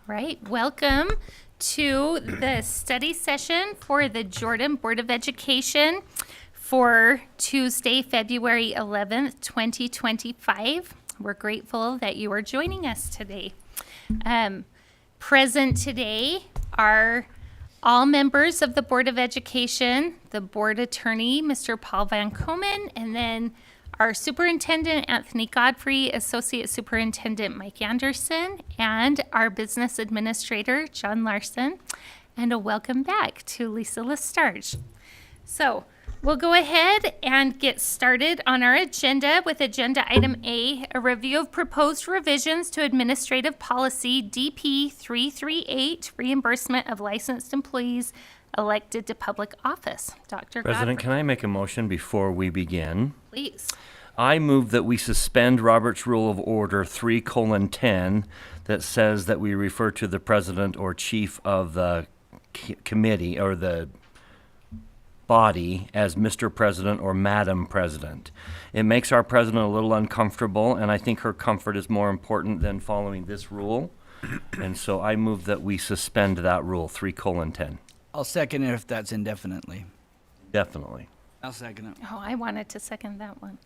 right, welcome to the study session for the Jordan Board of Education for Tuesday, February 11th, 2025. We're grateful that you are joining us today. Present today are all members of the Board of Education, the Board Attorney, Mr. Paul Van Komen, and then our Superintendent, Anthony Godfrey, Associate Superintendent, Mike Anderson, and our Business Administrator, John Larson. And a welcome back to Lisa Lestarge. So we'll go ahead and get started on our agenda with Agenda Item A, a review of proposed revisions to Administrative Policy DP 338, reimbursement of licensed employees elected to public office. Dr. President, Godfrey, can I make a motion before we begin? please. I move that we suspend Robert's Rule of Order 3:10 that says that we refer to the president or chief of the committee or the body as Mr. President or Madam President. It makes our president a little uncomfortable, and I think her comfort is more important than following this rule. And so I move that we suspend that rule, 3:10. I'll second it if that's indefinitely. Definitely. I'll second it. Oh, I wanted to second that one.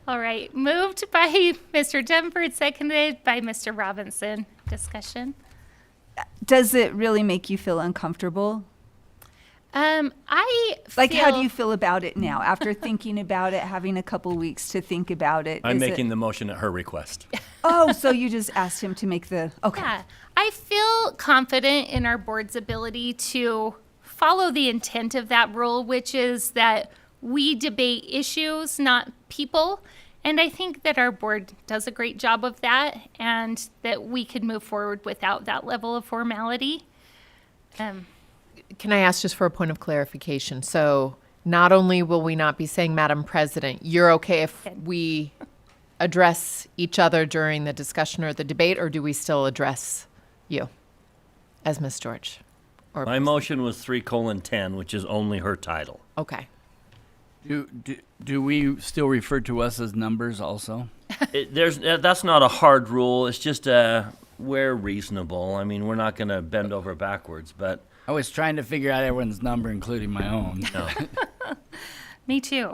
All right, moved by Mr. Dunford, seconded by Mr. Robinson. Discussion? Does it really make you feel uncomfortable? I Like, feel, how do you feel about it now? After thinking about it, having a couple weeks to think about it. I'm is making it, the motion at her request. Oh, so you just asked him to make the, okay. Yeah, I feel confident in our board's ability to follow the intent of that rule, which is that we debate issues, not people. And I think that our board does a great job of that, and that we could move forward without that level of formality. Can I ask just for a point of clarification? So not only will we not be saying Madam President, you're okay if we address each other during the discussion or the debate, or do we still address you as Ms. George? Or My motion was 3:10, which is only her title. okay. Do we still refer to us as numbers also? That's not a hard rule. It's just we're reasonable. I mean, we're not going to bend over backwards, but I was trying to figure out everyone's number, including my own. no. Me too.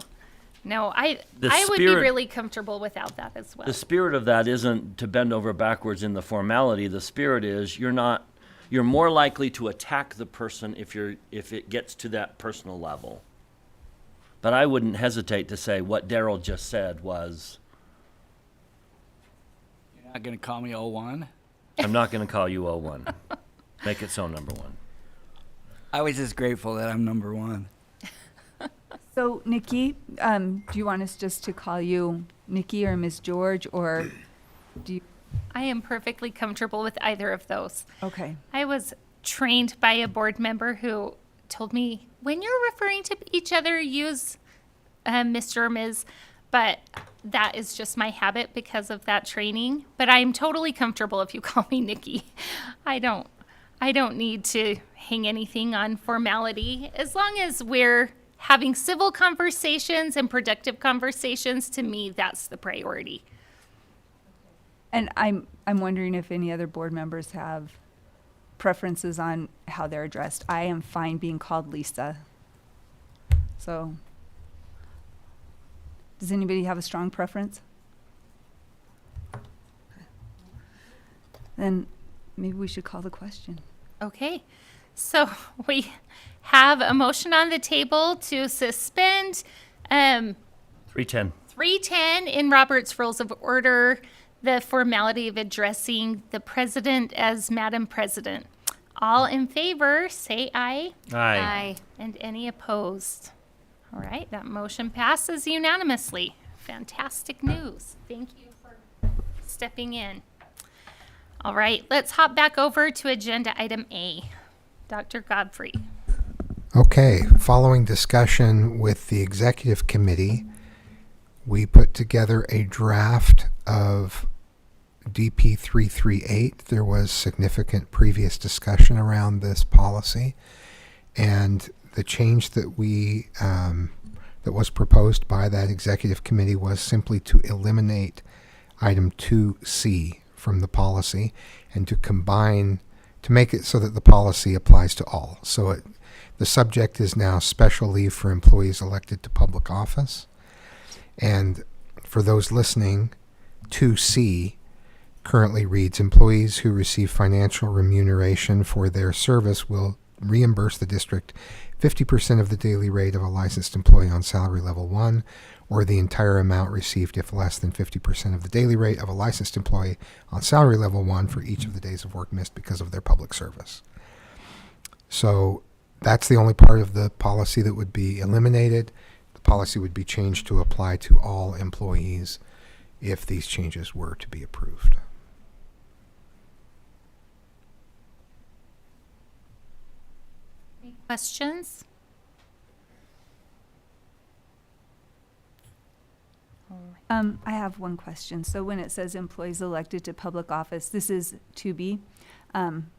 No, I The would be spirit- really comfortable without that as well. The spirit of that isn't to bend over backwards in the formality. The spirit is you're more likely to attack the person if it gets to that personal level. But I wouldn't hesitate to say what Daryl just said was, You're not going to call me 01? I'm not going to call you 01. Make it so, number one. I was just grateful that I'm number one. So, Nikki, do you want us just to call you Nikki or Ms. George, or do you? I am perfectly comfortable with either of those. Okay. I was trained by a board member who told me, when you're referring to each other, use Mr. or Ms., but that is just my habit because of that training. But I'm totally comfortable if you call me Nikki. I don't need to hang anything on formality. As long as we're having civil conversations and productive conversations, to me, that's the priority. And I'm wondering if any other board members have preferences on how they're addressed. I am fine being called Lisa. So, does anybody have a strong preference? Then maybe we should call the question. Okay, so we have a motion on the table to suspend 3:10. 310 in Robert's Rules of Order, the formality of addressing the president as Madam President. All in favor, say aye. Aye. And any opposed? All right, that motion passes unanimously. Fantastic news. Thank you for stepping in. All right, let's hop back over to Agenda Item A. Dr. Godfrey. Okay, following discussion with the executive committee, we put together a draft of DP 338. There was significant previous discussion around this policy, and the change that that was proposed by that executive committee was simply to eliminate item 2C from the policy and to combine, to make it so that the policy applies to all. So the subject is now special leave for employees elected to public office. And for those listening, 2C currently reads, employees who receive financial remuneration for their service will reimburse the district 50% of the daily rate of a licensed employee on salary level 1, or the entire amount received if less than 50% of the daily rate of a licensed employee on salary level 1 for each of the days of work missed because of their public service. So that's the only part of the policy that would be eliminated. The policy would be changed to apply to all employees if these changes were to be approved. Any questions? I have one question. So when it says employees elected to public office, this is to be,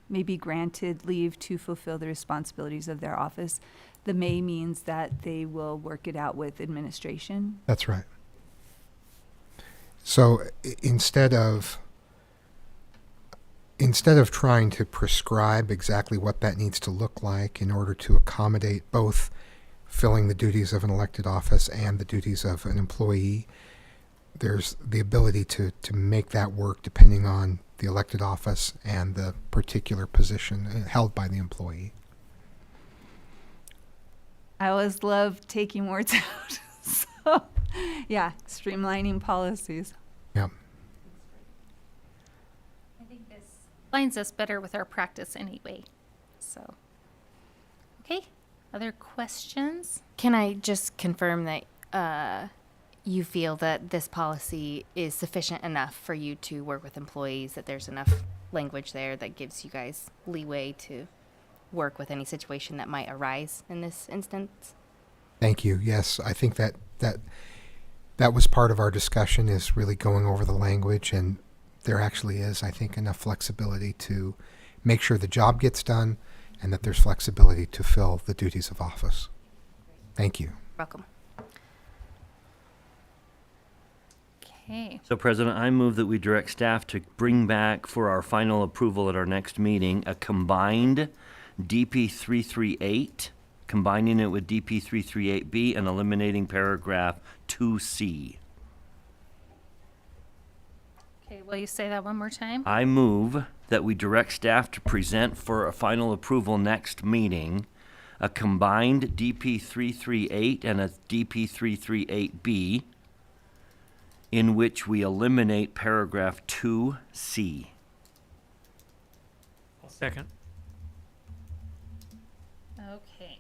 may be granted leave to fulfill the responsibilities of their office. The may means that they will work it out with administration. That's right. So instead of trying to prescribe exactly what that needs to look like in order to accommodate both filling the duties of an elected office and the duties of an employee, there's the ability to make that work depending on the elected office and the particular position held by the employee. I always love taking words out. So, yeah, streamlining policies. Yeah. I think this lines us better with our practice anyway. So, okay. Other questions? Can I just confirm that you feel that this policy is sufficient enough for you to work with employees, that there's enough language there that gives you guys leeway to work with any situation that might arise in this instance? Thank you. Yes, I think that was part of our discussion, is really going over the language, and there actually is, I think, enough flexibility to make sure the job gets done and that there's flexibility to fill the duties of office. Thank you. Welcome. Okay. So, President, I move that we direct staff to bring back for our final approval at our next meeting a combined DP 338, combining it with DP 338B and eliminating paragraph 2C. Okay, will you say that one more time? I move that we direct staff to present for a final approval next meeting a combined DP 338 and a DP 338B, in which we eliminate paragraph 2C. Second. Okay.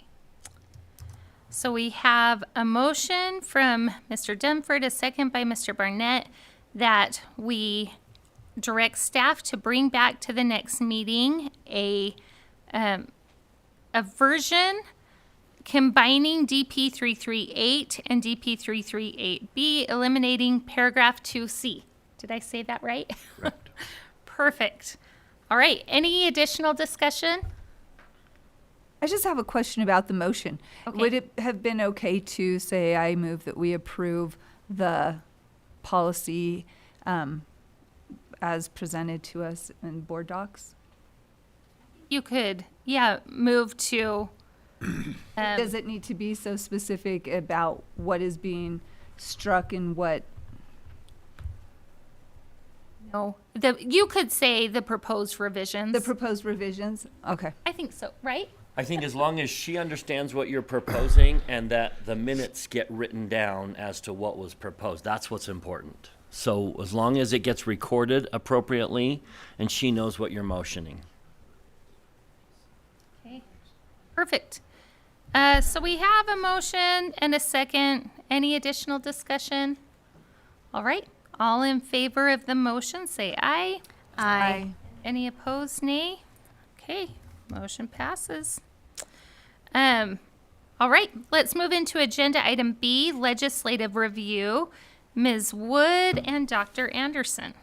So we have a motion from Mr. Dunford, a second by Mr. Barnett, that we direct staff to bring back to the next meeting a version combining DP 338 and DP 338B, eliminating paragraph 2C. Did I say that right? Correct. Perfect. All right. Any additional discussion? I just have a question about the motion. Okay. Would it have been okay to say, I move that we approve the policy as presented to us in board docs? You could, yeah, move to. Does it need to be so specific about what is being struck and what? No, you could say the proposed revisions. The proposed revisions? Okay. I think so, right? I think as long as she understands what you're proposing and that the minutes get written down as to what was proposed, that's what's important. So as long as it gets recorded appropriately and she knows what you're motioning. Okay, perfect. So we have a motion and a second. Any additional discussion? All right, all in favor of the motion, say aye. Aye. Any opposed, nay? Okay, motion passes. All right, let's move into agenda item B, legislative review. Ms. Wood and Dr. Anderson.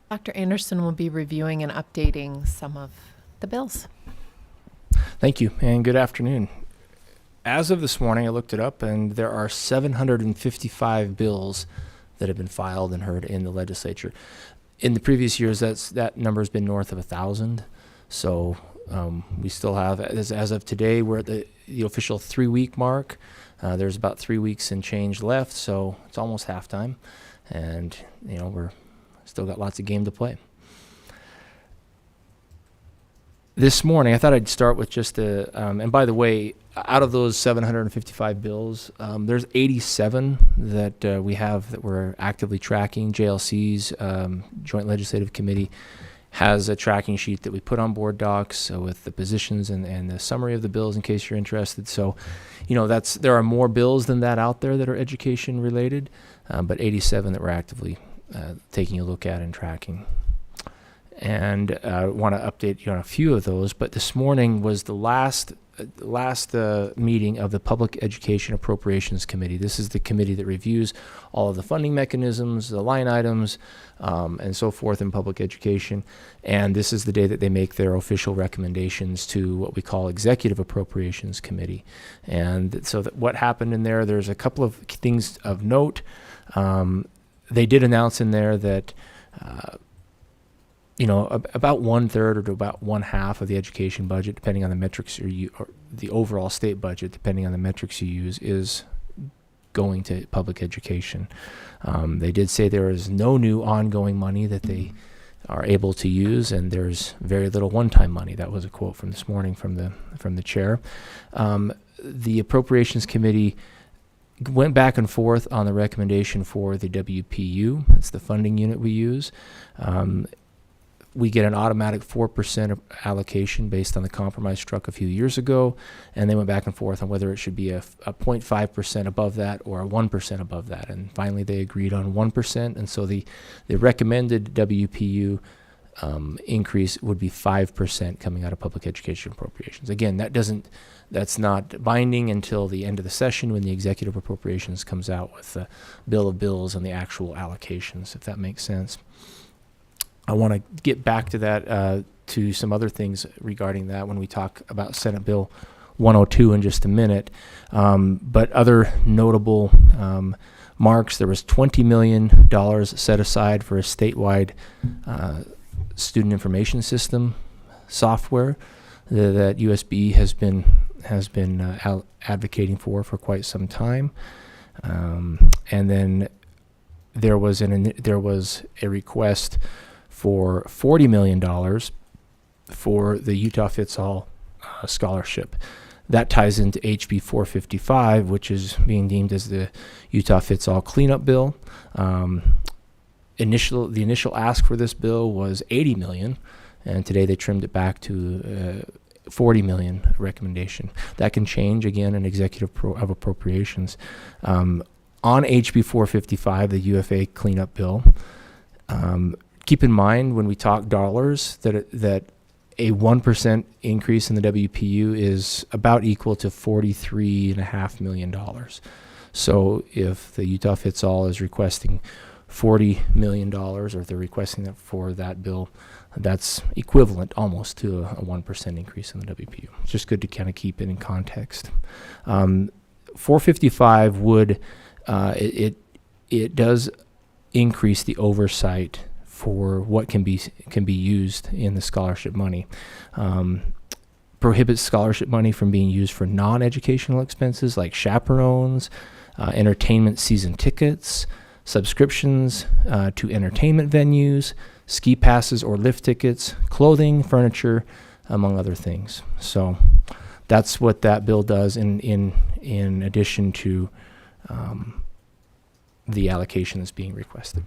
Dr. Anderson will be reviewing and updating some of the bills. Thank you, and good afternoon. As of this morning, I looked it up, and there are 755 bills that have been filed and heard in the legislature. In the previous years, that number has been north of 1,000. So we still have, as of today, we're at the official 3-week mark. There's about 3 weeks and change left, so it's almost halftime, and we're still got lots of game to play. This morning, I thought I'd start with just and by the way, out of those 755 bills, there's 87 that we have that we're actively tracking. JLC's Joint Legislative Committee has a tracking sheet that we put on board docs with the positions and the summary of the bills in case you're interested. So, there are more bills than that out there that are education related, but 87 that we're actively taking a look at and tracking. And I want to update you on a few of those, but this morning was the last meeting of the Public Education Appropriations Committee. This is the committee that reviews all of the funding mechanisms, the line items, and so forth in public education. And this is the day that they make their official recommendations to what we call Executive Appropriations Committee. And so what happened in there, there's a couple of things of note. They did announce in there that about 1/3 or to about 1/2 of the education budget, depending on the metrics or the overall state budget, depending on the metrics you use, is going to public education. They did say there is no new ongoing money that they are able to use, and there's very little one-time money. That was a quote from this morning from the chair. The Appropriations Committee went back and forth on the recommendation for the WPU. That's the funding unit we use. We get an automatic 4% allocation based on the compromise struck a few years ago, and they went back and forth on whether it should be a 0.5% above that or a 1% above that. And finally, they agreed on 1%, and so the recommended WPU increase would be 5% coming out of public education appropriations. Again, that's not binding until the end of the session when the Executive Appropriations comes out with the bill of bills and the actual allocations, if that makes sense. I want to get back to that, to some other things regarding that when we talk about Senate Bill 102 in just a minute. But other notable marks, there was $20 million set aside for a statewide student information system software that USB has been advocating for quite some time. And then there was a request for $40 million for the Utah Fits All scholarship. That ties into HB 455, which is being deemed as the Utah Fits All cleanup bill. The initial ask for this bill was $80 million, and today they trimmed it back to $40 million recommendation. That can change again in Executive of Appropriations. On HB 455, the UFA cleanup bill, keep in mind when we talk dollars that a 1% increase in the WPU is about equal to $43.5 million. So if the Utah Fits All is requesting $40 million, or if they're requesting that for that bill, that's equivalent almost to a 1% increase in the WPU. It's just good to kind of keep it in context. 455 would, it does increase the oversight for what can be used in the scholarship money. Prohibits scholarship money from being used for non-educational expenses like chaperones, entertainment season tickets, subscriptions to entertainment venues, ski passes or lift tickets, clothing, furniture, among other things. So that's what that bill does in addition to the allocation that's being requested.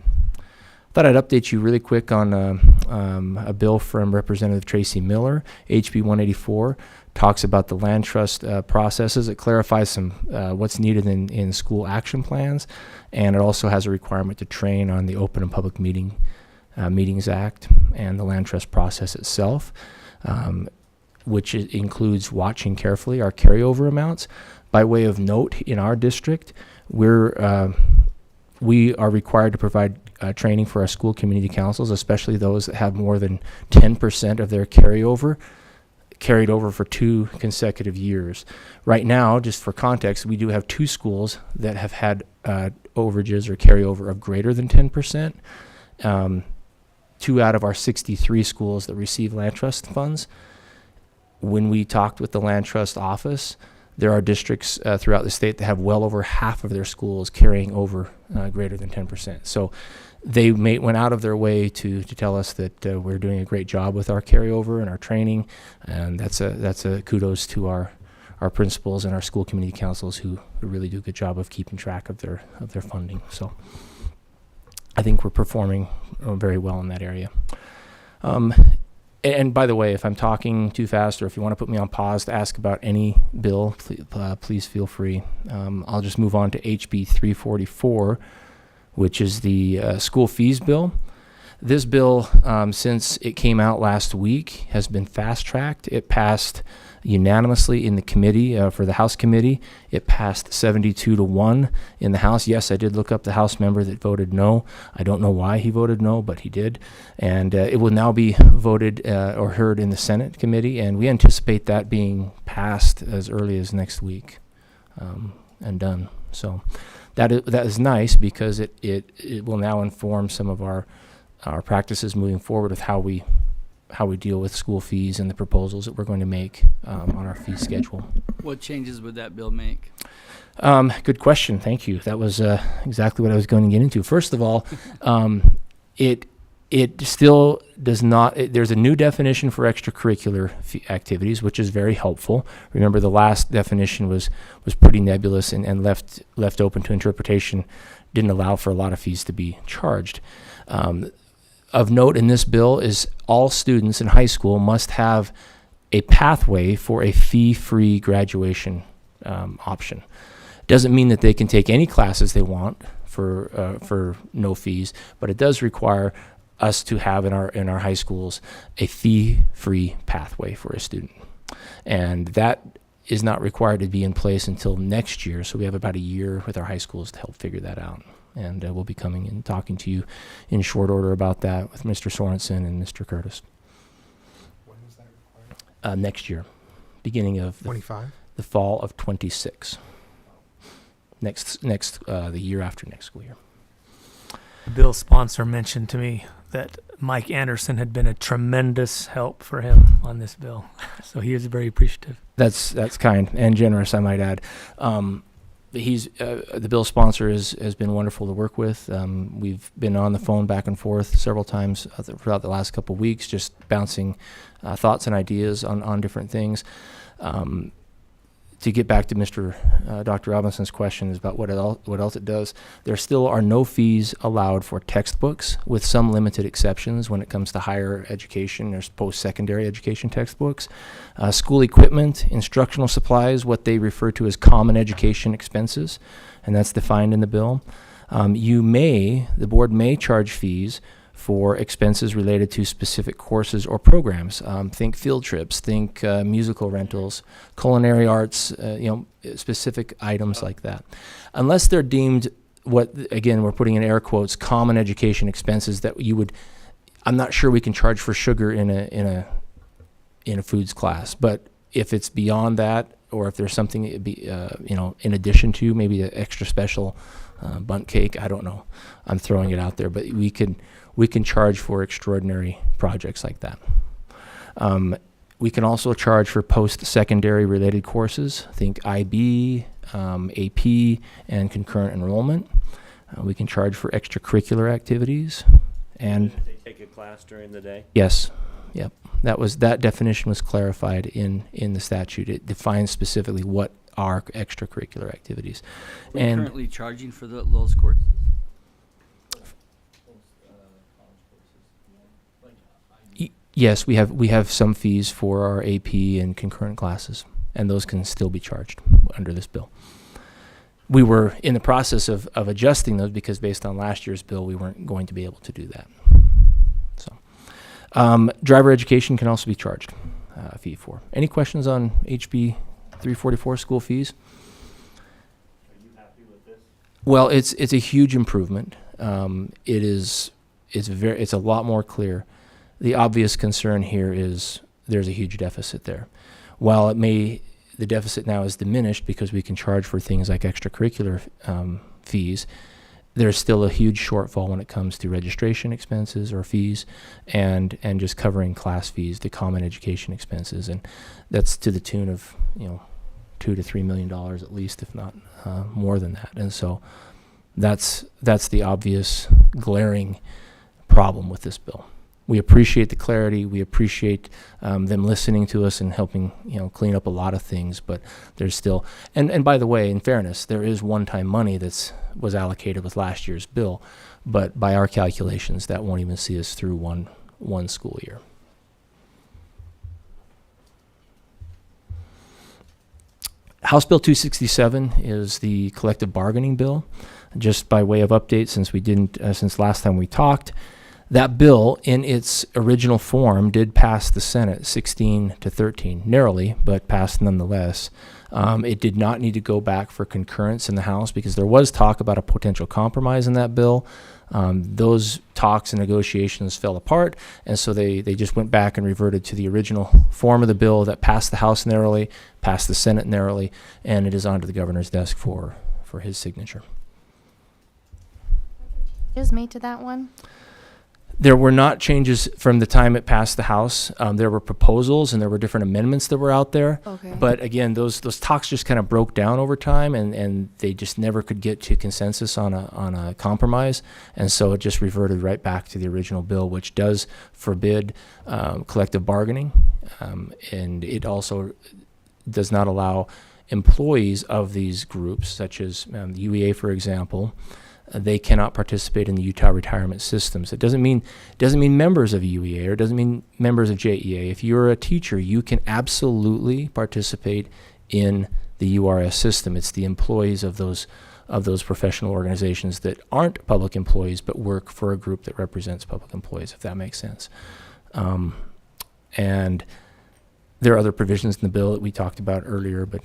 Thought I'd update you really quick on a bill from Representative Tracy Miller. HB 184 talks about the land trust processes. It clarifies some what's needed in school action plans, and it also has a requirement to train on the Open and Public Meetings Act and the land trust process itself, which includes watching carefully our carryover amounts. By way of note, in our district, we are required to provide training for our school community councils, especially those that have more than 10% of their carried over for 2 consecutive years. Right now, just for context, we do have 2 schools that have had overages or carryover of greater than 10%. 2 out of our 63 schools that receive land trust funds. When we talked with the land trust office, there are districts throughout the state that have well over half of their schools carrying over greater than 10%. So they went out of their way to tell us that we're doing a great job with our carryover and our training, and that's a kudos to our principals and our school community councils who really do a good job of keeping track of their funding. So I think we're performing very well in that area. And by the way, if I'm talking too fast or if you want to put me on pause to ask about any bill, please feel free. I'll just move on to HB 344, which is the school fees bill. This bill, since it came out last week, has been fast-tracked. It passed unanimously in the committee, for the House committee. It passed 72-1 in the House. Yes, I did look up the House member that voted no. I don't know why he voted no, but he did. And it will now be voted or heard in the Senate committee, and we anticipate that being passed as early as next week and done. So that is nice because it will now inform some of our practices moving forward with how we deal with school fees and the proposals that we're going to make on our fee schedule. What changes would that bill make? Good question. Thank you. That was exactly what I was going to get into. First of all, it still does not. There's a new definition for extracurricular activities, which is very helpful. Remember, the last definition was pretty nebulous and left open to interpretation. Didn't allow for a lot of fees to be charged. Of note in this bill is all students in high school must have a pathway for a fee-free graduation option. Doesn't mean that they can take any classes they want for no fees, but it does require us to have in our high schools a fee-free pathway for a student, and that is not required to be in place until next year. So we have about a year with our high schools to help figure that out. And we'll be coming and talking to you in short order about that with Mr. Sorensen and Mr. Curtis. When is that required? Next year, beginning of 25? the fall of 26. The year after next school year. The bill sponsor mentioned to me that Mike Anderson had been a tremendous help for him on this bill. So he is very appreciative. That's kind and generous, I might add. He's the bill sponsor has been wonderful to work with. We've been on the phone back and forth several times throughout the last couple of weeks, just bouncing thoughts and ideas on different things. To get back to Dr. Robinson's questions about what else it does, there still are no fees allowed for textbooks, with some limited exceptions when it comes to higher education. There's post-secondary education textbooks, school equipment, instructional supplies, what they refer to as common education expenses, and that's defined in the bill. The board may charge fees for expenses related to specific courses or programs. Think field trips, think musical rentals, culinary arts, specific items like that. Unless they're deemed we're putting in air quotes, common education expenses that I'm not sure we can charge for sugar in a foods class, but if it's beyond that, or if there's something in addition to maybe an extra special bundt cake, I don't know. I'm throwing it out there, but we can charge for extraordinary projects like that. We can also charge for post-secondary related courses. Think IB, AP, and concurrent enrollment. We can charge for extracurricular activities. And they take a class during the day? Yes. Yep. That definition was clarified in the statute. It defines specifically what are extracurricular activities. We're currently charging for those courses? Yes, we have some fees for our AP and concurrent classes, and those can still be charged under this bill. We were in the process of adjusting those because based on last year's bill, we weren't going to be able to do that. So, driver education can also be charged a fee for. Any questions on HB 344 school fees? Are you happy with this? Well, it's a huge improvement. It's a lot more clear. The obvious concern here is there's a huge deficit there. While the deficit now is diminished because we can charge for things like extracurricular fees, there's still a huge shortfall when it comes to registration expenses or fees, and just covering class fees, the common education expenses, and that's to the tune of $2 to $3 million at least, if not more than that. And so that's the obvious glaring problem with this bill. We appreciate the clarity. We appreciate them listening to us and helping, clean up a lot of things. But there's still, and by the way, in fairness, there is one-time money was allocated with last year's bill, but by our calculations, that won't even see us through one school year. House Bill 267 is the collective bargaining bill. Just by way of update, since last time we talked, that bill in its original form did pass the Senate 16-13, narrowly, but passed nonetheless. It did not need to go back for concurrence in the House because there was talk about a potential compromise in that bill. Those talks and negotiations fell apart, and so they just went back and reverted to the original form of the bill that passed the House narrowly, passed the Senate narrowly, and it is onto the governor's desk for his signature. Is made to that one? There were not changes from the time it passed the House. There were proposals and there were different amendments that were out there. Okay. But again, those talks just kind of broke down over time, and they just never could get to consensus on a compromise. And so it just reverted right back to the original bill, which does forbid collective bargaining. And it also does not allow employees of these groups, such as the UEA, for example, they cannot participate in the Utah retirement systems. It doesn't mean members of UEA, or it doesn't mean members of JEA. If you're a teacher, you can absolutely participate in the URS system. It's the employees of those professional organizations that aren't public employees but work for a group that represents public employees, if that makes sense. And there are other provisions in the bill that we talked about earlier, but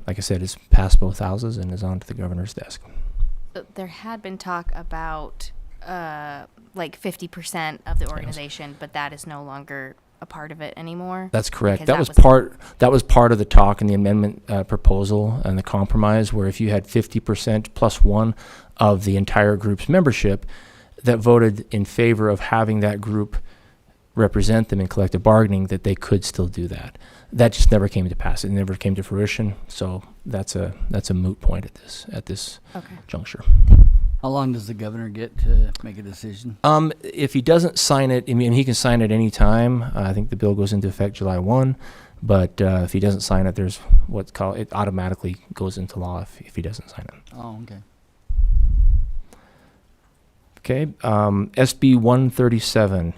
like I said, it's passed both houses and is on to the governor's desk. There had been talk about like 50% of the organization, but that is no longer a part of it anymore. That's correct. Because That was part of the talk in the amendment proposal and the compromise, where if you had 50% plus one of the entire group's membership that voted in favor of having that group represent them in collective bargaining, that they could still do that. That just never came to pass. It never came to fruition. So that's a moot point at this Okay. juncture. How long does the governor get to make a decision? If he doesn't sign it, I mean, he can sign it any time. I think the bill goes into effect July 1. But if he doesn't sign it, there's what's called, it automatically goes into law if he doesn't sign it. Oh, okay. Okay. SB 137.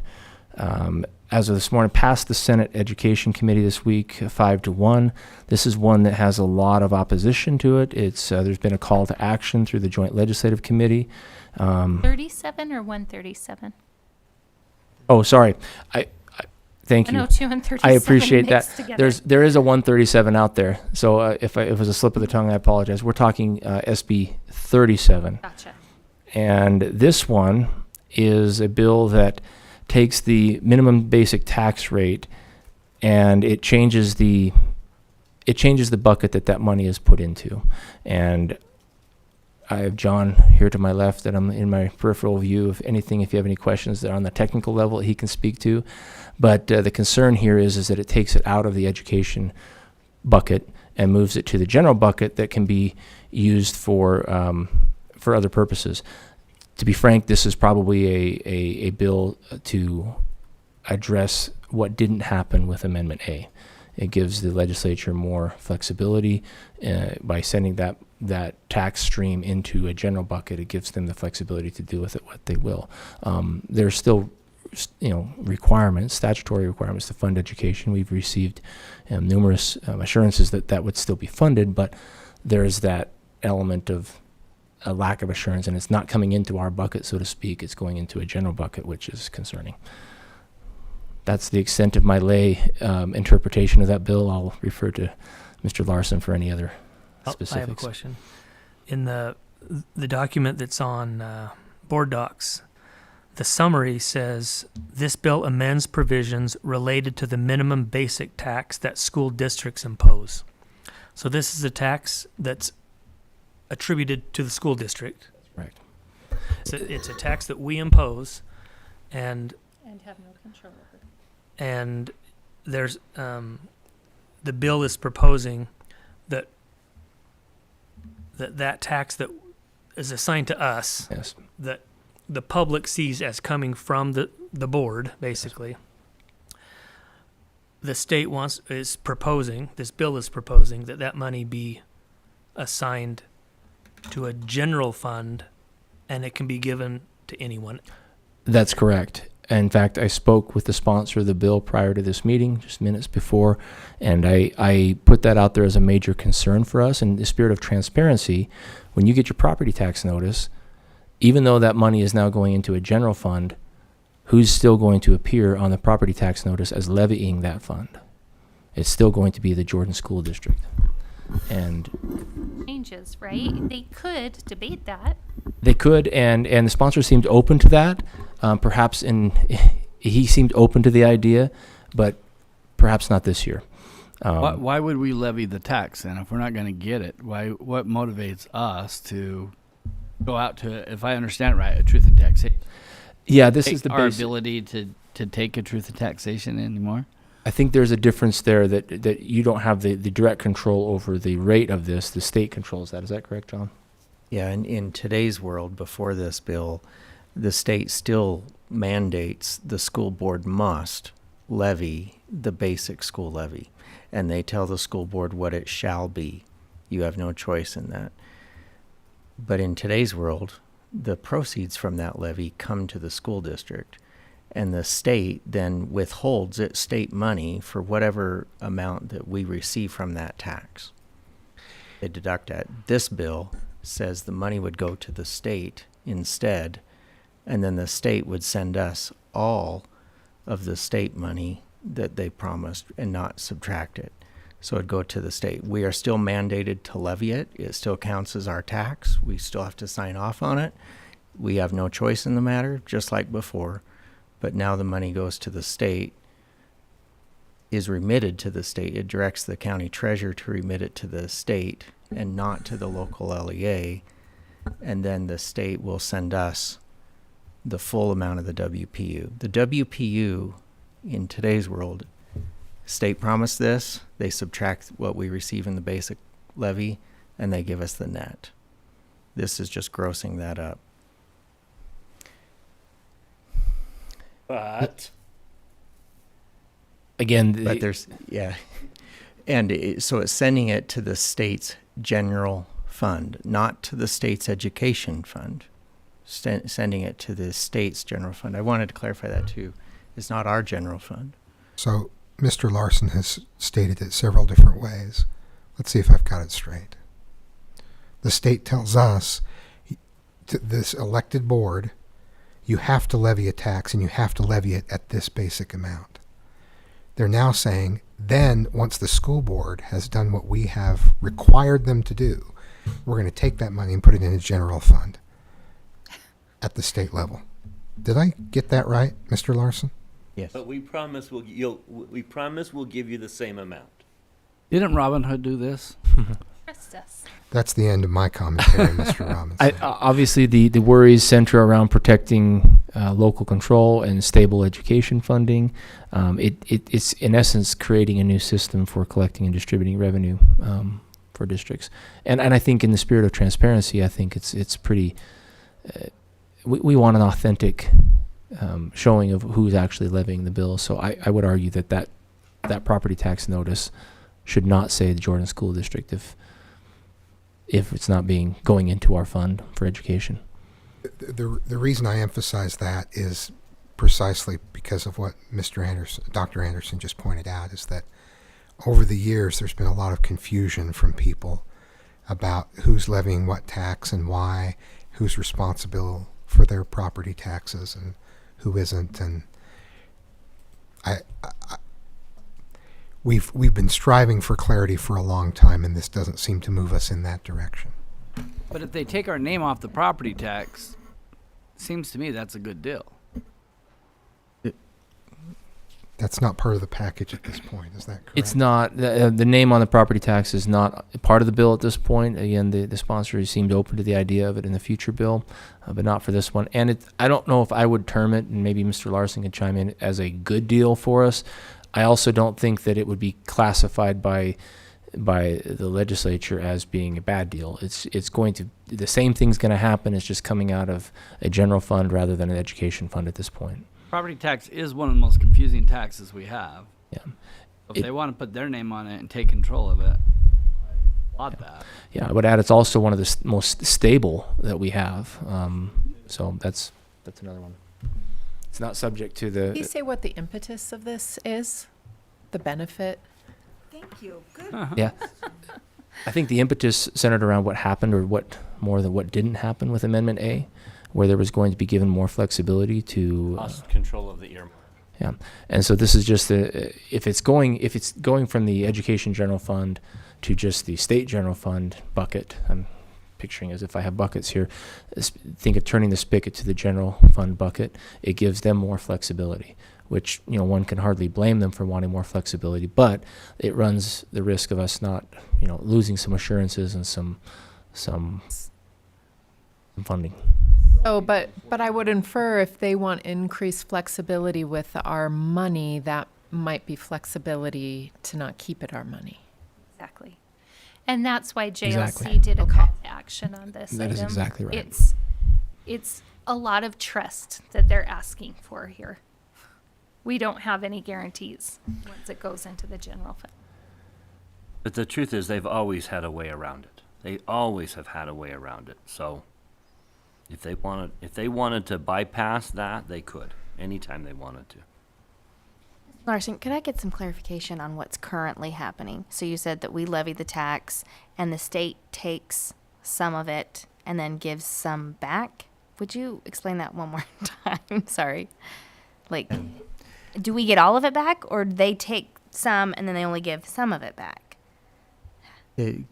As of this morning, passed the Senate Education Committee this week, 5-1. This is one that has a lot of opposition to it. It's there's been a call to action through the Joint Legislative Committee. 37 or 137? Oh, sorry. I thank I you. know 2 and 37 I appreciate that. mixed together. There is a 137 out there. So if it was a slip of the tongue, I apologize. We're talking SB 37. Gotcha. And this one is a bill that takes the minimum basic tax rate and it changes the bucket that money is put into. And I have John here to my left that I'm in my peripheral view. If you have any questions that are on the technical level he can speak to. But the concern here is that it takes it out of the education bucket and moves it to the general bucket that can be used for other purposes. To be frank, this is probably a bill to address what didn't happen with Amendment A. It gives the legislature more flexibility by sending that tax stream into a general bucket. It gives them the flexibility to do with it what they will. There's still, requirements, statutory requirements to fund education. We've received numerous assurances that would still be funded, but there's that element of a lack of assurance, and it's not coming into our bucket, so to speak. It's going into a general bucket, which is concerning. That's the extent of my lay interpretation of that bill. I'll refer to Mr. Larson for any other specifics. I have a question. In the document that's on board docs, the summary says, this bill amends provisions related to the minimum basic tax that school districts impose. So this is a tax that's attributed to the school district. Right. It's a tax that we impose, and have no control over. and there's the bill is proposing that that tax that is assigned to us, Yes. that the public sees as coming from the board, basically. The state is proposing, this bill is proposing that money be assigned to a general fund, and it can be given to anyone. That's correct. In fact, I spoke with the sponsor of the bill prior to this meeting, just minutes before, and I put that out there as a major concern for us. In the spirit of transparency, when you get your property tax notice, even though that money is now going into a general fund, who's still going to appear on the property tax notice as levying that fund? It's still going to be the Jordan School District. And Changes, right? They could debate that. they could, and the sponsor seemed open to that. Perhaps he seemed open to the idea, but perhaps not this year. Why would we levy the tax then if we're not going to get it? What motivates us to go out to, if I understand it right, a truth in taxation? Yeah, this is the our basic. ability to take a truth in taxation anymore. I think there's a difference there that you don't have the direct control over the rate of this. The state controls that. Is that correct, John? Yeah, and in today's world, before this bill, the state still mandates the school board must levy the basic school levy. And they tell the school board what it shall be. You have no choice in that. But in today's world, the proceeds from that levy come to the school district. And the state then withholds its state money for whatever amount that we receive from that tax. They deduct that. This bill says the money would go to the state instead, and then the state would send us all of the state money that they promised and not subtract it. So it'd go to the state. We are still mandated to levy it. It still counts as our tax. We still have to sign off on it. We have no choice in the matter, just like before. But now the money goes to the state, is remitted to the state. It directs the county treasurer to remit it to the state and not to the local LEA. And then the state will send us the full amount of the WPU. The WPU in today's world, state promised this, they subtract what we receive in the basic levy, and they give us the net. This is just grossing that up. But Again, But there's, yeah. And so it's sending it to the state's general fund, not to the state's education fund. Sending it to the state's general fund. I wanted to clarify that too. It's not our general fund. So Mr. Larson has stated it several different ways. Let's see if I've got it straight. The state tells us, to this elected board, you have to levy a tax and you have to levy it at this basic amount. They're now saying, then once the school board has done what we have required them to do, we're going to take that money and put it in a general fund at the state level. Did I get that right, Mr. Larson? Yes. we promise we'll give you the same amount. Didn't Robin Hood do this? Trust us. That's the end of my commentary, Mr. Robinson. Obviously, the worries center around protecting local control and stable education funding. It's in essence creating a new system for collecting and distributing revenue for districts. And I think in the spirit of transparency, I think it's pretty. We want an authentic showing of who's actually levying the bill. So I would argue that property tax notice should not say the Jordan School District if it's not going into our fund for education. The reason I emphasize that is precisely because of what Dr. Anderson just pointed out, is that over the years there's been a lot of confusion from people about who's levying what tax and why, who's responsible for their property taxes and who isn't. And we've been striving for clarity for a long time, and this doesn't seem to move us in that direction. But if they take our name off the property tax, seems to me that's a good deal. That's not part of the package at this point, is that correct? It's not, the name on the property tax is not part of the bill at this point. Again, the sponsor seemed open to the idea of it in the future bill, but not for this one. And I don't know if I would term it, and maybe Mr. Larson can chime in, as a good deal for us. I also don't think that it would be classified by the legislature as being a bad deal. It's going to, the same thing's going to happen. It's just coming out of a general fund rather than an education fund at this point. Property tax is one of the most confusing taxes we have. Yeah. If It- they want to put their name on it and take control of it, I applaud that. Yeah, I would add it's also one of the most stable that we have. So that's another one. It's not subject to Can you the, say what the impetus of this is? The benefit? Thank you. Good. yeah. I think the impetus centered around what happened, or what more than what didn't happen with Amendment A, where there was going to be given more flexibility to Lost control of the earmark. yeah. And so this is just if it's going from the education general fund to just the state general fund bucket. I'm picturing as if I have buckets here. Think of turning the spigot to the general fund bucket. It gives them more flexibility, which, one can hardly blame them for wanting more flexibility, but it runs the risk of us not, losing some assurances and some funding. Oh, but I would infer if they want increased flexibility with our money, that might be flexibility to not keep it our money. Exactly. And that's why JLC Exactly. did a Okay. call to action on this That is item. exactly right. It's a lot of trust that they're asking for here. We don't have any guarantees once it goes into the general fund. But the truth is, they've always had a way around it. They always have had a way around it. So if they wanted to bypass that, they could anytime they wanted to. Larson, could I get some clarification on what's currently happening? So you said that we levy the tax and the state takes some of it and then gives some back. Would you explain that one more time? Sorry. Like, do we get all of it back, or they take some and then they only give some of it back?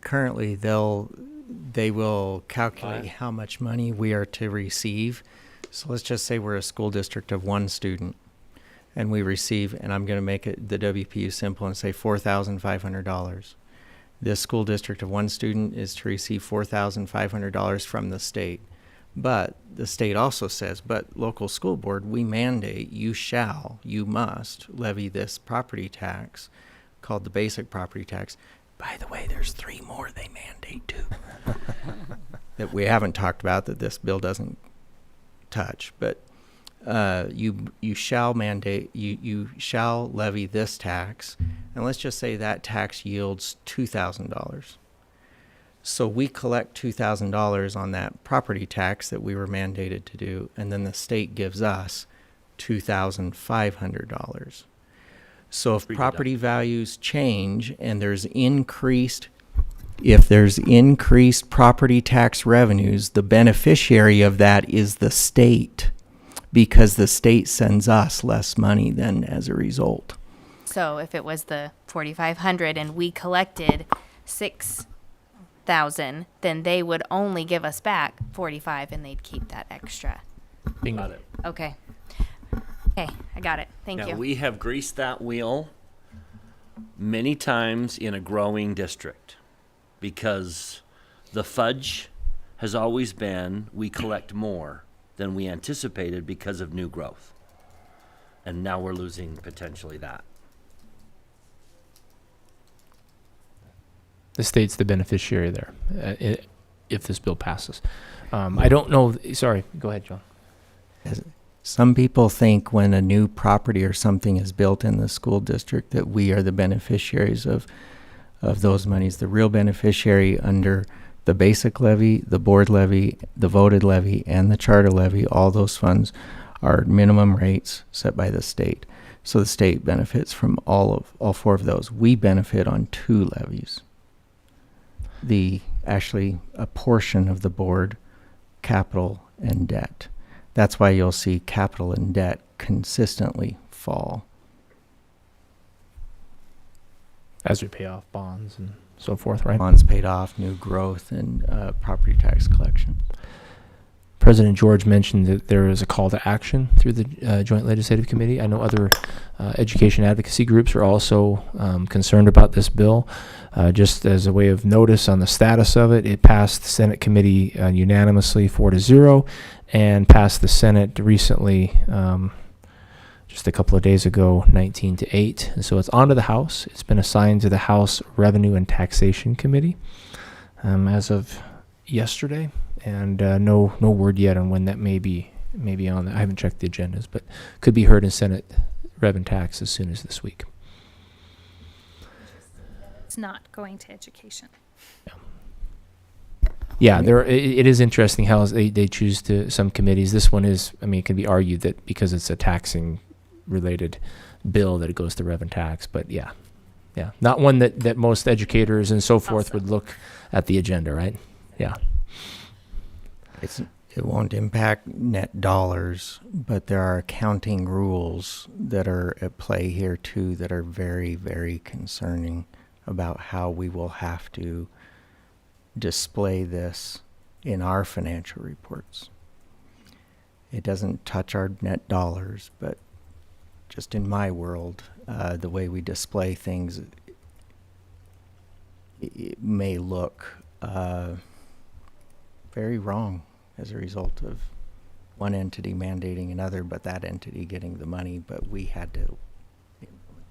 Currently, they will calculate how much money we are to receive. So let's just say we're a school district of one student, and we receive, and I'm going to make it the WPU simple and say $4,500. This school district of one student is to receive $4,500 from the state. But the state also says, but local school board, we mandate you must levy this property tax called the basic property tax. By the way, there's 3 more they mandate too that we haven't talked about, that this bill doesn't touch. But you shall mandate, you shall levy this tax, and let's just say that tax yields $2,000. So we collect $2,000 on that property tax that we were mandated to do, and then the state gives us $2,500. So if property values change and if there's increased property tax revenues, the beneficiary of that is the state, because the state sends us less money then as a result. So if it was the 4,500 and we collected 6,000, then they would only give us back 45 and they'd keep that extra. Bingo. Okay. Okay, I got it. Thank Now, you. we have greased that wheel many times in a growing district, because the fudge has always been we collect more than we anticipated because of new growth. And now we're losing potentially that. The state's the beneficiary there, if this bill passes. I don't know. Sorry, go ahead, John. Some people think when a new property or something is built in the school district that we are the beneficiaries of those monies. The real beneficiary under the basic levy, the board levy, the voted levy, and the charter levy, all those funds are minimum rates set by the state. So the state benefits from all 4 of those. We benefit on 2 levies. Actually a portion of the board, capital and debt. That's why you'll see capital and debt consistently fall. As we pay off bonds and so forth, right? Bonds paid off, new growth, and property tax collection. President George mentioned that there is a call to action through the Joint Legislative Committee. I know other education advocacy groups are also concerned about this bill. Just as a way of notice on the status of it, it passed the Senate committee unanimously 4-0 and passed the Senate recently, just a couple of days ago, 19-8. And so it's on to the House. It's been assigned to the House Revenue and Taxation Committee as of yesterday. And no word yet on when that may be on. I haven't checked the agendas, but could be heard in Senate Rev and Tax as soon as this week. It's not going to education. Yeah, it is interesting how they choose to, some committees. This one is, I mean, it can be argued that because it's a taxing related bill that it goes to Rev and Tax, but yeah, not one that most educators and so forth would look at the agenda, right? Yeah. It won't impact net dollars, but there are accounting rules that are at play here too that are very, very concerning about how we will have to display this in our financial reports. It doesn't touch our net dollars, but just in my world, the way we display things, it may look very wrong as a result of one entity mandating another, but that entity getting the money, but we had to implement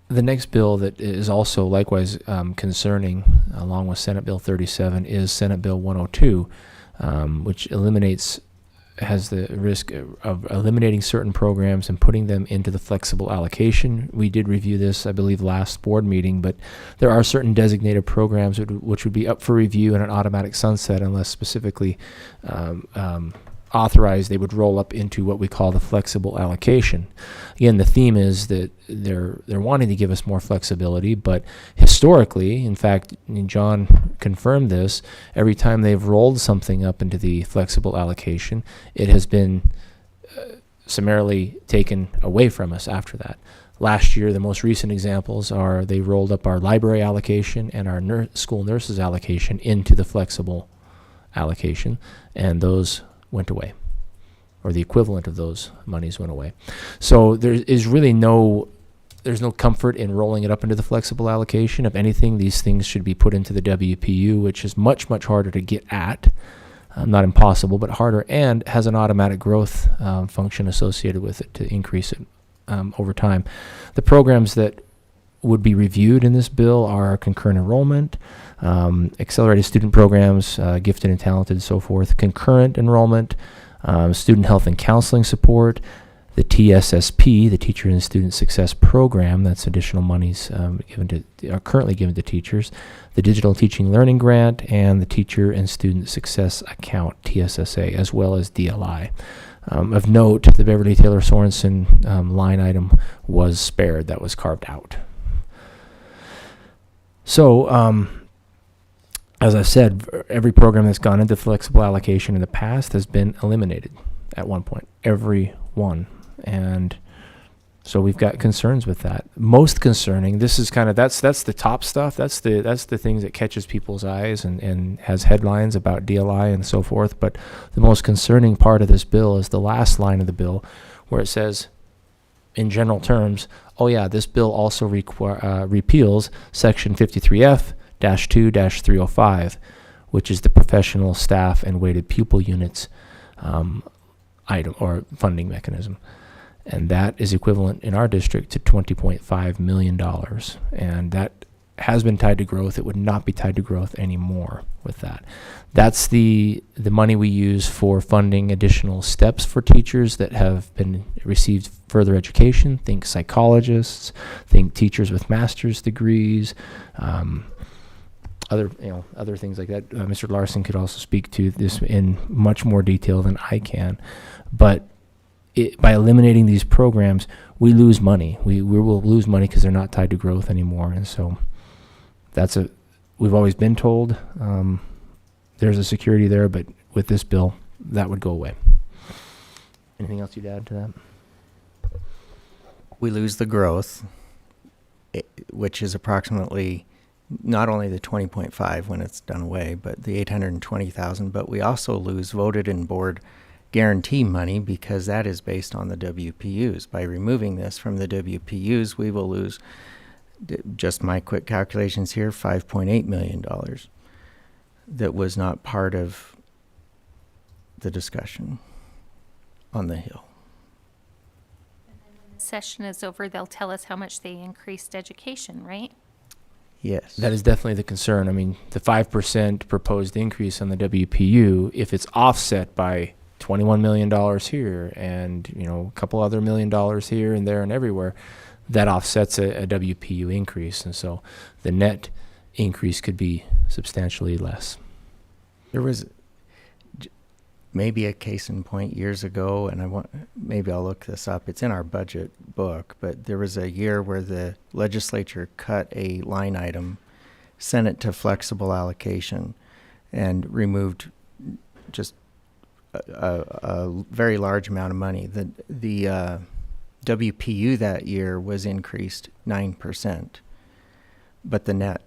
it. The next bill that is also likewise concerning, along with Senate Bill 37, is Senate Bill 102, which has the risk of eliminating certain programs and putting them into the flexible allocation. We did review this, I believe, last board meeting, but there are certain designated programs which would be up for review and an automatic sunset unless specifically authorized. They would roll up into what we call the flexible allocation. Again, the theme is that they're wanting to give us more flexibility, but historically, in fact, John confirmed this, every time they've rolled something up into the flexible allocation, it has been summarily taken away from us after that. Last year, the most recent examples are they rolled up our library allocation and our school nurses allocation into the flexible allocation, and those went away, or the equivalent of those monies went away. So there's no comfort in rolling it up into the flexible allocation. If anything, these things should be put into the WPU, which is much, much harder to get at. Not impossible, but harder, and has an automatic growth function associated with it to increase it over time. The programs that would be reviewed in this bill are concurrent enrollment, accelerated student programs, gifted and talented, so forth, concurrent enrollment, student health and counseling support, the TSSP, the Teacher and Student Success Program, that's additional monies are currently given to teachers, the Digital Teaching Learning Grant, and the Teacher and Student Success Account, TSSA, as well as DLI. Of note, the Beverly Taylor Sorensen line item was spared, that was carved out. So, as I said, every program that's gone into flexible allocation in the past has been eliminated at one point. Every one. And so we've got concerns with that. Most concerning, this is kind of, that's the top stuff. That's the things that catches people's eyes and has headlines about DLI and so forth. But the most concerning part of this bill is the last line of the bill where it says, in general terms, oh yeah, this bill also repeals Section 53F-2-305, which is the professional staff and weighted pupil units item or funding mechanism. And that is equivalent in our district to $20.5 million. And that has been tied to growth. It would not be tied to growth anymore with that. That's the money we use for funding additional steps for teachers that have been received further education. Think psychologists, think teachers with master's degrees, other things like that. Mr. Larson could also speak to this in much more detail than I can. But by eliminating these programs, we lose money. We will lose money because they're not tied to growth anymore. And so we've always been told there's a security there, but with this bill, that would go away. Anything else you'd add to that? We lose the growth, which is approximately not only the 20.5 when it's done away, but the 820,000, but we also lose voted in board guarantee money because that is based on the WPUs. By removing this from the WPUs, we will lose, just my quick calculations here, $5.8 million that was not part of the discussion on the Hill. Session is over, they'll tell us how much they increased education, right? Yes. That is definitely the concern. I mean, the 5% proposed increase on the WPU, if it's offset by $21 million here and, you know, a couple other $1 million here and there and everywhere, that offsets a WPU increase. And so the net increase could be substantially less. There was maybe a case in point years ago, and maybe I'll look this up. It's in our budget book, but there was a year where the legislature cut a line item, sent it to flexible allocation, and removed just a very large amount of money. The WPU that year was increased 9%, but the net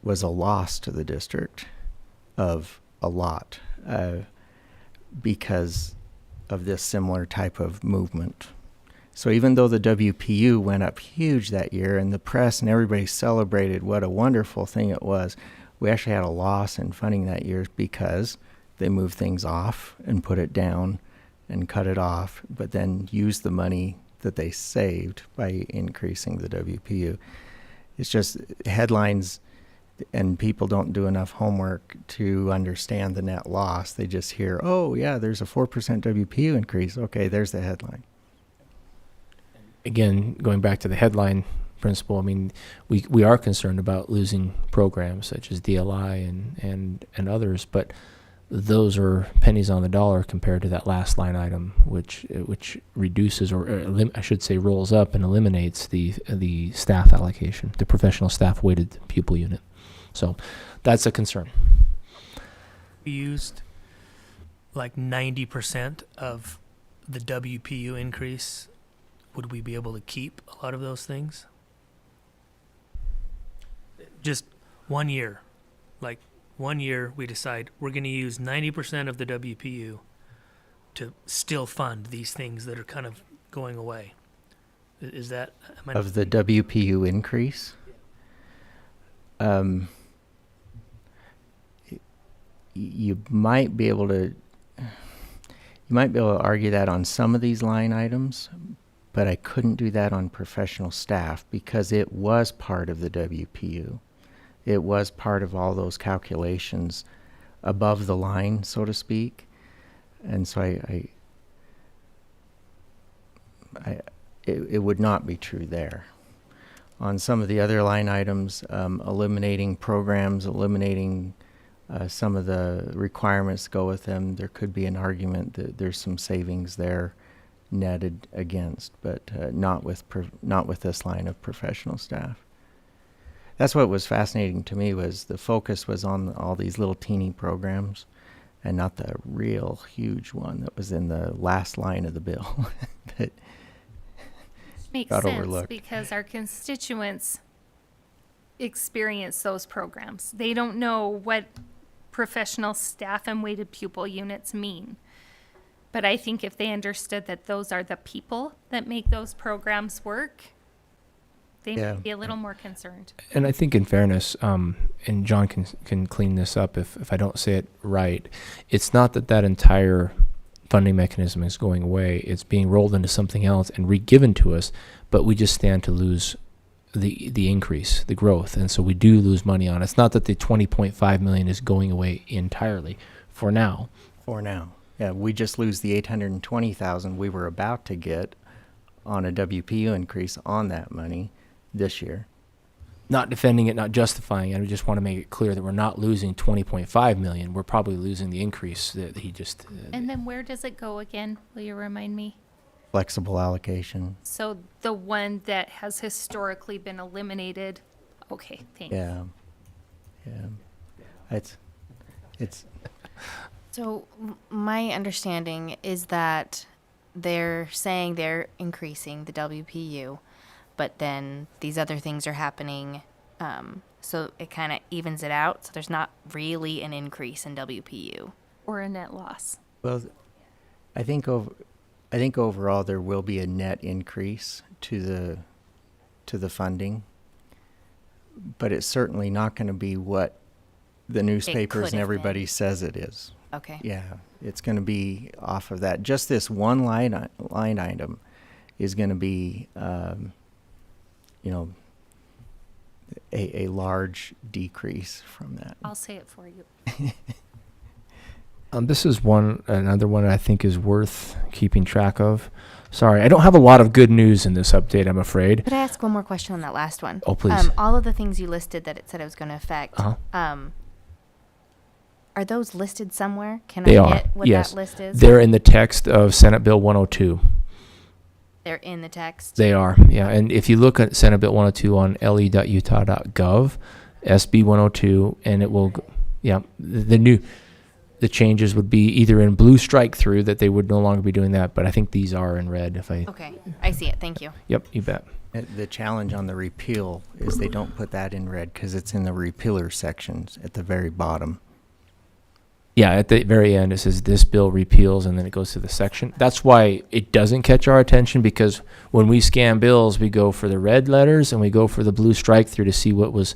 was a loss to the district of a lot. Because of this similar type of movement. So even though the WPU went up huge that year and the press and everybody celebrated what a wonderful thing it was, we actually had a loss in funding that year because they moved things off and put it down and cut it off, but then used the money that they saved by increasing the WPU. It's just headlines, and people don't do enough homework to understand the net loss. They just hear, oh, yeah, there's a 4% WPU increase. Okay, there's the headline. Again, going back to the headline principle, I mean, we are concerned about losing programs such as DLI and others, but those are pennies on the dollar compared to that last line item, which reduces I should say rolls up and eliminates the staff allocation, the professional staff weighted pupil unit. So that's a concern. We used like 90% of the WPU increase. Would we be able to keep a lot of those things? Just 1 year. Like 1 year we decide we're going to use 90% of the WPU to still fund these things that are kind of going away. Is that... Of the WPU increase? You might be able to argue that on some of these line items, but I couldn't do that on professional staff because it was part of the WPU. It was part of all those calculations above the line, so to speak. And so it would not be true there. On some of the other line items, eliminating programs, eliminating some of the requirements go with them, there could be an argument that there's some savings there netted against, but not with this line of professional staff. That's what was fascinating to me, was the focus was on all these little teeny programs and not the real huge one that was in the last line of the bill that Makes got sense overlooked. because our constituents experience those programs. They don't know what professional staff and weighted pupil units mean. But I think if they understood that those are the people that make those programs work, they Yeah. might be a little more concerned. And I think in fairness, and John can clean this up if I don't say it right, it's not that entire funding mechanism is going away. It's being rolled into something else and re-given to us, but we just stand to lose the increase, the growth. And so we do lose money on it. It's not that the $20.5 million is going away entirely for now. For now. Yeah, we just lose the 820,000 we were about to get on a WPU increase on that money this year. Not defending it, not justifying it. I just want to make it clear that we're not losing $20.5 million. We're probably losing the increase that he just... And then where does it go again? Will you remind me? Flexible allocation. So the one that has historically been eliminated. Okay, thanks. Yeah. It's So my understanding is that they're saying they're increasing the WPU, but then these other things are happening So it kind of evens it out. So there's not really an increase in WPU. Or a net loss. Well, I think overall there will be a net increase to the funding, but it's certainly not going to be what the newspapers could and have everybody been. says it is. Okay. Yeah, it's going to be off of that. Just this one line item is going to be, you know, a large decrease from that. I'll say it for you. This is another one I think is worth keeping track of. Sorry, I don't have a lot of good news in this update, I'm afraid. Could I ask one more question on that last one? Oh, please. All of the things you listed that it said it was going to affect, Uh-huh. are those listed somewhere? Can They I are, get what yes. that list is? They're in the text of Senate Bill 102. They're in the text? They are, yeah. And if you look at Senate Bill 102 on le.utah.gov, SB 102, and it will, yeah, the changes would be either in blue strike through that they would no longer be doing that, but I think these are in red. Okay, I see it. Thank you. Yep, you bet. The challenge on the repeal is they don't put that in red because it's in the repealer sections at the very bottom. Yeah, at the very end it says this bill repeals, and then it goes to the section. That's why it doesn't catch our attention, because when we scan bills, we go for the red letters and we go for the blue strike through to see what was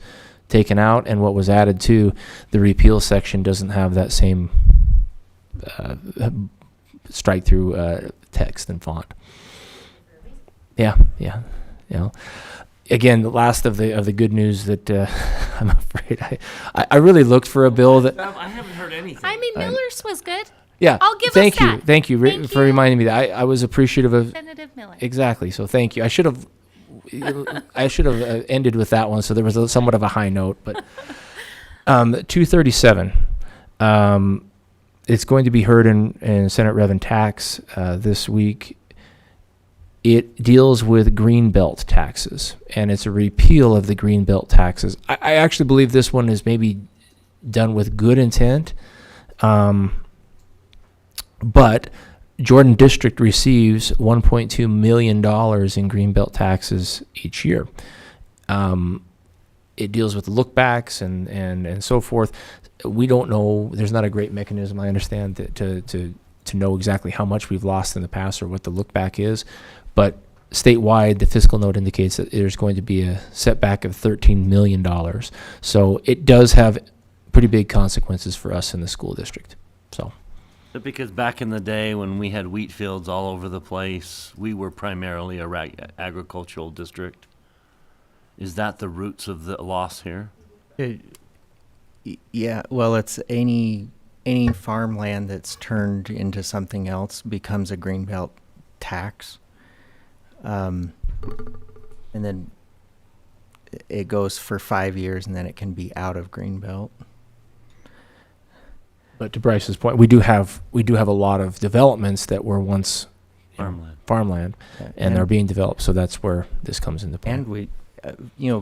taken out and what was added to. The repeal section doesn't have that same strike through text and font. Yeah. Again, the last of the good news that I'm afraid I really looked for a bill that. I haven't heard anything. I mean, Miller's was good. Yeah. I'll give us thank you. that. Thank you Thank for you. reminding me that I was appreciative of. Representative Miller. Exactly. So thank you. I should have ended with that one, so there was somewhat of a high note. But 237, it's going to be heard in Senate Rev and Tax this week. It deals with greenbelt taxes, and it's a repeal of the greenbelt taxes. I actually believe this one is maybe done with good intent, but Jordan District receives $1.2 million in greenbelt taxes each year. It deals with lookbacks and so forth. We don't know. There's not a great mechanism, I understand, to know exactly how much we've lost in the past or what the lookback is. But statewide, the fiscal note indicates that there's going to be a setback of $13 million. So it does have pretty big consequences for us in the school district. So. But because back in the day when we had wheat fields all over the place, we were primarily a agricultural district. Is that the roots of the loss here? Yeah, well, it's any farmland that's turned into something else becomes a greenbelt tax. And then it goes for 5 years, and then it can be out of greenbelt. But to Bryce's point, we do have a lot of developments that were once farmland, and they're being developed. So that's where this comes into play. And we,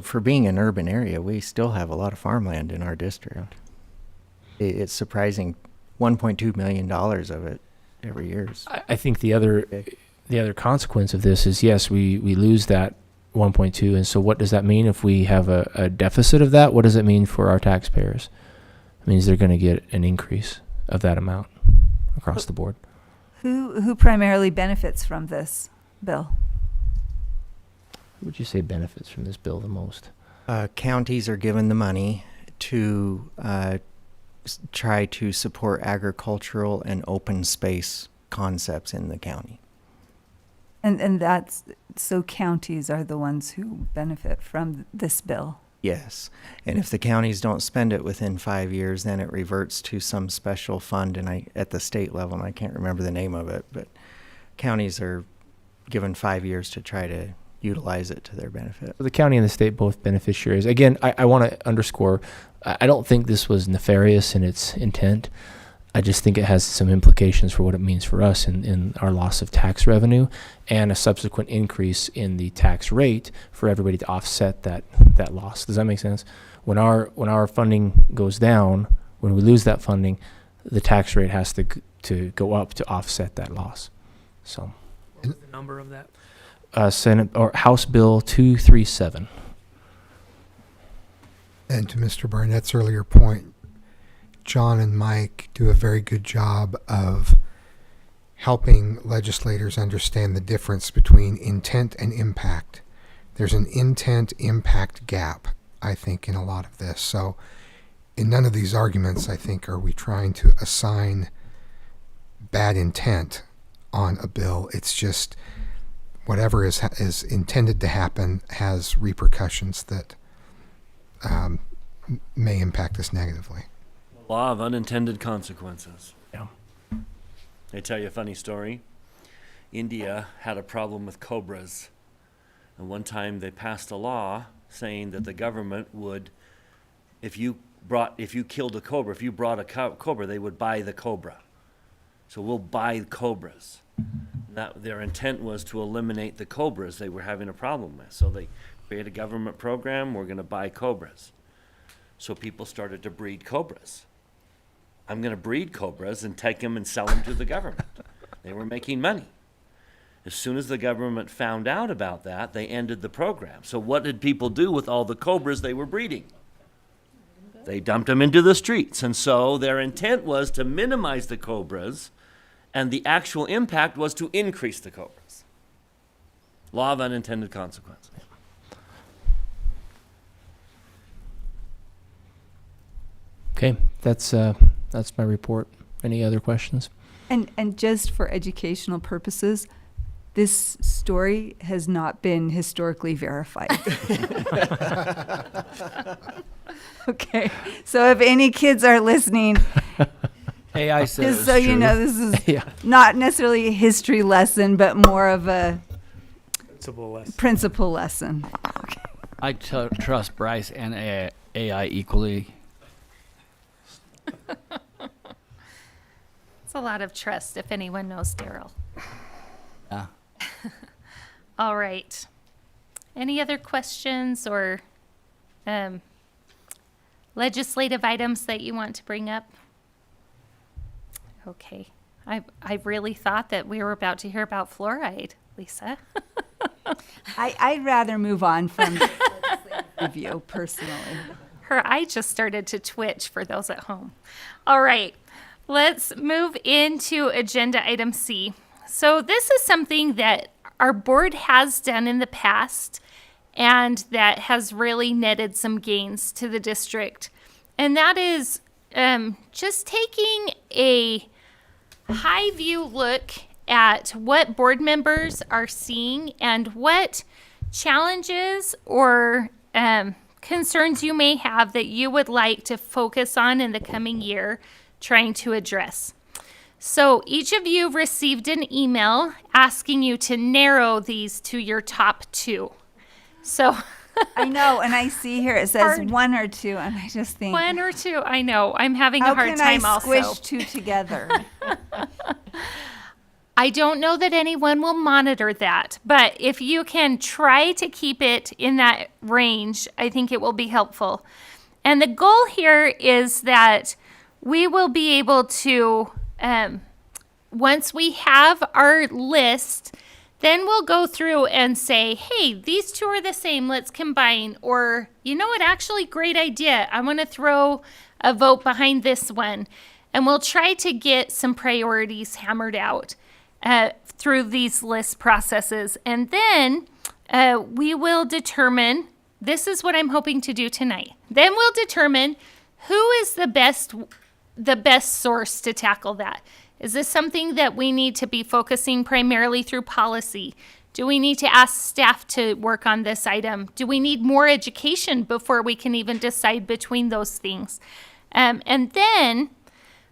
for being an urban area, we still have a lot of farmland in our district. It's surprising, $1.2 million of it every year. I think the other consequence of this is, yes, we lose that 1.2, and so what does that mean if we have a deficit of that? What does it mean for our taxpayers? It means they're going to get an increase of that amount across the board. Who primarily benefits from this bill? Who would you say benefits from this bill the most? Counties are given the money to try to support agricultural and open space concepts in the county. And that's, so counties are the ones who benefit from this bill. Yes. And if the counties don't spend it within 5 years, then it reverts to some special fund at the state level, and I can't remember the name of it, but counties are given 5 years to try to utilize it to their benefit. The county and the state both beneficiaries. Again, I want to underscore, I don't think this was nefarious in its intent. I just think it has some implications for what it means for us in our loss of tax revenue and a subsequent increase in the tax rate for everybody to offset that loss. Does that make sense? When our funding goes down, when we lose that funding, the tax rate has to go up to offset that loss. So, What was the number of that? Senate or House Bill 237. And to Mr. Barnett's earlier point, John and Mike do a very good job of helping legislators understand the difference between intent and impact. There's an intent-impact gap, I think, in a lot of this. So in none of these arguments, I think, are we trying to assign bad intent on a bill. It's just whatever is intended to happen has repercussions that may impact us negatively. Law of unintended consequences. Yeah. I tell you a funny story. India had a problem with cobras. And one time they passed a law saying that the government would, if you killed a cobra, if you brought a cobra, they would buy the cobra. So we'll buy cobras. That their intent was to eliminate the cobras they were having a problem with. So they created a government program, we're going to buy cobras. So people started to breed cobras. I'm going to breed cobras and take them and sell them to the government. They were making money. As soon as the government found out about that, they ended the program. So what did people do with all the cobras they were breeding? They dumped them into the streets. And so their intent was to minimize the cobras, and the actual impact was to increase the cobras. Law of unintended consequences. Okay, that's my report. Any other questions? And just for educational purposes, this story has not been historically verified. Okay, so if any kids are listening, AI says just it's so you true. know, this is Yeah. not necessarily a history lesson, but more of a Principle lesson. principle lesson. I trust Bryce and AI equally. It's a lot of trust if anyone knows Daryl. Yeah. All right. Any other questions or legislative items that you want to bring up? Okay. I really thought that we were about to hear about fluoride, Lisa. I'd rather move on from legislative review personally. Her eye just started to twitch for those at home. All right. Let's move into agenda item C. So this is something that our board has done in the past and that has really netted some gains to the district. And that is just taking a high view look at what board members are seeing and what challenges or concerns you may have that you would like to focus on in the coming year trying to address. So each of you received an email asking you to narrow these to your top two. So I know, and I see here it says Hard. 1 or 2, and I just think, one or two, I know, I'm having a how hard can time I also. squish 2 together? I don't know that anyone will monitor that, but if you can try to keep it in that range, I think it will be helpful. And the goal here is that we will be able to, once we have our list, then we'll go through and say, hey, these two are the same, let's combine. Or, you know what, actually, great idea. I want to throw a vote behind this one. And we'll try to get some priorities hammered out through these list processes. And then we will determine, this is what I'm hoping to do tonight. Then we'll determine who is the best source to tackle that. Is this something that we need to be focusing primarily through policy? Do we need to ask staff to work on this item? Do we need more education before we can even decide between those things? And then,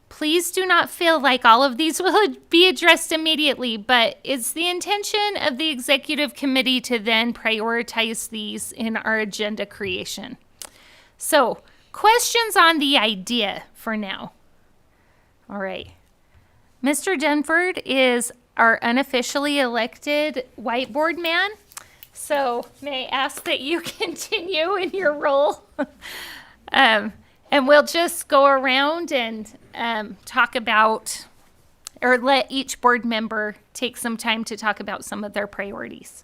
please do not feel like all of these will be addressed immediately, but it's the intention of the executive committee to then prioritize these in our agenda creation. So, questions on the idea for now? All right. Mr. Dunford is our unofficially elected whiteboard man. So may I ask that you continue in your role? And we'll just go around and talk about, or let each board member take some time to talk about some of their priorities.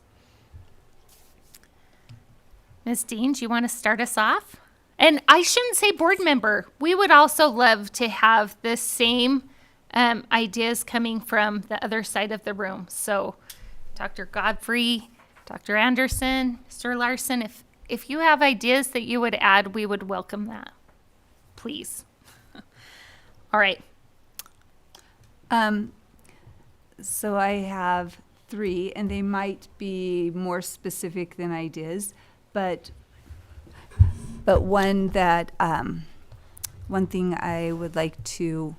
Ms. Dean, do you want to start us off? And I shouldn't say board member. We would also love to have the same ideas coming from the other side of the room. So Dr. Godfrey, Dr. Anderson, Mr. Larson, if you have ideas that you would add, we would welcome that. Please. All right. So I have 3, and they might be more specific than ideas, but one that, one thing I would like to,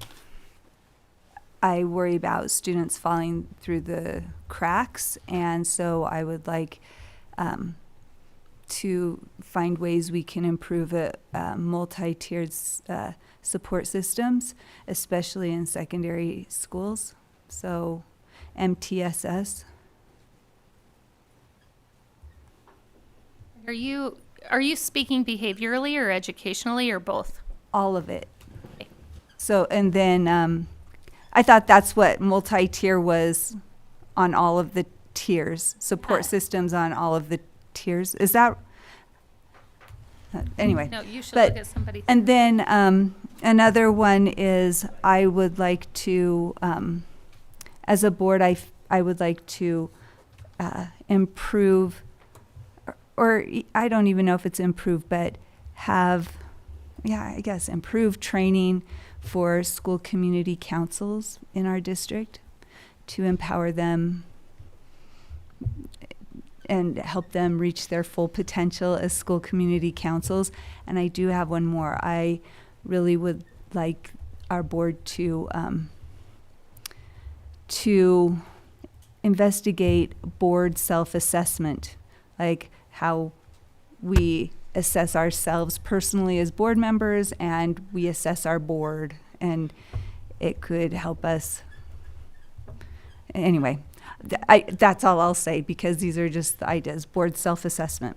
I worry about students falling through the cracks, and so I would like to find ways we can improve multi-tiered support systems, especially in secondary schools. So MTSS. Are you speaking behaviorally or educationally or both? All of it. So, and then I thought that's what multi-tier was, on all of the tiers, support systems on all of the tiers. Is that, anyway. No, you should But- look at somebody. And then another one is I would like to, as a board, I would like to improve, or I don't even know if it's improve, but have, I guess, improve training for school community councils in our district to empower them and help them reach their full potential as school community councils. And I do have one more. I really would like our board to investigate board self-assessment, like how we assess ourselves personally as board members and we assess our board, and it could help us. Anyway, that's all I'll say, because these are just the ideas. Board self-assessment.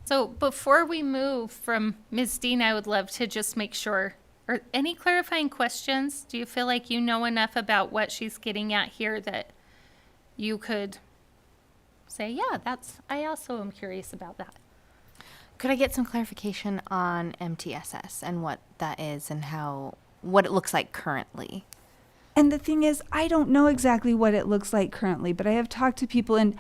So before we move from Ms. Dean, I would love to just make sure, or any clarifying questions? Do you feel like you know enough about what she's getting at here that you could say, yeah, I also am curious about that? Could I get some clarification on MTSS and what that is and what it looks like currently? And the thing is, I don't know exactly what it looks like currently, but I have talked to people, and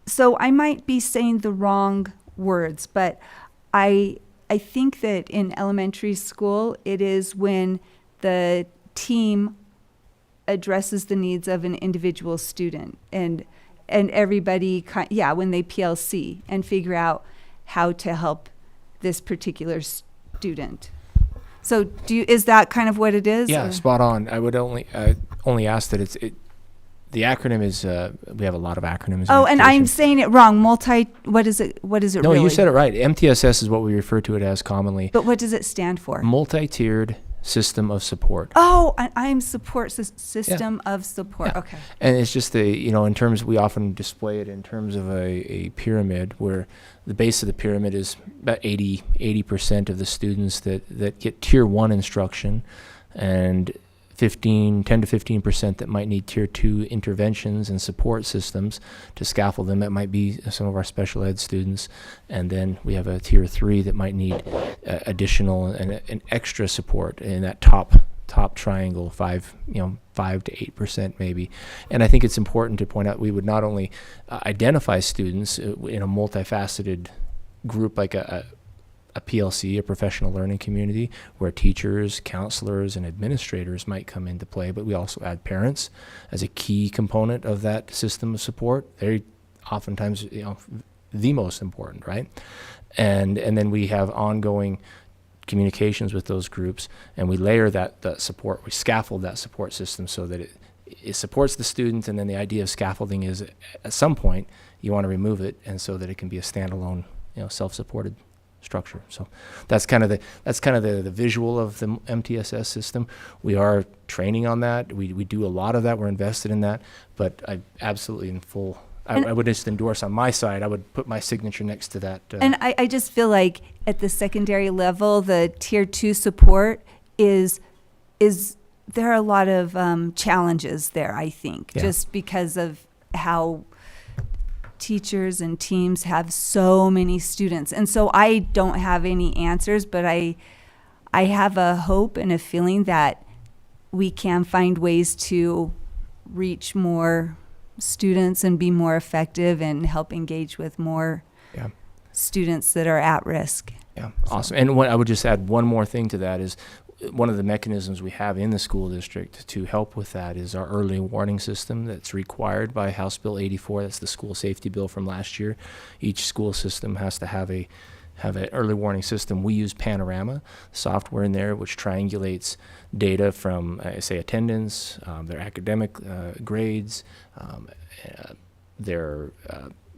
so I might be saying the wrong words, but I think that in elementary school, it is when the team addresses the needs of an individual student, and everybody, when they PLC and figure out how to help this particular student. So is that kind of what it is? Yeah, or? spot on. I would only ask that the acronym is we have a lot of acronyms. Oh, in and I'm education. saying it wrong. What is it No, really? you said it right. MTSS is what we refer to it as commonly. But what does it stand for? Multi-tiered system of support. Oh, I'm system of support. Yeah. Okay. And it's just in terms, we often display it in terms of a pyramid where the base of the pyramid is about 80% of the students that get tier 1 instruction, and 10 to 15% that might need tier 2 interventions and support systems to scaffold them. That might be some of our special ed students. And then we have a tier 3 that might need additional and extra support in that top triangle, 5 to 8% maybe. And I think it's important to point out we would not only identify students in a multifaceted group like a PLC, a professional learning community, where teachers, counselors, and administrators might come into play, but we also add parents as a key component of that system of support. They're oftentimes the most important, right? And then we have ongoing communications with those groups, and we layer that support, we scaffold that support system so that it supports the student, and then the idea of scaffolding is at some point you want to remove it, and so that it can be a standalone, self-supported structure. So that's kind of the visual of the MTSS system. We are training on that. We do a lot of that. We're invested in that, but I absolutely in full. I would just endorse on my side. I would put my signature next to that. And I just feel like at the secondary level, the tier 2 support is there are a lot of challenges there, I think, Yeah. just because of how teachers and teams have so many students. And so I don't have any answers, but I have a hope and a feeling that we can find ways to reach more students and be more effective and help engage with more Yeah. students that are at risk. Yeah, awesome. And what I would just add one more thing to that is one of the mechanisms we have in the school district to help with that is our early warning system that's required by House Bill 84. That's the school safety bill from last year. Each school system has to have an early warning system. We use Panorama software in there, which triangulates data from, say, attendance, their academic grades, their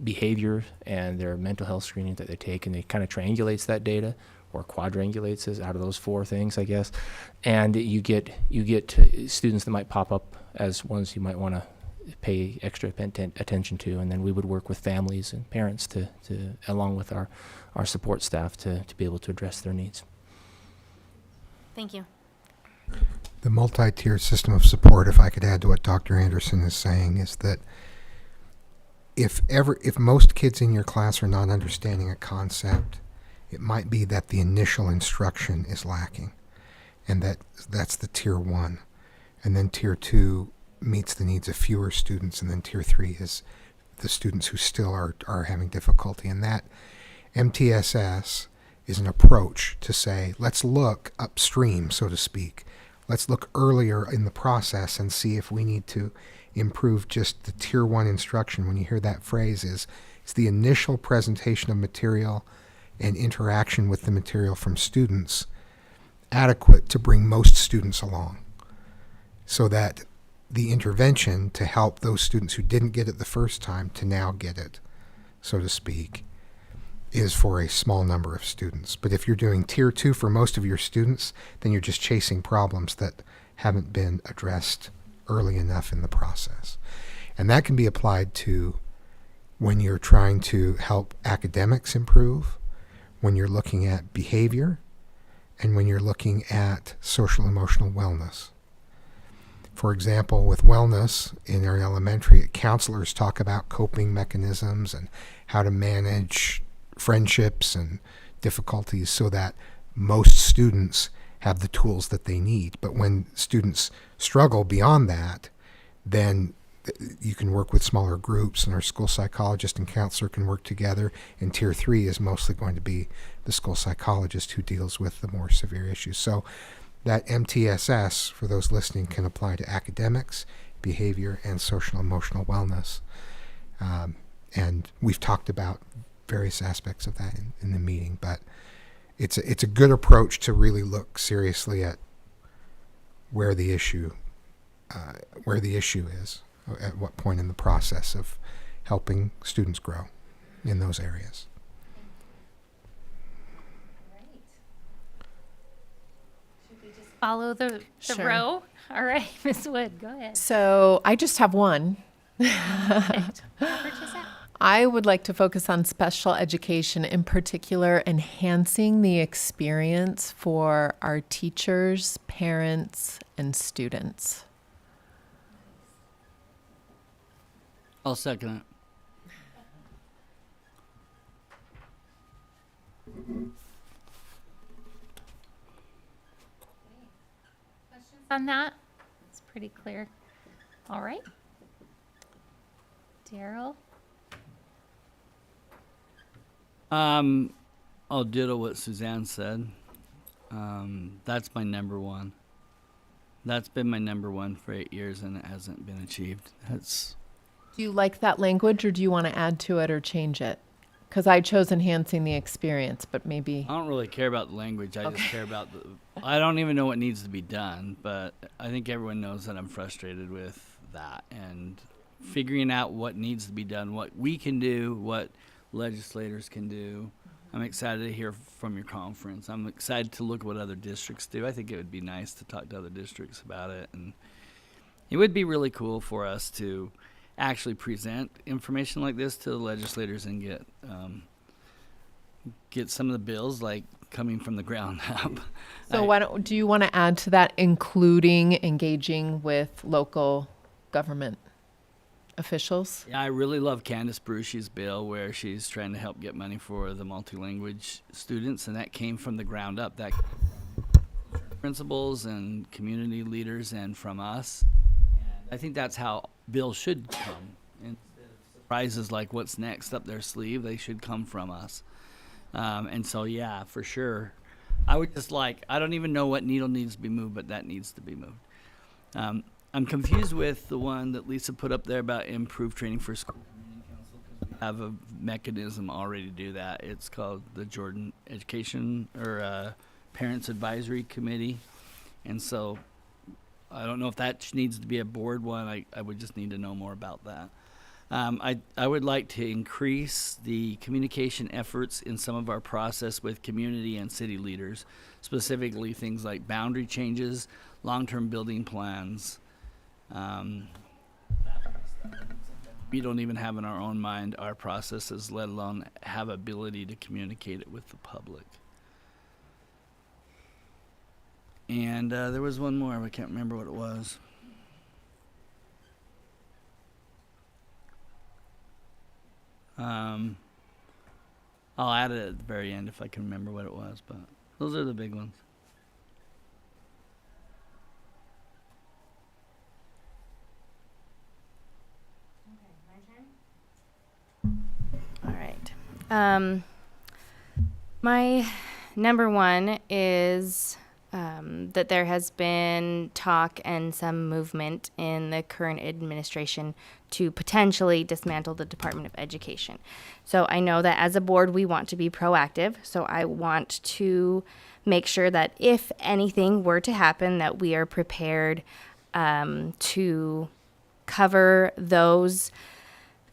behavior, and their mental health screening that they take, and they kind of triangulates that data, or quadrangulates it out of those four things, I guess. And you get students that might pop up as ones you might want to pay extra attention to, and then we would work with families and parents to along with our support staff to be able to address their needs. Thank you. The multi-tiered system of support, if I could add to what Dr. Anderson is saying, is that if most kids in your class are not understanding a concept, it might be that the initial instruction is lacking, and that's the tier 1. And then tier 2 meets the needs of fewer students, and then tier 3 is the students who still are having difficulty. And that MTSS is an approach to say, let's look upstream, so to speak. Let's look earlier in the process and see if we need to improve just the tier 1 instruction. When you hear that phrase, it's the initial presentation of material and interaction with the material from students adequate to bring most students along, so that the intervention to help those students who didn't get it the first time to now get it, so to speak, is for a small number of students. But if you're doing tier 2 for most of your students, then you're just chasing problems that haven't been addressed early enough in the process. And that can be applied to when you're trying to help academics improve, when you're looking at behavior, and when you're looking at social emotional wellness. For example, with wellness in our elementary, counselors talk about coping mechanisms and how to manage friendships and difficulties so that most students have the tools that they need. But when students struggle beyond that, then you can work with smaller groups, and our school psychologist and counselor can work together. And tier 3 is mostly going to be the school psychologist who deals with the more severe issues. So that MTSS, for those listening, can apply to academics, behavior, and social emotional wellness. And we've talked about various aspects of that in the meeting, but it's a good approach to really look seriously at where the issue is, at what point in the process of helping students grow in those areas. Follow the Sure. row. All right, Ms. Wood, go ahead. So I just have one. Perfect. Robert, is that? I would like to focus on special education, in particular, enhancing the experience for our teachers, parents, and students. I'll second it. On that? It's pretty clear. All right. Daryl? I'll ditto what Suzanne said. That's my number one. That's been my number one for 8 years, and it hasn't been achieved. Do you like that language, or do you want to add to it or change it? Because I chose enhancing the experience, but maybe. I don't really care about the language. I just care about I don't even know what needs to be done, but I think everyone knows that I'm frustrated with that, and figuring out what needs to be done, what we can do, what legislators can do. I'm excited to hear from your conference. I'm excited to look at what other districts do. I think it would be nice to talk to other districts about it, and it would be really cool for us to actually present information like this to the legislators and get some of the bills like coming from the ground up. So do you want to add to that, including engaging with local government officials? Yeah, I really love Candace Bruschi's bill where she's trying to help get money for the multilanguage students, and that came from the ground up. That principals and community leaders and from us. And I think that's how bills should come. Instead of surprises like what's next up their sleeve, they should come from us. And so, yeah, for sure. I would just I don't even know what needle needs to be moved, but that needs to be moved. I'm confused with the one that Lisa put up there about improved training for school community council, because we have a mechanism already to do that. It's called the Jordan Education or Parents Advisory Committee. And so I don't know if that needs to be a board one. I would just need to know more about that. I would like to increase the communication efforts in some of our process with community and city leaders, specifically things like boundary changes, long-term building plans. We don't even have in our own mind our processes, let alone have ability to communicate it with the public. And there was one more, I can't remember what it was. I'll add it at the very end if I can remember what it was, but those are the big ones. All right. My number one is that there has been talk and some movement in the current administration to potentially dismantle the Department of Education. So I know that as a board, we want to be proactive. So I want to make sure that if anything were to happen, that we are prepared to cover those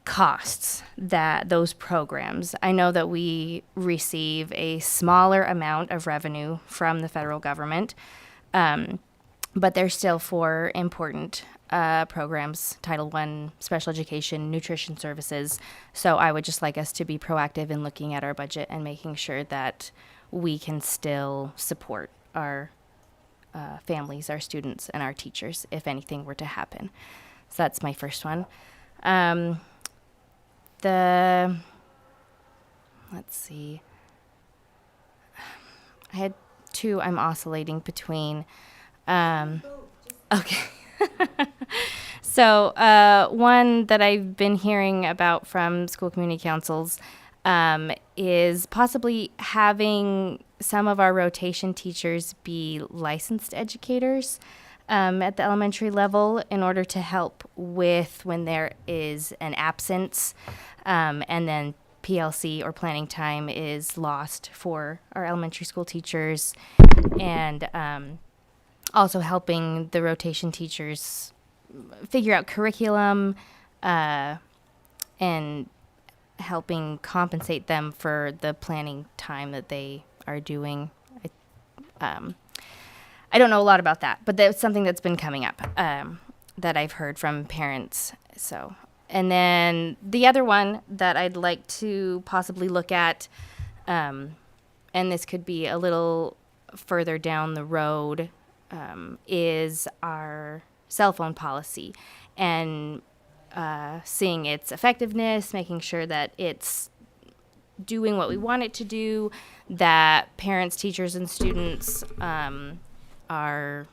costs, that those programs. I know that we receive a smaller amount of revenue from the federal government, but they're still for important programs, Title I, special education, nutrition services. So I would just like us to be proactive in looking at our budget and making sure that we can still support our families, our students, and our teachers if anything were to happen. So that's my first one. Let's see. I had two I'm oscillating between. Okay. So one that I've been hearing about from school community councils is possibly having some of our rotation teachers be licensed educators at the elementary level in order to help with when there is an absence and then PLC or planning time is lost for our elementary school teachers, and also helping the rotation teachers figure out curriculum and helping compensate them for the planning time that they are doing. I don't know a lot about that, but that's something that's been coming up that I've heard from parents. So, and then the other one that I'd like to possibly look at, and this could be a little further down the road, is our cell phone policy and seeing its effectiveness, making sure that it's doing what we want it to do, that parents, teachers, and students are,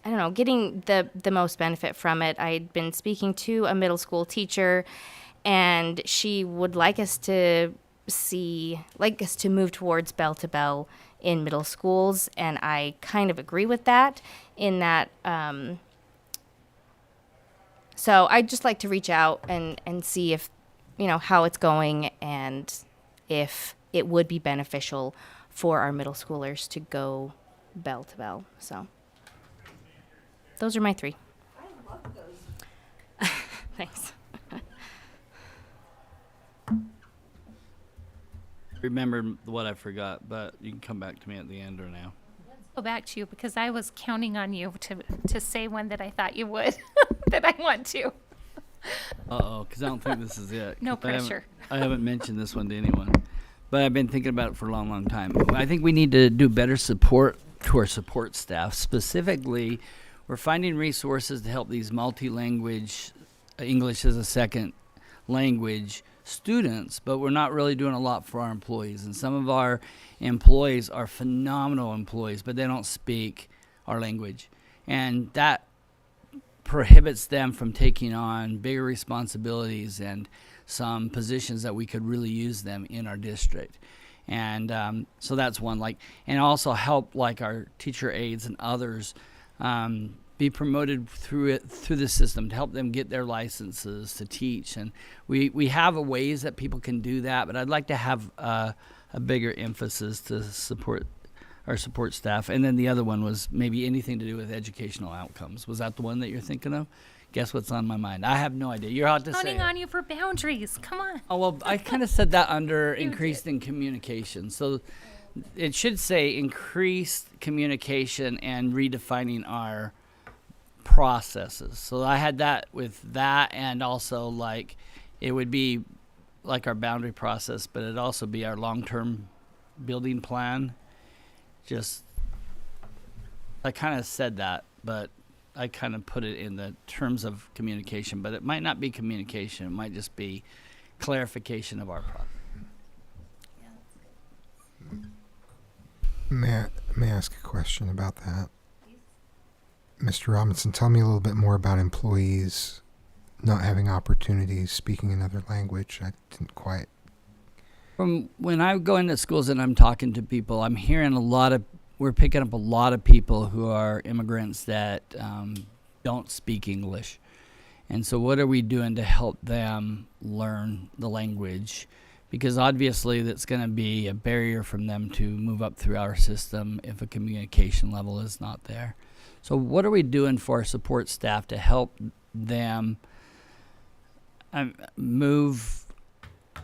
I don't know, getting the most benefit from it. I'd been speaking to a middle school teacher, and she would like us to move towards bell to bell in middle schools, and I kind of agree with that in that, so I'd just like to reach out and see if, how it's going and if it would be beneficial for our middle schoolers to go bell to bell. So those are my three. I love those. Thanks. Remember what I forgot, but you can come back to me at the end or now. Go back to you because I was counting on you to say one that I thought you would, that I want to. Because I don't think this is it. No 'Cause I haven't- pressure. I haven't mentioned this one to anyone, but I've been thinking about it for a long, long time. I think we need to do better support to our support staff. Specifically, we're finding resources to help these multi-language English as a second language students, but we're not really doing a lot for our employees. And some of our employees are phenomenal employees, but they don't speak our language. And that prohibits them from taking on bigger responsibilities and some positions that we could really use them in our district. And so that's one, like, and also help like our teacher aides and others be promoted through the system to help them get their licenses to teach. And we have ways that people can do that, but I'd like to have a bigger emphasis to support our support staff. And then the other one was maybe anything to do with educational outcomes. Was that the one that you're thinking of? Guess what's on my mind? I have no idea. You're out to say Counting it. on you for boundaries. Come on. Oh, well, I kind of said that under increased in communication. So it should say increased communication and redefining our processes. So I had that with that, and also like it would be like our boundary process, but it'd also be our long-term building plan. Just, I kind of said that, but I kind of put it in the terms of communication, but it might not be communication. It might just be clarification of our process. May I ask a question about that? Mr. Robinson, tell me a little bit more about employees not having opportunities speaking another language. I didn't quite. From when I go into schools and I'm talking to people, I'm hearing we're picking up a lot of people who are immigrants that don't speak English. And so what are we doing to help them learn the language? Because obviously that's going to be a barrier from them to move up through our system if a communication level is not there. So what are we doing for our support staff to help them move, I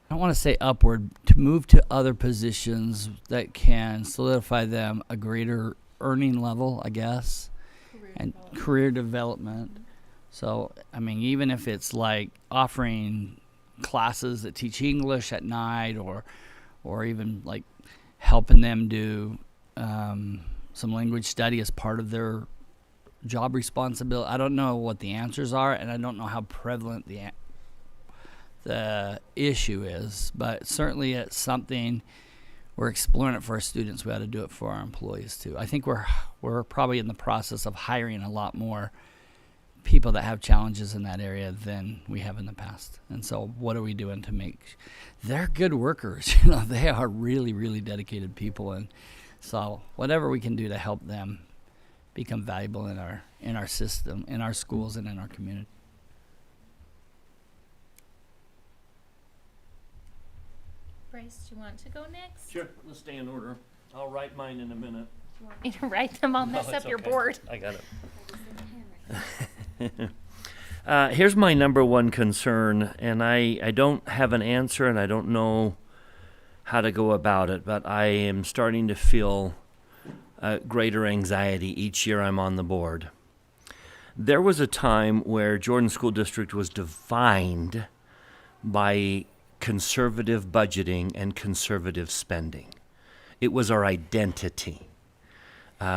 don't want to say upward, to move to other positions that can solidify them a greater earning level, I guess, career development. So, I mean, even if it's like offering classes that teach English at night, or even like helping them do some language study as part of their job responsibility. I don't know what the answers are, and I don't know how prevalent the issue is, but certainly it's something we're exploring it for our students. We ought to do it for our employees too. I think we're probably in the process of hiring a lot more people that have challenges in that area than we have in the past. And so what are we doing to make they're good workers? You know, they are really, really dedicated people, and so whatever we can do to help them become valuable in our system, in our schools, and in our community. Bryce, do you want to go next? Sure, let's stay in order. I'll write mine in a minute. You want me to write them? I'll mess No, it's up your okay. board. I got it. Here's my number one concern, and I don't have an answer, and I don't know how to go about it, but I am starting to feel greater anxiety each year I'm on the board. There was a time where Jordan School District was defined by conservative budgeting and conservative spending. It was our identity.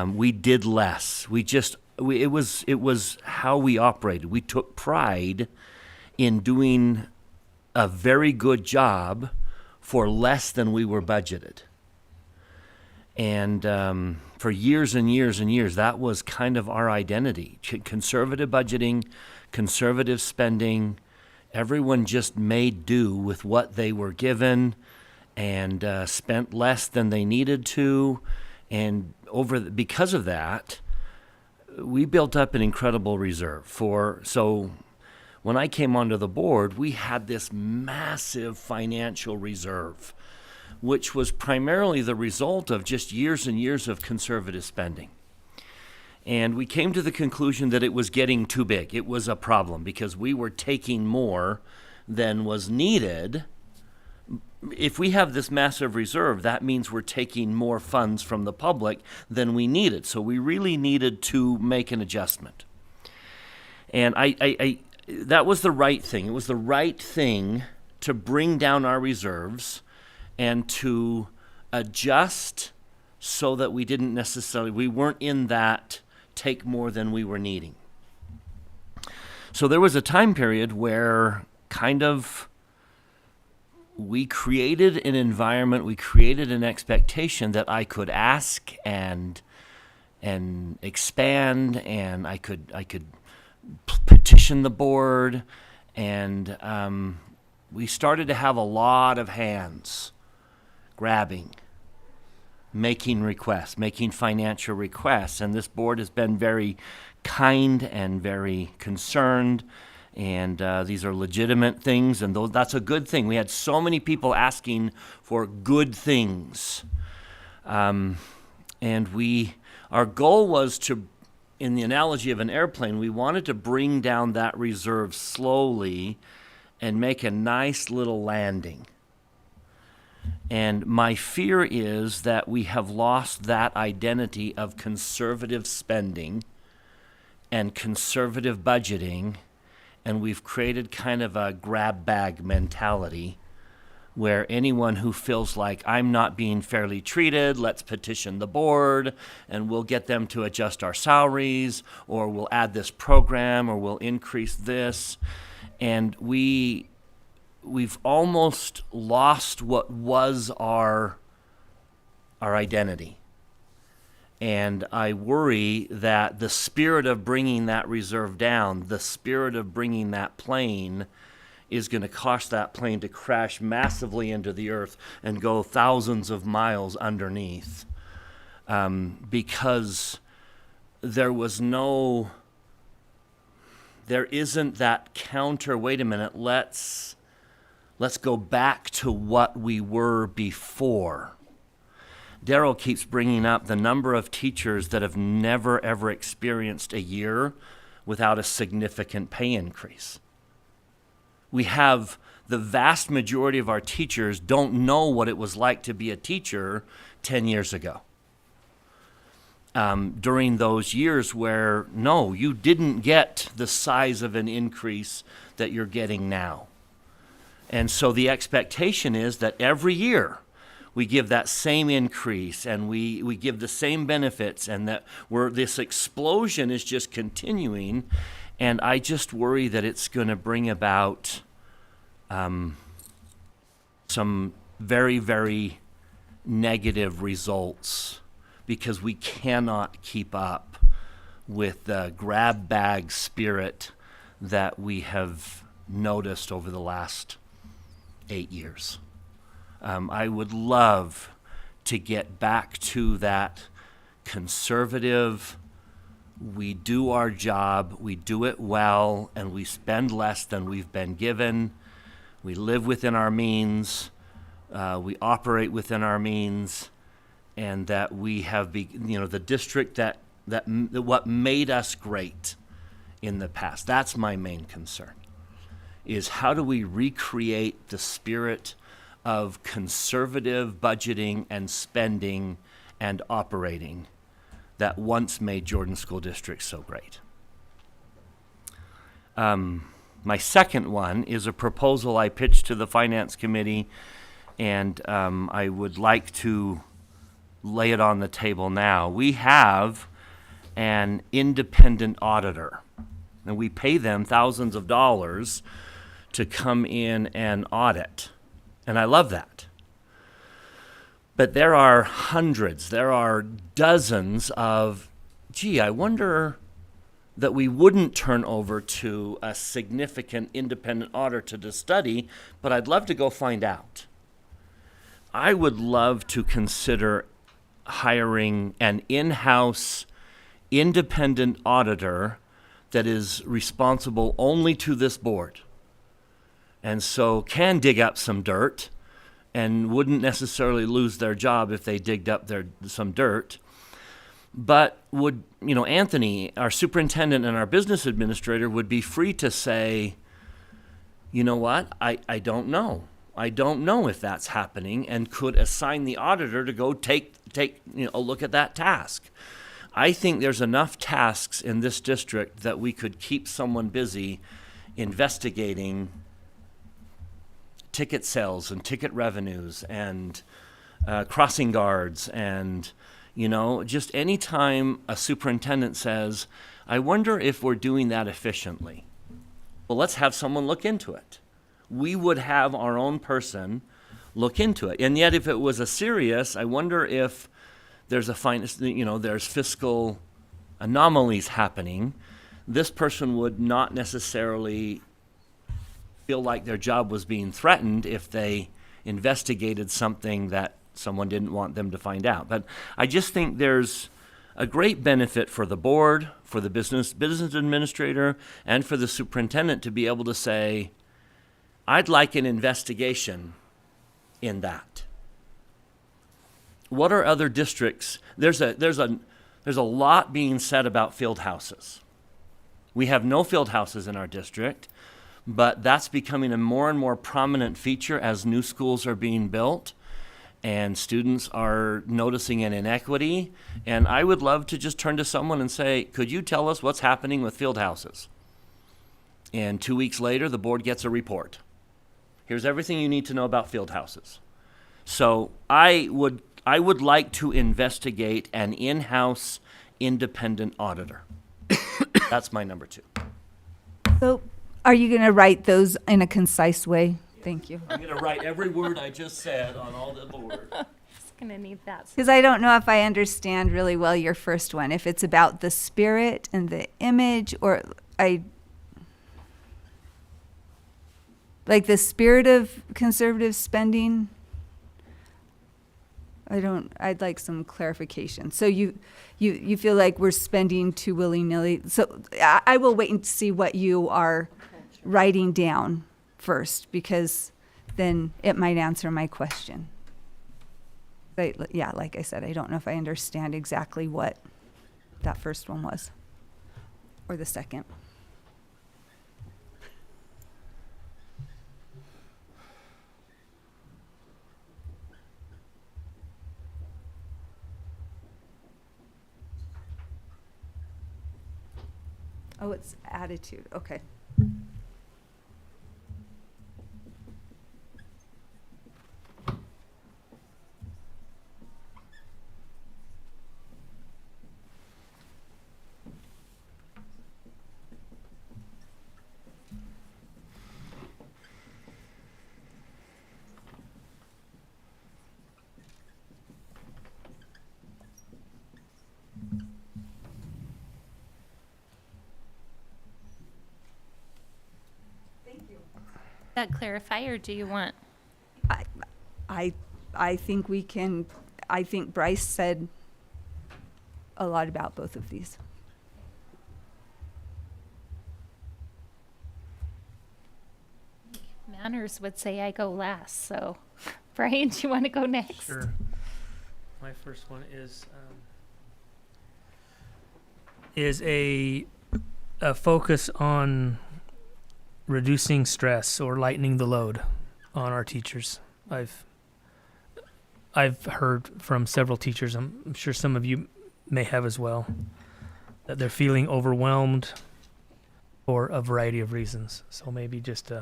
We did less. It was how we operated. We took pride in doing a very good job for less than we were budgeted. And for years and years and years, that was kind of our identity. Conservative budgeting, conservative spending. Everyone just made do with what they were given and spent less than they needed to. And because of that, we built up an incredible reserve. So when I came onto the board, we had this massive financial reserve, which was primarily the result of just years and years of conservative spending. And we came to the conclusion that it was getting too big. It was a problem because we were taking more than was needed. If we have this massive reserve, that means we're taking more funds from the public than we needed. So we really needed to make an adjustment. And that was the right thing. It was the right thing to bring down our reserves and to adjust so that we weren't in that take more than we were needing. So there was a time period where kind of we created an environment, we created an expectation that I could ask and expand, and I could petition the board, and we started to have a lot of hands grabbing, making requests, making financial requests, and this board has been very kind and very concerned, and these are legitimate things, and that's a good thing. We had so many people asking for good things, and our goal was to, in the analogy of an airplane, we wanted to bring down that reserve slowly and make a nice little landing. And my fear is that we have lost that identity of conservative spending and conservative budgeting, and we've created kind of a grab bag mentality where anyone who feels like I'm not being fairly treated, let's petition the board and we'll get them to adjust our salaries, or we'll add this program, or we'll increase this. And we've almost lost what was our identity. And I worry that the spirit of bringing that reserve down, the spirit of bringing that plane, is going to cause that plane to crash massively into the earth and go thousands of miles underneath, because there isn't that counter, wait a minute, let's go back to what we were before. Daryl keeps bringing up the number of teachers that have never, ever experienced a year without a significant pay increase. We have the vast majority of our teachers don't know what it was like to be a teacher 10 years ago. During those years where, no, you didn't get the size of an increase that you're getting now. And so the expectation is that every year we give that same increase, and we give the same benefits, and that this explosion is just continuing. And I just worry that it's going to bring about some very, very negative results, because we cannot keep up with the grab bag spirit that we have noticed over the last 8 years. I would love to get back to that conservative, we do our job, we do it well, and we spend less than we've been given. We live within our means, we operate within our means, and that we have, the district that what made us great in the past. That's my main concern, is how do we recreate the spirit of conservative budgeting and spending and operating that once made Jordan School District so great. My second one is a proposal I pitched to the Finance Committee, and I would like to lay it on the table now. We have an independent auditor, and we pay them thousands of dollars to come in and audit. And I love that. But there are hundreds, there are dozens of, I wonder that we wouldn't turn over to a significant independent auditor to study, but I'd love to go find out. I would love to consider hiring an in-house independent auditor that is responsible only to this board, and so can dig up some dirt and wouldn't necessarily lose their job if they digged up some dirt, but would, Anthony, our superintendent and our business administrator, would be free to say, you know what, I don't know. I don't know if that's happening, and could assign the auditor to go take a look at that task. I think there's enough tasks in this district that we could keep someone busy investigating ticket sales and ticket revenues and crossing guards, and just anytime a superintendent says, I wonder if we're doing that efficiently, Well, let's have someone look into it. We would have our own person look into it. And yet, if it was a serious, I wonder if there's there's fiscal anomalies happening. This person would not necessarily feel like their job was being threatened if they investigated something that someone didn't want them to find out. But I just think there's a great benefit for the board, for the business administrator, and for the superintendent to be able to say, I'd like an investigation in that. What are other districts? There's a lot being said about field houses. We have no field houses in our district, but that's becoming a more and more prominent feature as new schools are being built and students are noticing an inequity. And I would love to just turn to someone and say, could you tell us what's happening with field houses? And 2 weeks later, the board gets a report. Here's everything you need to know about field houses. So I would like to investigate an in-house independent auditor. That's my number 2. So are you going to write those in a concise way? Thank you. I'm going to write every word I just said on all the board. Just gonna need that. Because I don't know if I understand really well your first one, if it's about the spirit and the image, or like the spirit of conservative spending. I'd like some clarification. So you feel like we're spending too willy-nilly. So I will wait and see what you are writing down first, because then it might answer my question. Yeah, like I said, I don't know if I understand exactly what that first one was, or the second. Oh, it's attitude, okay. That clarify, or do you want? I think we can, I think Bryce said a lot about both of these. Manners would say I go last, so Brian, do you want to go next? Sure. My first one is a focus on reducing stress or lightening the load on our teachers. I've heard from several teachers, I'm sure some of you may have as well, that they're feeling overwhelmed for a variety of reasons. So maybe just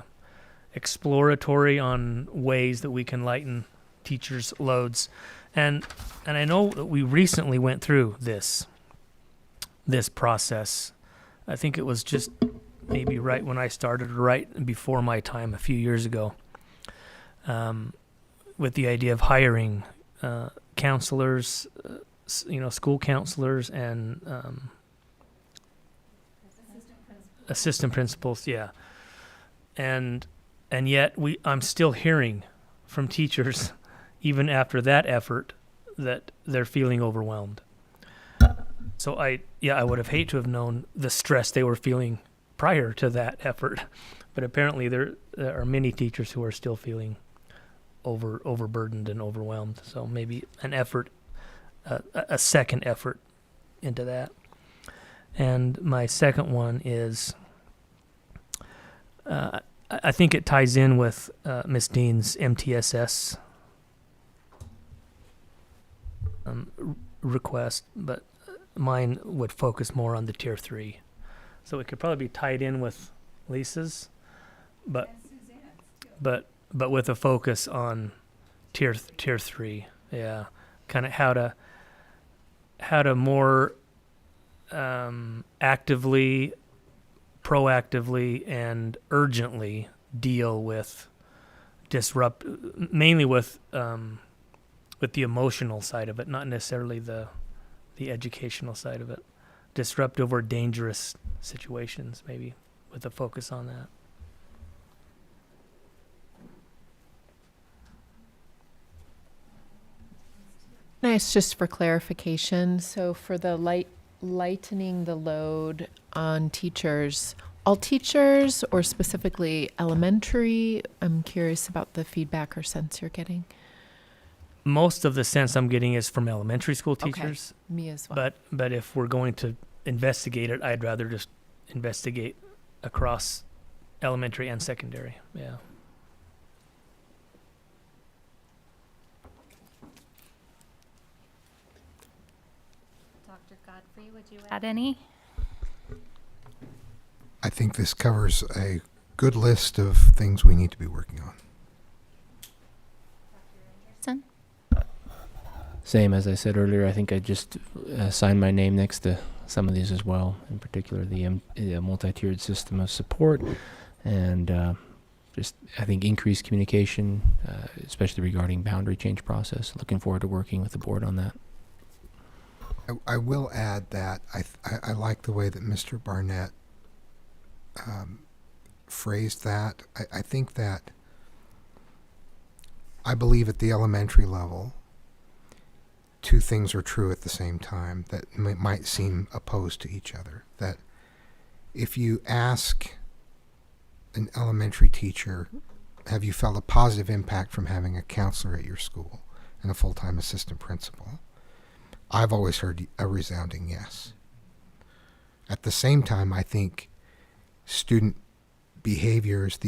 exploratory on ways that we can lighten teachers' loads. And I know that we recently went through this process. I think it was just maybe right when I started, right before my time a few years ago, with the idea of hiring counselors, school counselors and assistant principals, yeah. And yet I'm still hearing from teachers, even after that effort, that they're feeling overwhelmed. So I would have hated to have known the stress they were feeling prior to that effort, but apparently there are many teachers who are still feeling overburdened and overwhelmed. So maybe an effort, a second effort into that. And my second one is, I think it ties in with Ms. Dean's MTSS request, but mine would focus more on the Tier 3. So it could probably be tied in with Lisa's, but with a focus on tier 3. Yeah, kind of how to more actively proactively and urgently deal with mainly with the emotional side of it, not necessarily the educational side of it. Disruptive or dangerous situations, maybe, with a focus on that. Nice, just for clarification. So for the lightening the load on teachers, all teachers or specifically elementary? I'm curious about the feedback or sense you're getting. Most of the sense I'm getting is from elementary school teachers. Okay, me as well. But if we're going to investigate it, I'd rather just investigate across elementary and secondary. Yeah. Dr. Godfrey, would you add any? I think this covers a good list of things we need to be working on. Anderson? Same as I said earlier, I think I just signed my name next to some of these as well, in particular the multi-tiered system of support, and just I think increased communication, especially regarding boundary change process. Looking forward to working with the board on that. I will add that I like the way that Mr. Barnett phrased that. I think that I believe at the elementary level, two things are true at the same time that might seem opposed to each other. That if you ask an elementary teacher, have you felt a positive impact from having a counselor at your school and a full-time assistant principal? I've always heard a resounding yes. At the same time, I think student behaviors,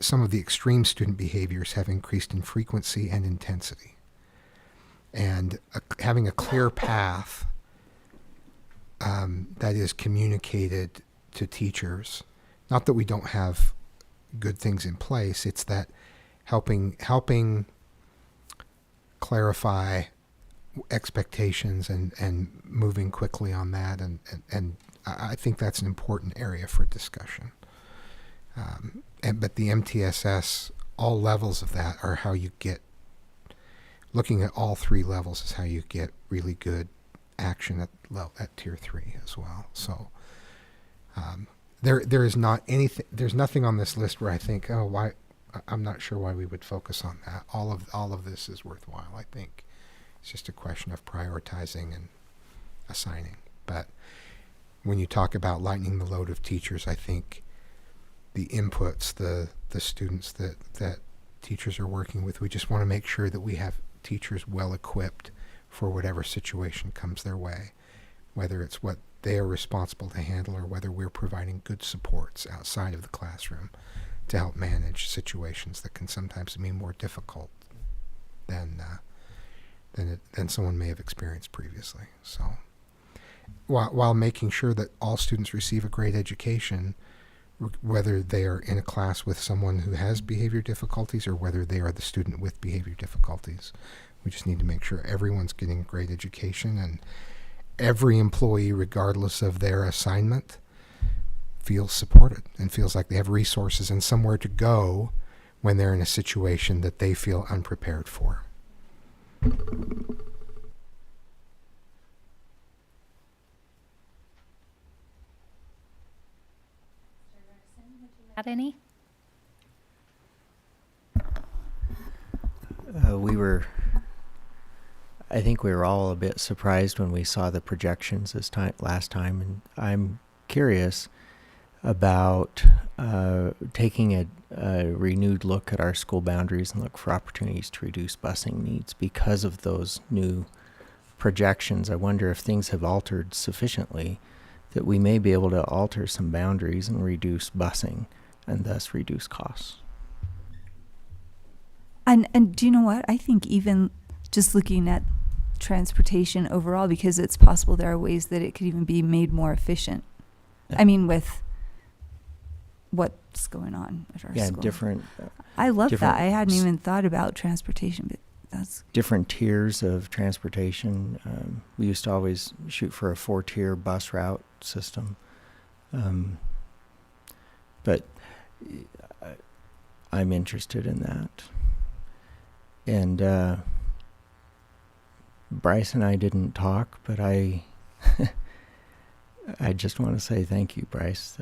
some of the extreme student behaviors have increased in frequency and intensity. And having a clear path that is communicated to teachers, not that we don't have good things in place, it's that helping clarify expectations and moving quickly on that, and I think that's an important area for discussion. But the MTSS, all levels of that are how you get, looking at all three levels is how you get really good action at tier 3 as well. So there is not anything, there's nothing on this list where I think, oh, why, I'm not sure why we would focus on that. All of this is worthwhile. I think it's just a question of prioritizing and assigning. But when you talk about lightening the load of teachers, I think the inputs, the students that teachers are working with, we just want to make sure that we have teachers well equipped for whatever situation comes their way, whether it's what they are responsible to handle or whether we're providing good supports outside of the classroom to help manage situations that can sometimes be more difficult than someone may have experienced previously. So while making sure that all students receive a great education, whether they are in a class with someone who has behavior difficulties or whether they are the student with behavior difficulties, we just need to make sure everyone's getting a great education, and every employee, regardless of their assignment, feels supported and feels like they have resources and somewhere to go when they're in a situation that they feel unprepared for. Add any? I think we were all a bit surprised when we saw the projections last time, and I'm curious about taking a renewed look at our school boundaries and look for opportunities to reduce busing needs because of those new projections. I wonder if things have altered sufficiently that we may be able to alter some boundaries and reduce busing and thus reduce costs. And do you know what? I think even just looking at transportation overall, because it's possible there are ways that it could even be made more efficient. Yeah. I mean, with what's going on at our school. Different. I love different that. I hadn't s- even thought about transportation, but that's different tiers of transportation. We used to always shoot for a 4-tier bus route system. But I'm interested in that. And Bryce and I didn't talk, but I just want to say thank you, Bryce.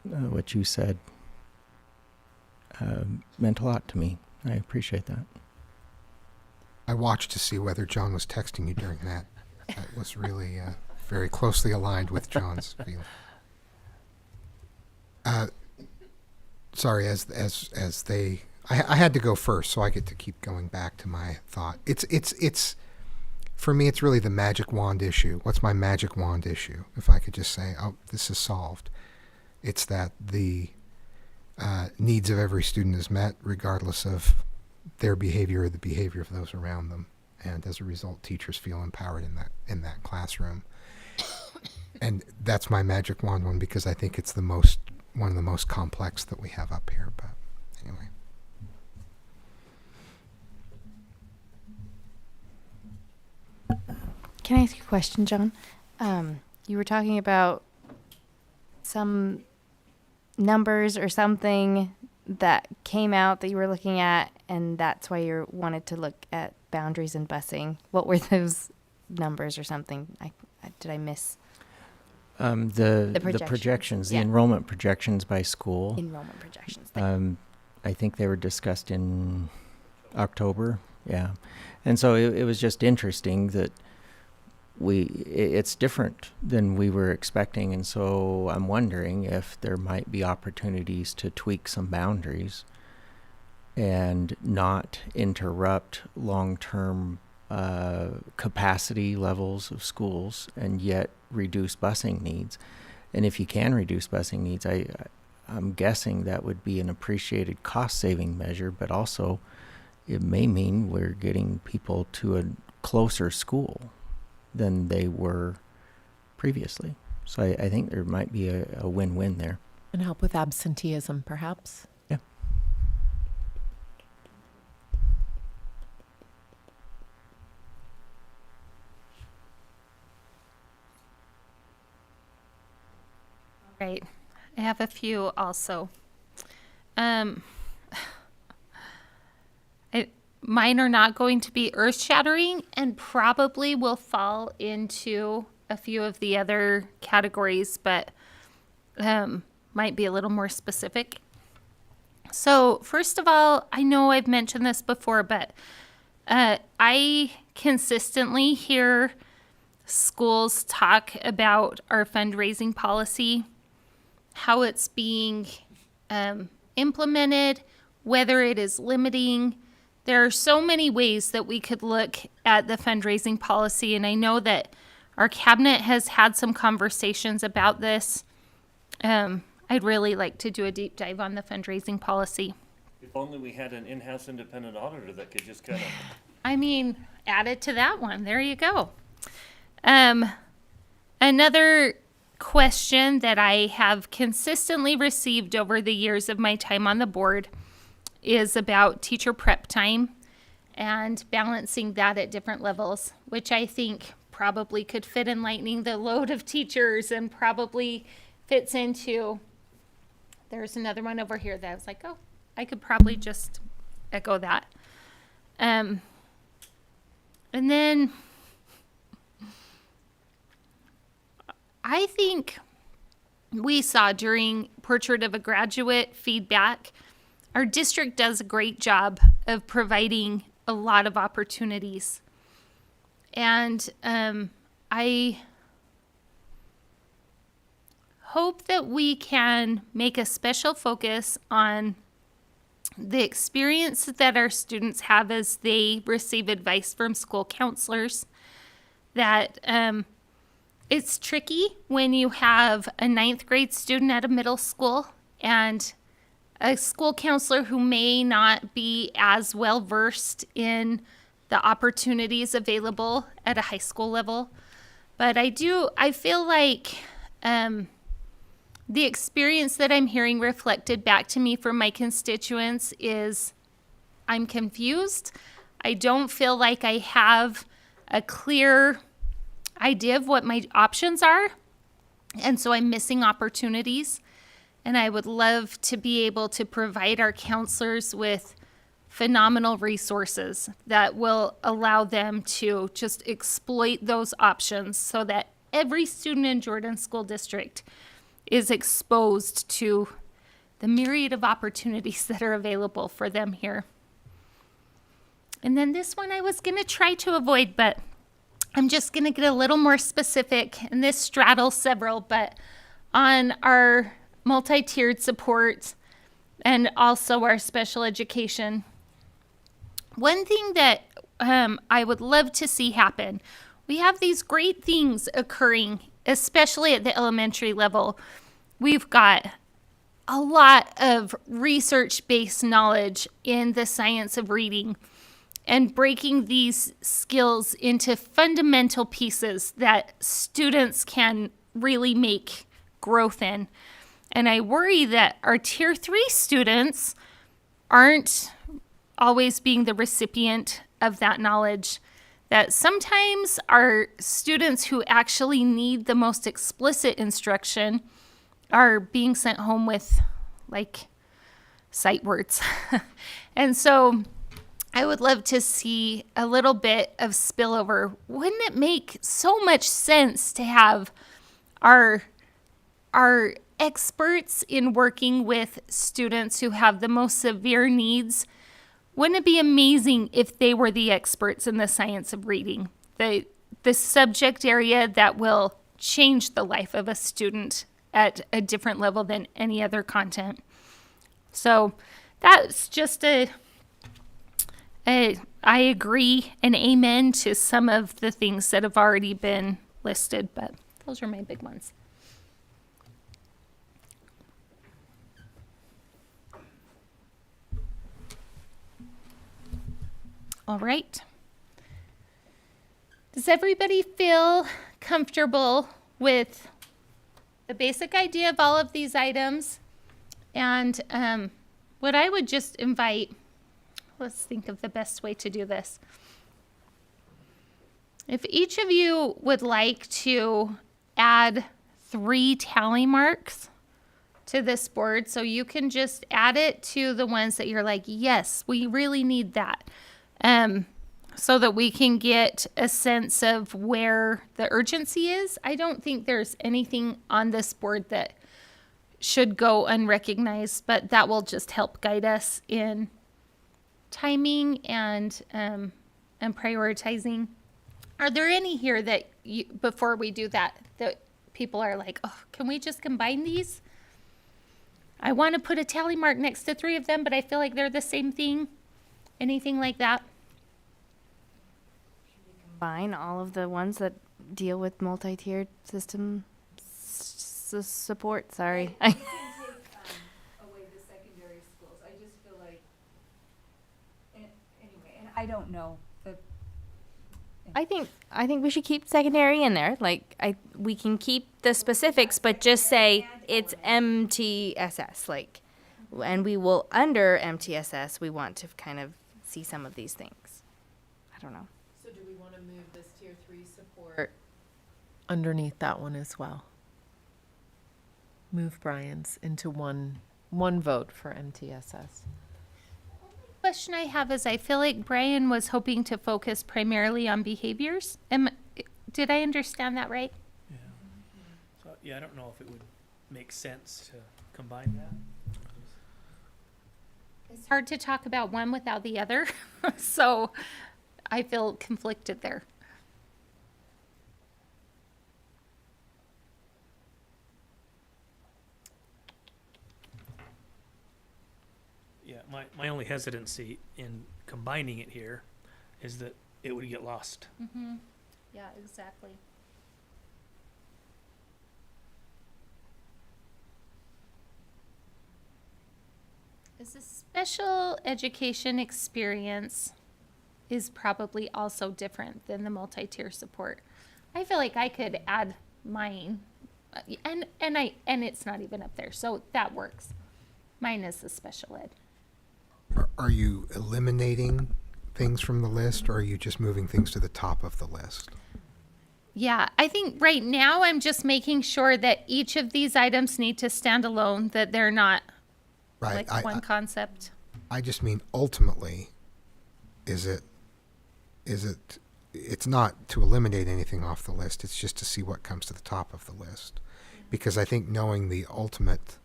What you said meant a lot to me. I appreciate that. I watched to see whether John was texting you during that. That was really very closely aligned with John's feeling. Sorry, I had to go first, so I get to keep going back to my thought. It's for me, it's really the magic wand issue. What's my magic wand issue? If I could just say, oh, this is solved. It's that the needs of every student is met, regardless of their behavior or the behavior of those around them, and as a result, teachers feel empowered in that classroom. And that's my magic wand one, because I think it's one of the most complex that we have up here. But anyway. Can I ask you a question, John? You were talking about some numbers or something that came out that you were looking at, and that's why you wanted to look at boundaries and busing. What were those numbers or something? Did I miss? The projection. projections, Yeah. the enrollment projections by school. Enrollment projections. I think they were discussed in October. Yeah. And so it was just interesting that it's different than we were expecting. And so I'm wondering if there might be opportunities to tweak some boundaries and not interrupt long-term capacity levels of schools, and yet reduce busing needs. And if you can reduce busing needs, I'm guessing that would be an appreciated cost-saving measure, but also it may mean we're getting people to a closer school than they were previously. So I think there might be a win-win there. And help with absenteeism, perhaps. Yeah. Right. I have a few also. Mine are not going to be earth-shattering and probably will fall into a few of the other categories, but might be a little more specific. So first of all, I know I've mentioned this before, but I consistently hear schools talk about our fundraising policy, how it's being implemented, whether it is limiting. There are so many ways that we could look at the fundraising policy, and I know that our cabinet has had some conversations about this. I'd really like to do a deep dive on the fundraising policy. If only we had an in-house independent auditor that could just kind of. I mean, add it to that one. There you go. Another question that I have consistently received over the years of my time on the board is about teacher prep time and balancing that at different levels, which I think probably could fit in lightening the load of teachers and probably fits into, there's another one over here that I was like, oh, I could probably just echo that. And then I think we saw during Portrait of a Graduate feedback, our district does a great job of providing a lot of opportunities. And I hope that we can make a special focus on the experience that our students have as they receive advice from school counselors. That it's tricky when you have a 9th grade student at a middle school and a school counselor who may not be as well versed in the opportunities available at a high school level. But I feel like the experience that I'm hearing reflected back to me from my constituents is I'm confused. I don't feel like I have a clear idea of what my options are. And so I'm missing opportunities. And I would love to be able to provide our counselors with phenomenal resources that will allow them to just exploit those options so that every student in Jordan School District is exposed to the myriad of opportunities that are available for them here. And then this one I was going to try to avoid, but I'm just going to get a little more specific, and this straddles several, but on our multi-tiered support and also our special education. One thing that I would love to see happen, we have these great things occurring, especially at the elementary level. We've got a lot of research-based knowledge in the science of reading and breaking these skills into fundamental pieces that students can really make growth in. And I worry that our Tier 3 students aren't always being the recipient of that knowledge, that sometimes our students who actually need the most explicit instruction are being sent home with like sight words. And so I would love to see a little bit of spillover. Wouldn't it make so much sense to have our experts in working with students who have the most severe needs? Wouldn't it be amazing if they were the experts in the science of reading, the subject area that will change the life of a student at a different level than any other content? So that's just I agree and amen to some of the things that have already been listed, but those are my big ones. All right. Does everybody feel comfortable with the basic idea of all of these items? And what I would just invite, let's think of the best way to do this. If each of you would like to add 3 tally marks to this board, so you can just add it to the ones that you're like, yes, we really need that. So that we can get a sense of where the urgency is. I don't think there's anything on this board that should go unrecognized, but that will just help guide us in timing and prioritizing. Are there any here that you, before we do that people are like, oh, can we just combine these? I want to put a tally mark next to 3 of them, but I feel like they're the same thing. Anything like that? Combine all of the ones that deal with multi-tiered system support. Sorry. Away the secondary schools. I just feel like, anyway, and I don't know. I think we should keep secondary in there. Like we can keep the specifics, but just say it's MTSS. Like, and we will under MTSS. We want to kind of see some of these things. I don't know. So do we want to move this Tier 3 support underneath that one as well? Move Brian's into one vote for MTSS. Question I have is I feel like Brian was hoping to focus primarily on behaviors. Did I understand that right? Yeah. So, yeah, I don't know if it would make sense to combine that. It's hard to talk about one without the other, so I feel conflicted there. Yeah, my only hesitancy in combining it here is that it would get lost. Mm-hmm. Yeah, exactly. Is a special education experience is probably also different than the multi-tier support. I feel like I could add mine, and it's not even up there, so that works. Mine is the special ed. Are you eliminating things from the list, or are you just moving things to the top of the list? Yeah, I think right now I'm just making sure that each of these items need to stand alone, that they're not Right. like one concept. I just mean ultimately, it's not to eliminate anything off the list. It's just to see what comes to the top of the list. Because I think knowing the ultimate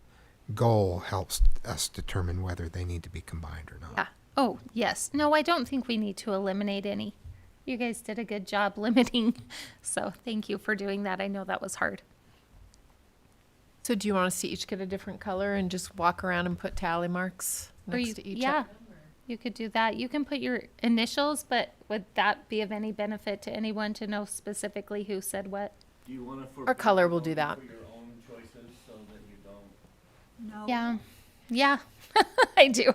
goal helps us determine whether they need to be combined or not. Yeah. Oh, yes. No, I don't think we need to eliminate any. You guys did a good job limiting. So thank you for doing that. I know that was hard. So do you want us to each get a different color and just walk around and put tally marks Or next you- to each? yeah, you could do that. You can put your initials, but would that be of any benefit to anyone to know specifically who said what? Do you want to? Our color will do that. For your own choices so that you don't. No. Yeah. Yeah, I do.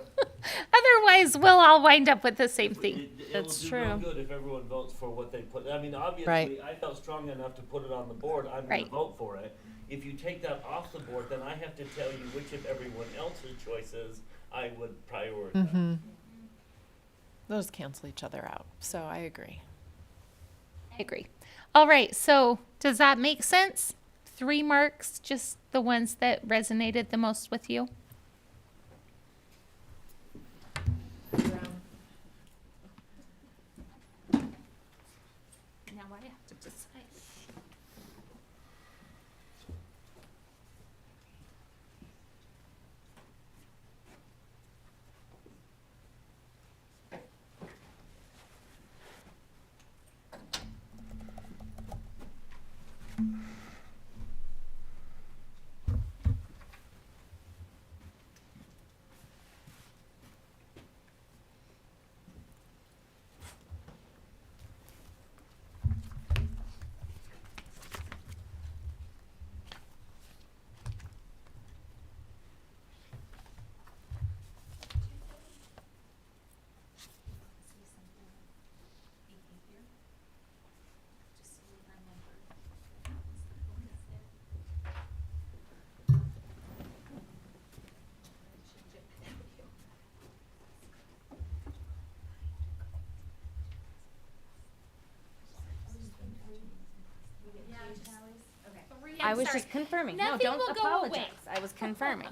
Otherwise, we'll all wind up with the same thing. That's It'll do real true. good if everyone votes for what they put. I mean, obviously, Right. I felt strong enough to put it on the board. I'm Right. going to vote for it. If you take that off the board, then I have to tell you which of everyone else's choices I would prioritize. Those cancel each other out. So I agree. I agree. All right, so does that make sense? 3 marks, just the ones that resonated the most with you? Now I have to decide. I was just confirming. No, Nothing don't will go away. apologize. I was confirming.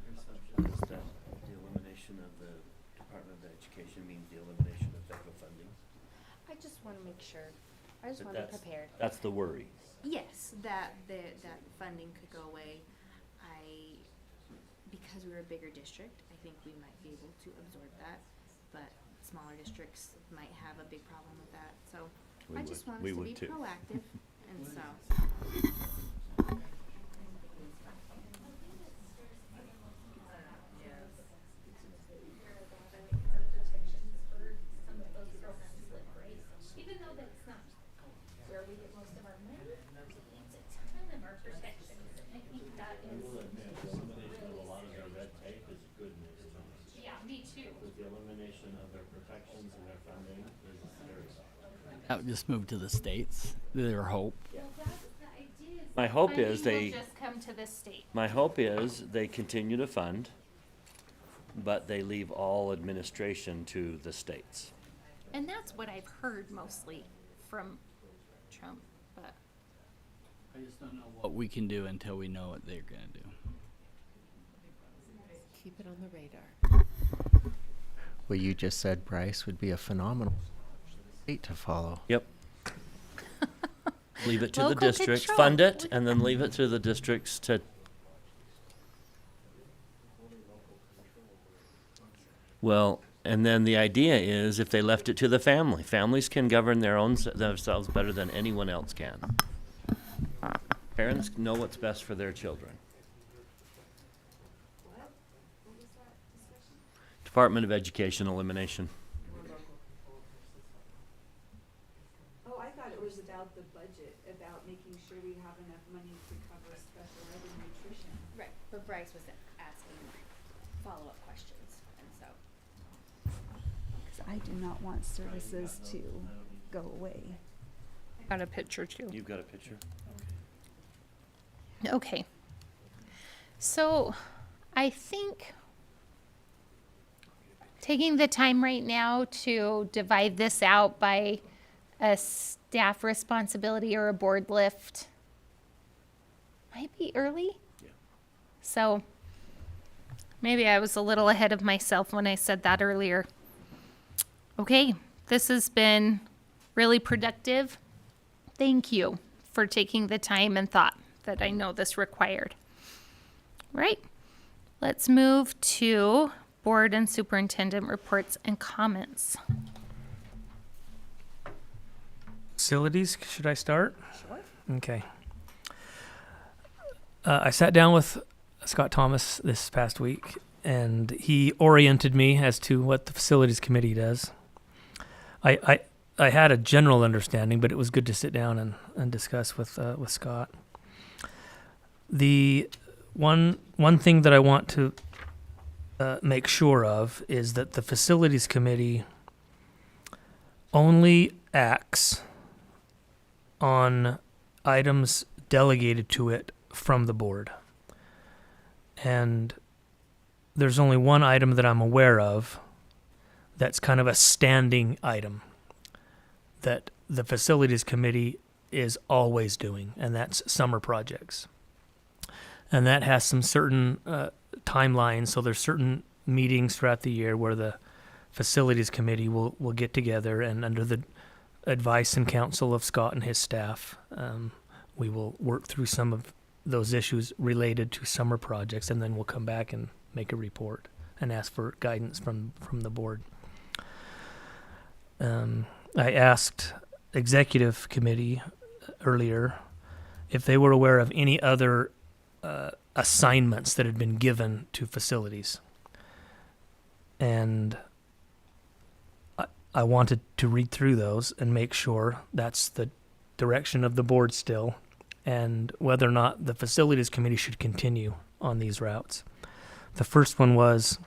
Your assumption is that the elimination of the Department of Education means the elimination of federal funding? I just want to make sure. I just But want to be prepared. That's the worry. Yes, that that funding could go away. Because we were a bigger district, I think we might be able to absorb that. But smaller districts might have a big problem with that. So We I just would. want We us to would be too. proactive, and so. Even though that's not where we get most of our money, it's a ton of our protections. I think that is really That would just move to the states. Their hope. My hope is Funding will just come to the state. my hope is they continue to fund, but they leave all administration to the states. And that's what I've heard mostly from Trump, but I just don't know what we can do until we know what they're gonna do. Keep it on the radar. What you just said, Bryce, would be a phenomenal state to follow. Yep. Leave it to the Local districts, control. fund it, and then leave it to the districts to. Well, and then the idea is if they left it to the family, families can govern their own themselves better than anyone else can. Parents know what's best for their children. Department of Education elimination. Oh, I thought it was about the budget, about making sure we have enough money to cover special ed and nutrition. Right, but Bryce was asking follow-up questions, and so. Because I do not want services to go away. got a picture too. You've got a picture? Okay. So I think taking the time right now to divide this out by a staff responsibility or a board lift might be early. Yeah. So maybe I was a little ahead of myself when I said that earlier. Okay, this has been really productive. Thank you for taking the time and thought that I know this required. Right, let's move to board and superintendent reports and comments. Facilities, should I start? Sure. Okay. I sat down with Scott Thomas this past week, and he oriented me as to what the facilities committee does. I had a general understanding, but it was good to sit down and discuss with Scott. The one thing that I want to make sure of is that the facilities committee only acts on items delegated to it from the board. And there's only one item that I'm aware of that's kind of a standing item that the facilities committee is always doing, and that's summer projects. And that has some certain timelines, so there's certain meetings throughout the year where the facilities committee will get together, and under the advice and counsel of Scott and his staff, we will work through some of those issues related to summer projects, and then we'll come back and make a report and ask for guidance from the board. I asked executive committee earlier if they were aware of any other assignments that had been given to facilities. And I wanted to read through those and make sure that's the direction of the board still, and whether or not the facilities committee should continue on these routes. The first one was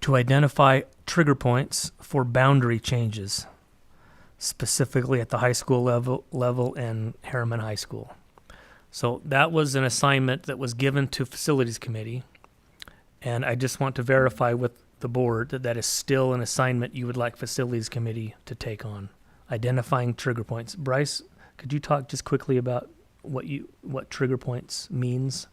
to identify trigger points for boundary changes, specifically at the high school level and Harriman High School. So that was an assignment that was given to facilities committee, and I just want to verify with the board that that is still an assignment you would like facilities committee to take on, identifying trigger points. Bryce, could you talk just quickly about what trigger points means?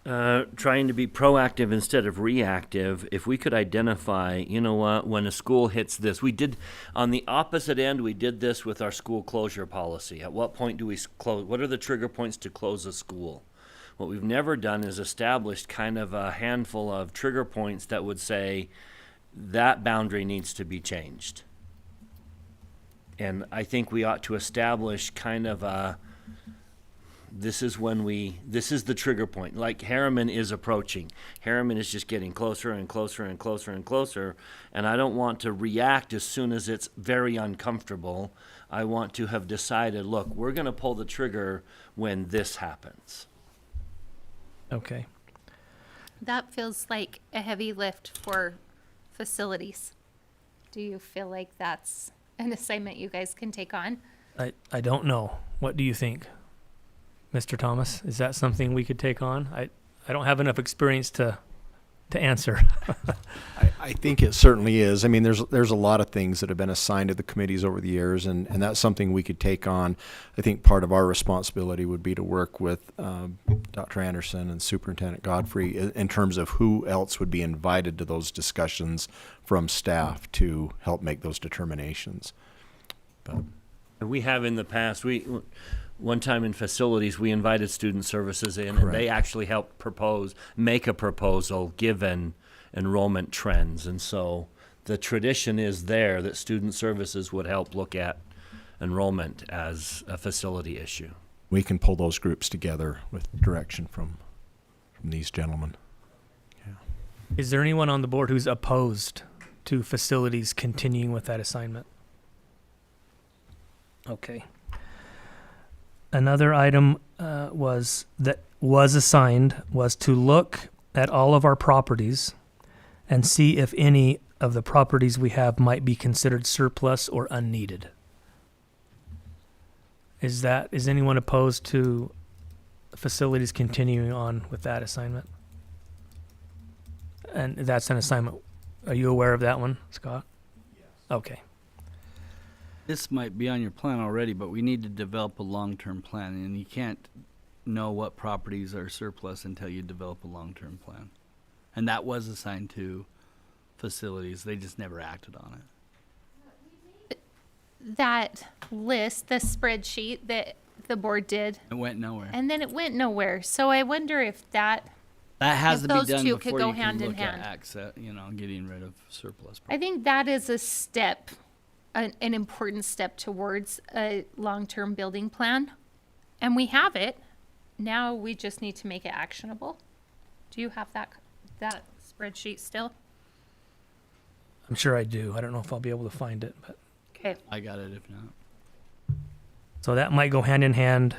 Trying to be proactive instead of reactive. If we could identify, you know what, when a school hits this, we did on the opposite end, we did this with our school closure policy. At what point do we close? What are the trigger points to close a school? What we've never done is established kind of a handful of trigger points that would say that boundary needs to be changed. And I think we ought to establish kind of a, this is the trigger point. Like Harriman is approaching. Harriman is just getting closer and closer and closer and closer. And I don't want to react as soon as it's very uncomfortable. I want to have decided, look, we're going to pull the trigger when this happens. Okay. That feels like a heavy lift for facilities. Do you feel like that's an assignment you guys can take on? I don't know. What do you think, Mr. Thomas? Is that something we could take on? I don't have enough experience to answer. I think it certainly is. I mean, there's a lot of things that have been assigned to the committees over the years, and that's something we could take on. I think part of our responsibility would be to work with Dr. Anderson and Superintendent Godfrey in terms of who else would be invited to those discussions from staff to help make those determinations. But We have in the past, one time in facilities, we invited student services in, and they actually helped make a proposal given enrollment trends. And so the tradition is there that student services would help look at enrollment as a facility issue. we can pull those groups together with direction from these gentlemen. Is there anyone on the board who's opposed to facilities continuing with that assignment? Okay. Another item was assigned was to look at all of our properties and see if any of the properties we have might be considered surplus or unneeded. Is anyone opposed to facilities continuing on with that assignment? And that's an assignment. Are you aware of that one, Scott? Yes. Okay. This might be on your plan already, but we need to develop a long-term plan, and you can't know what properties are surplus until you develop a long-term plan. And that was assigned to facilities. They just never acted on it. That list, the spreadsheet that the board did, It went nowhere. and then it went nowhere. So I wonder if that, That has if to be those done two could before go you can hand in look at hand. access, getting rid of surplus. I think that is a step, an important step towards a long-term building plan. And we have it. Now we just need to make it actionable. Do you have that spreadsheet still? I'm sure I do. I don't know if I'll be able to find it, but Okay. I got it if not. so that might go hand in hand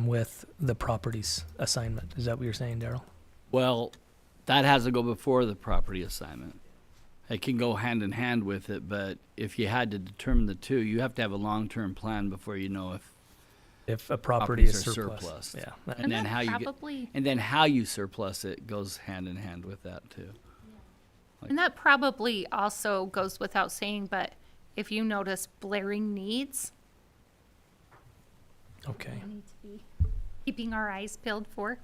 with the properties assignment. Is that what you're saying, Daryl? Well, that has to go before the property assignment. It can go hand in hand with it, but if you had to determine the two, you have to have a long-term plan before you know If a property is Properties are surplus. surplus. Yeah. And then that how you probably, and then how you surplus it goes hand in hand with that too. and that probably also goes without saying, but if you notice blaring needs, Okay. we need to be keeping our eyes peeled for.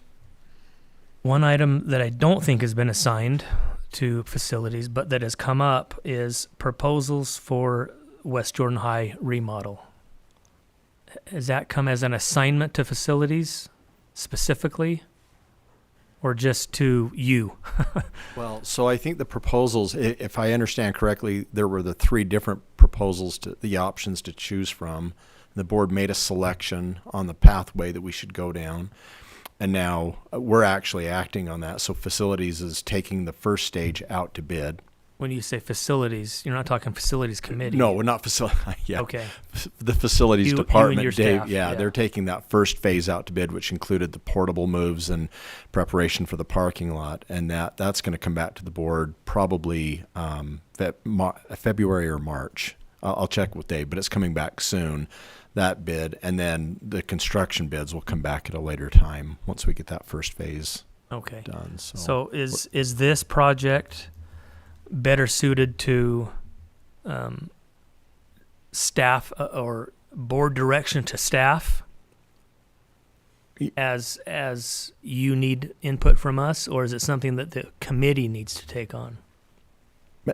One item that I don't think has been assigned to facilities, but that has come up is proposals for West Jordan High remodel. Has that come as an assignment to facilities specifically, or just to you? Well, so I think the proposals, if I understand correctly, there were the three different proposals, the options to choose from. The board made a selection on the pathway that we should go down. And now we're actually acting on that. So facilities is taking the first stage out to bid. When you say facilities, you're not talking facilities committee. No, we're not facility. Yeah. Okay. The facilities You and department, your Dave, staff, yeah, yeah. they're taking that first phase out to bid, which included the portable moves and preparation for the parking lot, and that's going to come back to the board probably February or March. I'll check with Dave, but it's coming back soon. That bid, and then the construction bids will come back at a later time once we get that first phase Okay. done. So is this project better suited to staff or board direction to staff as you need input from us, or is it something that the committee needs to take on?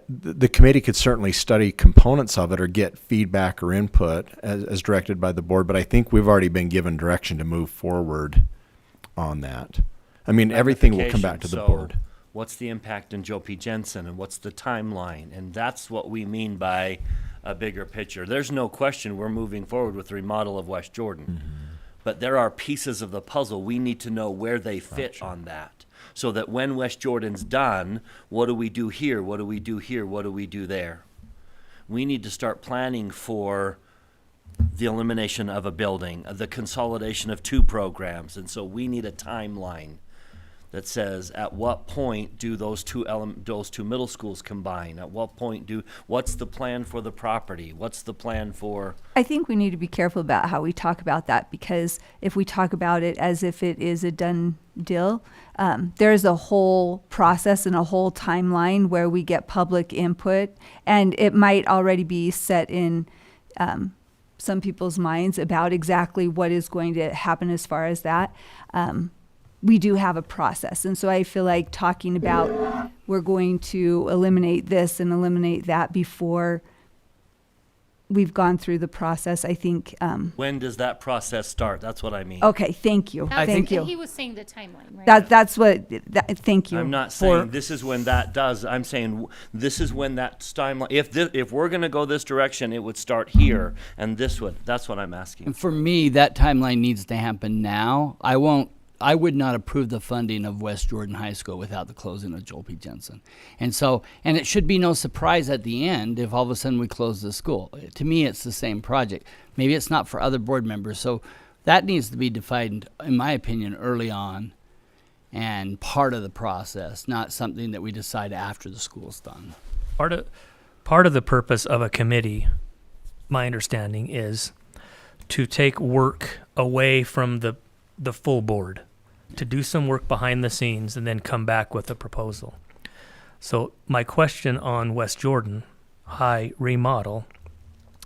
The committee could certainly study components of it or get feedback or input as directed by the board, but I think we've already been given direction to move forward on that. I mean, everything will come back to the So, board. What's the impact in Joe P. Jensen, and what's the timeline? And that's what we mean by a bigger picture. There's no question we're moving forward with the remodel of West Jordan. But there are pieces of the puzzle we need to know where they fit on that. So that when West Jordan's done, what do we do here? What do we do here? What do we do there? We need to start planning for the elimination of a building, the consolidation of two programs, and so we need a timeline. that says at what point do those two middle schools combine? At what point what's the plan for the property? What's the plan for? I think we need to be careful about how we talk about that, because if we talk about it as if it is a done deal, there's a whole process and a whole timeline where we get public input, and it might already be set in some people's minds about exactly what is going to happen as far as that. We do have a process. And so I feel like talking about we're going to eliminate this and eliminate that before we've gone through the process, I think. When does that process start? That's what I mean. Okay, thank you. That's- Thank you. He was saying the timeline, right? That's what, thank you. I'm not saying this is when that does. I'm saying this is when that timeline. If we're going to go this direction, it would start here, and this would. That's what I'm asking. And for me, that timeline needs to happen now. I would not approve the funding of West Jordan High School without the closing of Joel P. Jensen. And it should be no surprise at the end if all of a sudden we close the school. To me, it's the same project. Maybe it's not for other board members. So that needs to be defined, in my opinion, early on and part of the process, not something that we decide after the school's done. Part of the purpose of a committee, my understanding, is to take work away from the full board, to do some work behind the scenes and then come back with a proposal. So my question on West Jordan High remodel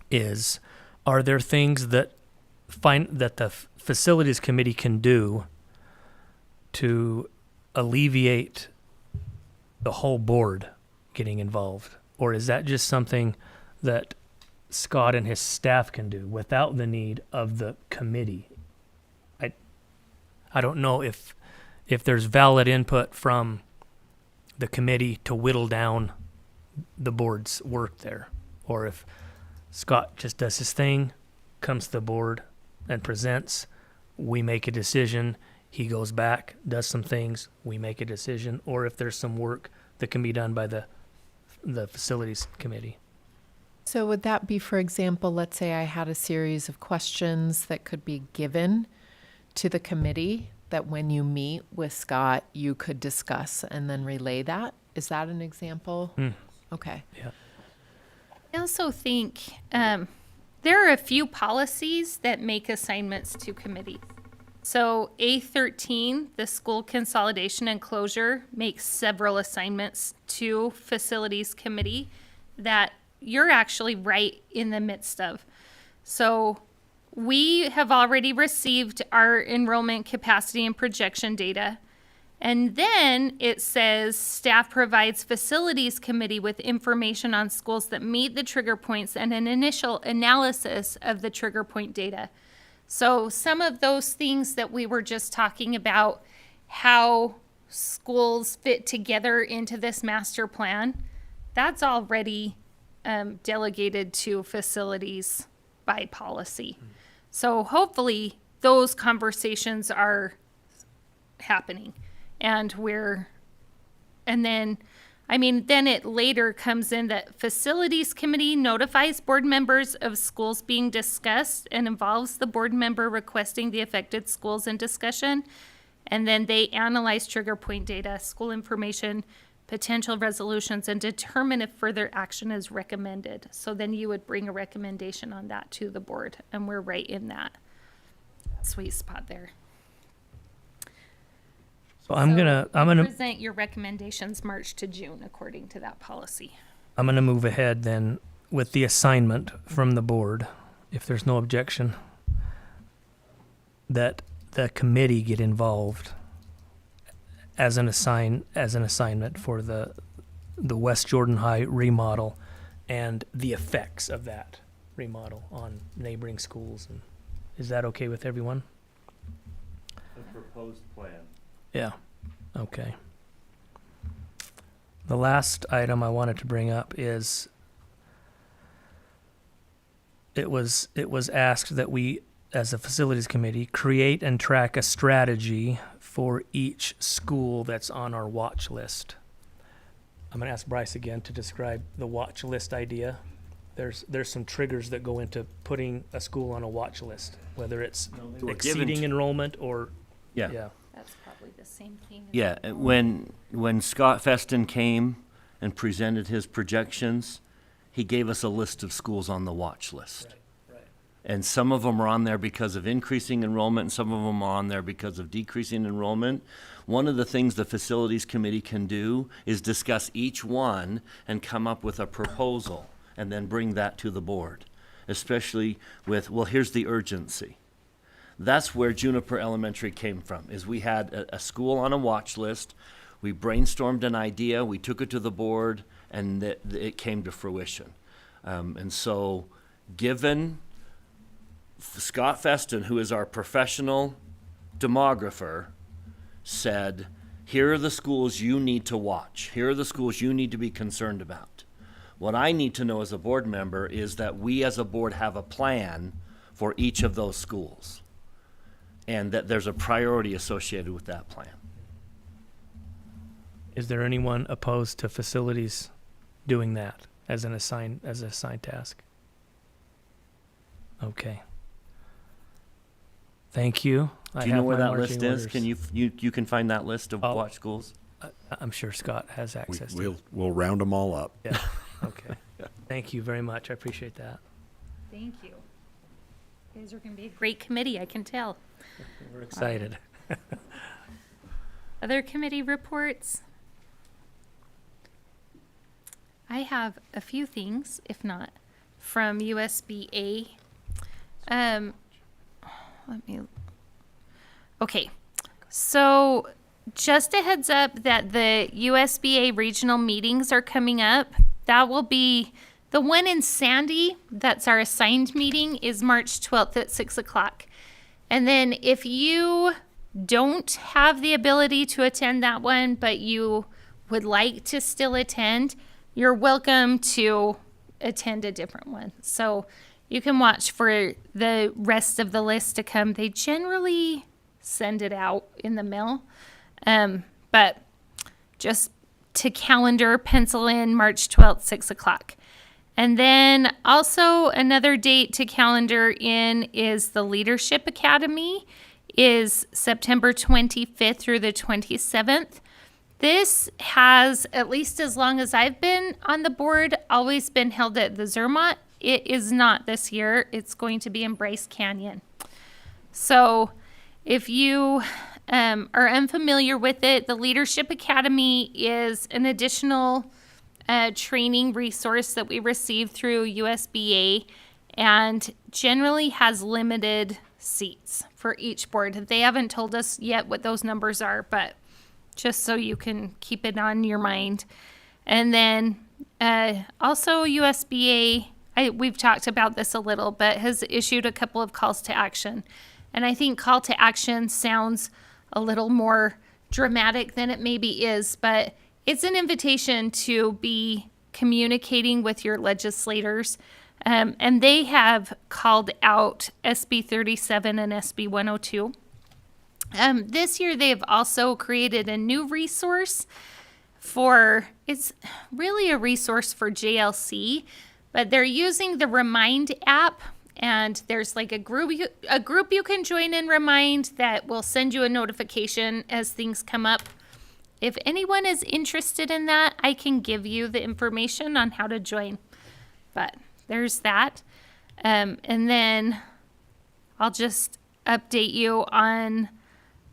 is, are there things that the facilities committee can do to alleviate the whole board getting involved? Or is that just something that Scott and his staff can do without the need of the committee? I don't know if there's valid input from the committee to whittle down the board's work there, or if Scott just does his thing, comes to the board and presents, we make a decision, he goes back, does some things, we make a decision, or if there's some work that can be done by the facilities committee. So would that be, for example, let's say I had a series of questions that could be given to the committee that when you meet with Scott, you could discuss and then relay that? Is that an example? Okay. Yeah. I also think there are a few policies that make assignments to committees. So A13, the school consolidation and closure, makes several assignments to facilities committee that you're actually right in the midst of. So we have already received our enrollment capacity and projection data. And then it says staff provides facilities committee with information on schools that meet the trigger points and an initial analysis of the trigger point data. So some of those things that we were just talking about, how schools fit together into this master plan, that's already delegated to facilities by policy. So hopefully those conversations are happening. And then it later comes in that facilities committee notifies board members of schools being discussed and involves the board member requesting the affected schools in discussion. And then they analyze trigger point data, school information, potential resolutions, and determine if further action is recommended. So then you would bring a recommendation on that to the board, and we're right in that sweet spot there. So I'm gonna present your recommendations March to June according to that policy. I'm gonna move ahead then with the assignment from the board, if there's no objection, that the committee get involved as an assignment for the West Jordan High remodel and the effects of that remodel on neighboring schools. And is that okay with everyone? The proposed plan. Yeah. Okay. The last item I wanted to bring up is it was asked that we, as a facilities committee, create and track a strategy for each school that's on our watch list. I'm going to ask Bryce again to describe the watch list idea. There's some triggers that go into putting a school on a watch list, whether it's were given exceeding to- enrollment or Yeah. That's probably Probably the same thing. Yeah, when Scott Feston came and presented his projections, he gave us a list of schools on the watch list. And some of them are on there because of increasing enrollment, and some of them are on there because of decreasing enrollment. One of the things the facilities committee can do is discuss each one and come up with a proposal and then bring that to the board, especially with, well, here's the urgency. That's where Juniper Elementary came from, is we had a school on a watch list. We brainstormed an idea, we took it to the board, and it came to fruition. And so, given Scott Feston, who is our professional demographer, said, here are the schools you need to watch. Here are the schools you need to be concerned about. What I need to know as a board member is that we as a board have a plan for each of those schools, and that there's a priority associated with that plan. Is there anyone opposed to facilities doing that as an assigned task? Okay. Thank you. Do you know where that list is? Can you can find that list of watch schools? I'm sure Scott has access to it. We'll round them all up. Yeah. Okay. Thank you very much. I appreciate that. Thank you. You guys are going to be a great committee, I can tell. We're excited. Other committee reports? I have a few things, if not, from USBA. Okay, so just a heads up that the USBA regional meetings are coming up. That will be the one in Sandy, that's our assigned meeting, is March 12th at 6 o'clock. And then if you don't have the ability to attend that one, but you would like to still attend, you're welcome to attend a different one. So you can watch for the rest of the list to come. They generally send it out in the mail. But just to calendar, pencil in March 12th, 6 o'clock. And then also another date to calendar in is the Leadership Academy, is September 25th through the 27th. This has, at least as long as I've been on the board, always been held at the Zermatt. It is not this year. It's going to be in Bryce Canyon. So if you are unfamiliar with it, the Leadership Academy is an additional training resource that we receive through USBA, and generally has limited seats for each board. They haven't told us yet what those numbers are, but just so you can keep it on your mind. And then also USBA, we've talked about this a little, but has issued a couple of calls to action. And I think call to action sounds a little more dramatic than it maybe is, but it's an invitation to be communicating with your legislators. And they have called out SB 37 and SB 102. This year they've also created a new resource it's really a resource for JLC, but they're using the Remind app, and there's like a group you can join in Remind that will send you a notification as things come up. If anyone is interested in that, I can give you the information on how to join. But there's that. And then I'll just update you on,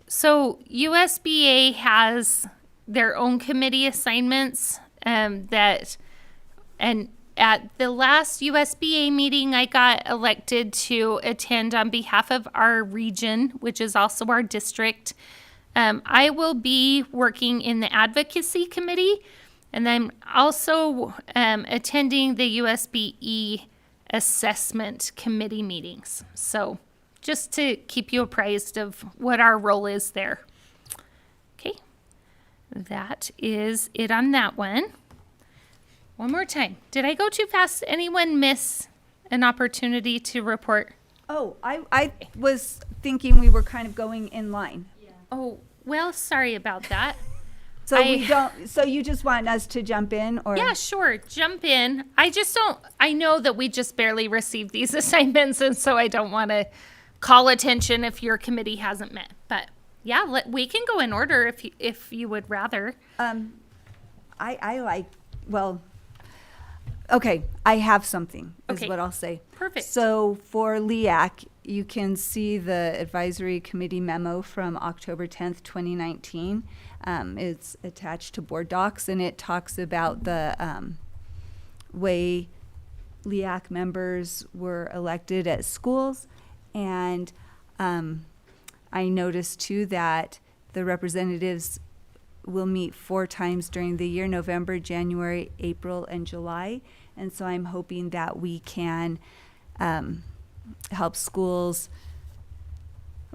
so USBA has their own committee assignments and at the last USBA meeting, I got elected to attend on behalf of our region, which is also our district. I will be working in the advocacy committee, and then also attending the USBE assessment committee meetings. So just to keep you apprised of what our role is there. Okay, that is it on that one. One more time. Did I go too fast? Anyone miss an opportunity to report? Oh, I was thinking we were kind of going in line. Oh, well, sorry about that. So you just want us to jump in, or? Yeah, sure. Jump in. I know that we just barely received these assignments, and so I don't want to call attention if your committee hasn't met. But Yeah, we can go in order if you would rather. I like, well, okay, I have something, is Okay. what I'll say. Perfect. So for LEAC, you can see the advisory committee memo from October 10th, 2019. It's attached to board docs, and it talks about the way LEAC members were elected at schools. And I noticed too that the representatives will meet 4 times during the year: November, January, April, and July. And so I'm hoping that we can help schools,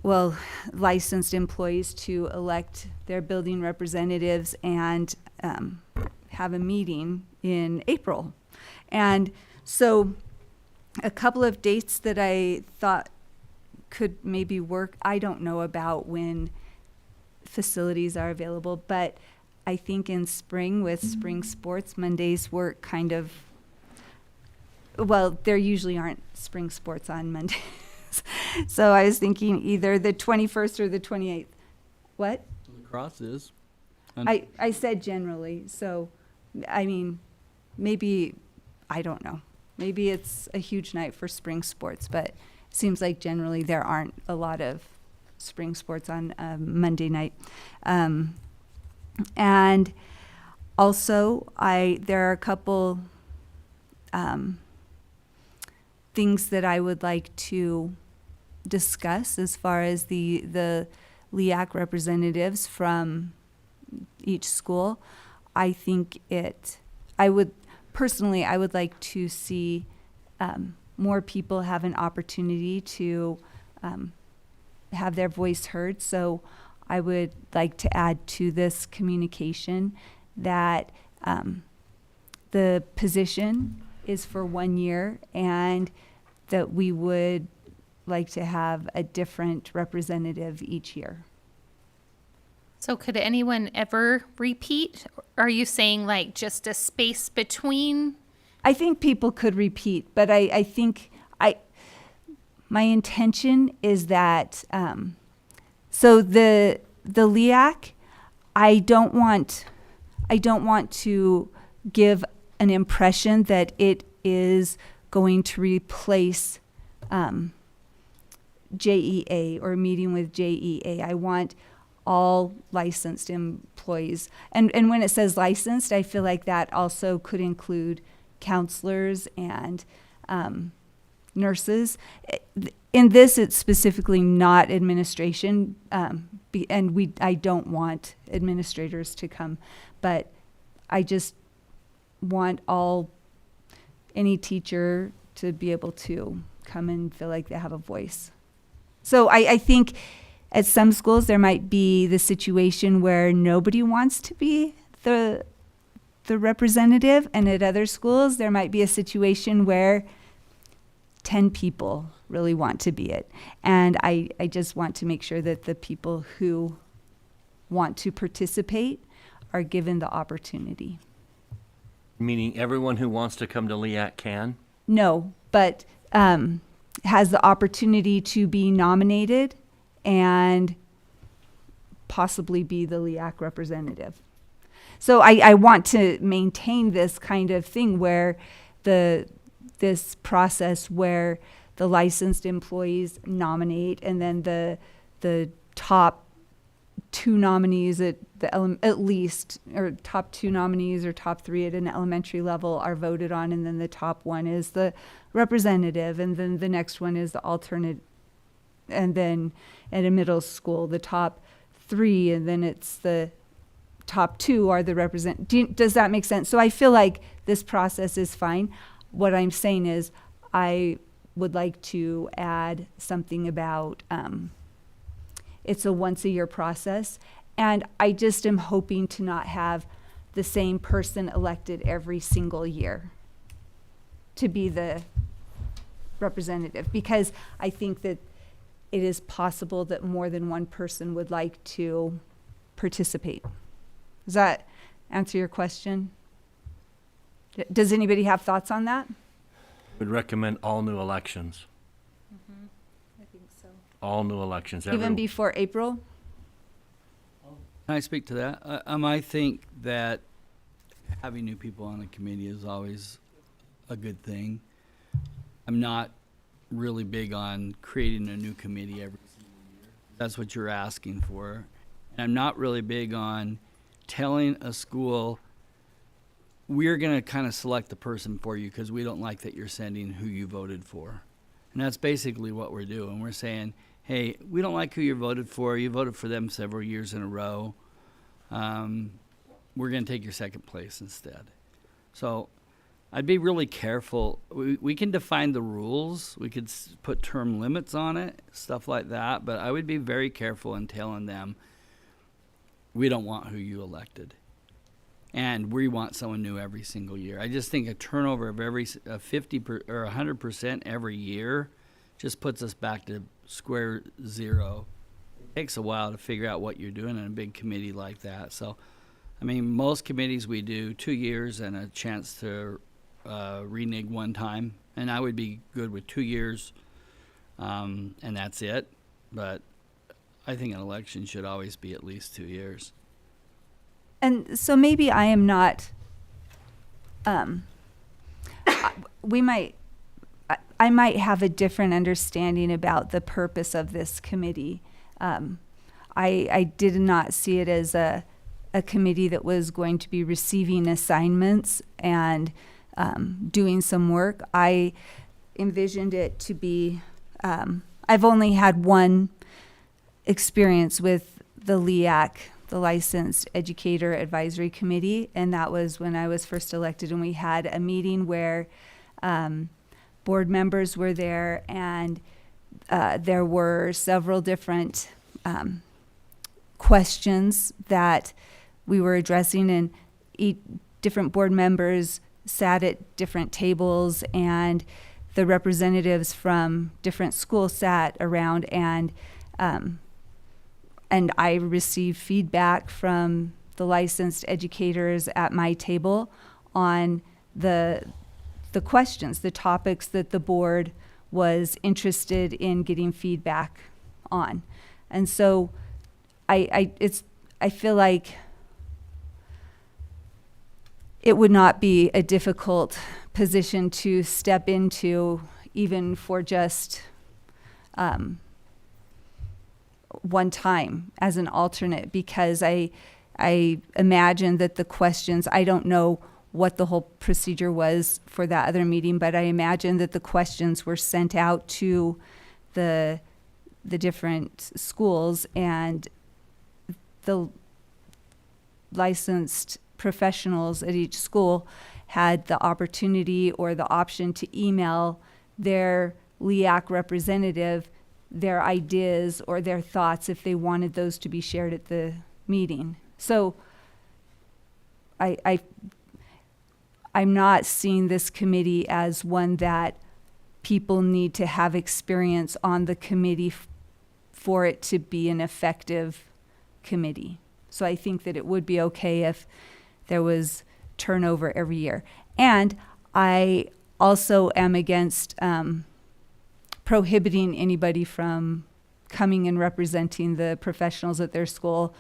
well, licensed employees to elect their building representatives and have a meeting in April. And so a couple of dates that I thought could maybe work. I don't know about when facilities are available, but I think in spring with spring sports, Mondays work kind of, well, there usually aren't spring sports on Mondays. So I was thinking either the 21st or the 28th. What? Lacrosse is. I said generally, so, I mean, maybe, I don't know. Maybe it's a huge night for spring sports, but it seems like generally there aren't a lot of spring sports on Monday night. And also, there are a couple things that I would like to discuss as far as the LEAC representatives from each school. I think I would like to see more people have an opportunity to have their voice heard. So I would like to add to this communication that the position is for 1 year, and that we would like to have a different representative each year. So could anyone ever repeat? Are you saying like just a space between? I think people could repeat, but I think my intention is that, so the LEAC, I don't want to give an impression that it is going to replace JEA or meeting with JEA. I want all licensed employees. And when it says licensed, I feel like that also could include counselors and nurses. In this, it's specifically not administration, and I don't want administrators to come, but I just want any teacher to be able to come and feel like they have a voice. So I think at some schools there might be the situation where nobody wants to be the representative, and at other schools there might be a situation where 10 people really want to be it. And I just want to make sure that the people who want to participate are given the opportunity. Meaning everyone who wants to come to LEAC can? No, but has the opportunity to be nominated and possibly be the LEAC representative. So I want to maintain this kind of thing where this process where the licensed employees nominate, and then the top 2 nominees at least, or top 2 nominees or top 3 at an elementary level are voted on, and then the top 1 is the representative, and then the next one is the alternate, and then at a middle school the top 3, and then it's the top 2 are the does that make sense? So I feel like this process is fine. What I'm saying is I would like to add something about it's a once-a-year process, and I just am hoping to not have the same person elected every single year to be the representative, because I think that it is possible that more than one person would like to participate. Does that answer your question? Does anybody have thoughts on that? Would recommend all new elections. I think so. All new elections. Even before April? Can I speak to that? I think that having new people on the committee is always a good thing. I'm not really big on creating a new committee every single year. That's what you're asking for. And I'm not really big on telling a school, we're going to kind of select the person for you because we don't like that you're sending who you voted for. And that's basically what we're doing. We're saying, hey, we don't like who you voted for. You voted for them several years in a row. We're going to take your second place instead. So I'd be really careful. We can define the rules. We could put term limits on it, stuff like that. But I would be very careful in telling them, we don't want who you elected. And we want someone new every single year. I just think a turnover of every 50 or 100% every year just puts us back to square zero. It takes a while to figure out what you're doing in a big committee like that. So, I mean, most committees we do 2 years and a chance to renege one time. And I would be good with 2 years, and that's it. But I think an election should always be at least 2 years. And so maybe I am not, I might have a different understanding about the purpose of this committee. I did not see it as a committee that was going to be receiving assignments and doing some work. I envisioned it to be, I've only had one experience with the LEAC, the Licensed Educator Advisory Committee, and that was when I was first elected, and we had a meeting where board members were there, and there were several different questions that we were addressing, and different board members sat at different tables, and the representatives from different schools sat around, and I received feedback from the licensed educators at my table on the questions, the topics that the board was interested in getting feedback on. And so I feel like it would not be a difficult position to step into, even for just one time as an alternate, because I imagine that the questions, I don't know what the whole procedure was for that other meeting, but I imagine that the questions were sent out to the different schools, and the licensed professionals at each school had the opportunity or the option to email their LEAC representative their ideas or their thoughts if they wanted those to be shared at the meeting. So I'm not seeing this committee as one that people need to have experience on the committee for it to be an effective committee. So I think that it would be okay if there was turnover every year. And I also am against prohibiting anybody from coming and representing the professionals at their school,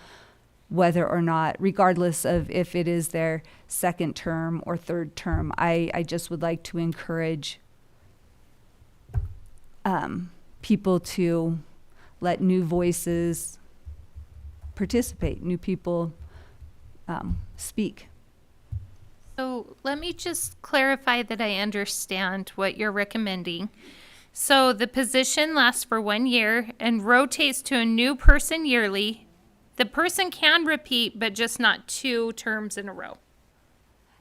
whether or not, regardless of if it is their second term or third term. I just would like to encourage people to let new voices participate, new people speak. So let me just clarify that I understand what you're recommending. So the position lasts for 1 year and rotates to a new person yearly. The person can repeat, but just not 2 terms in a row.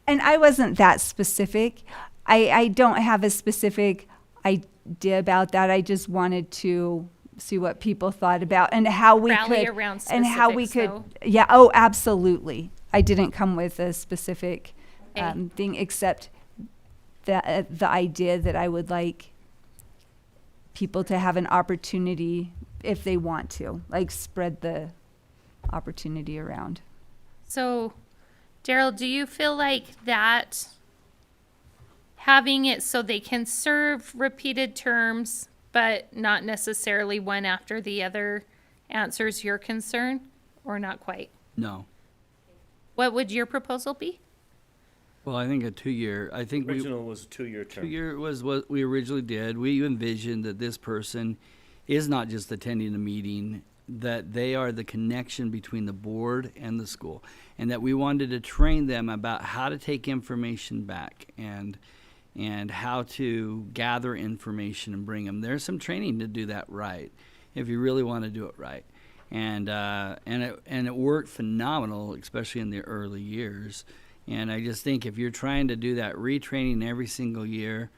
And I wasn't that specific. I don't have a specific idea about that. I just wanted to see what people thought about and how we Rally could around and how we specifics, could. though. Yeah. Oh, absolutely. I didn't come with a specific Okay. thing, except the idea that I would like people to have an opportunity if they want to, like, spread the opportunity around. So, Daryl, do you feel like that having it so they can serve repeated terms, but not necessarily one after the other, answers your concern, or not quite? No. What would your proposal be? Well, I think a 2-year. I think Original was a 2-year term. 2-year was what we originally did. We envisioned that this person is not just attending a meeting, that they are the connection between the board and the school, and that we wanted to train them about how to take information back and how to gather information and bring them. There's some training to do that right, if you really want to do it right. And it worked phenomenal, especially in the early years. And I just think if you're trying to do that retraining every single year,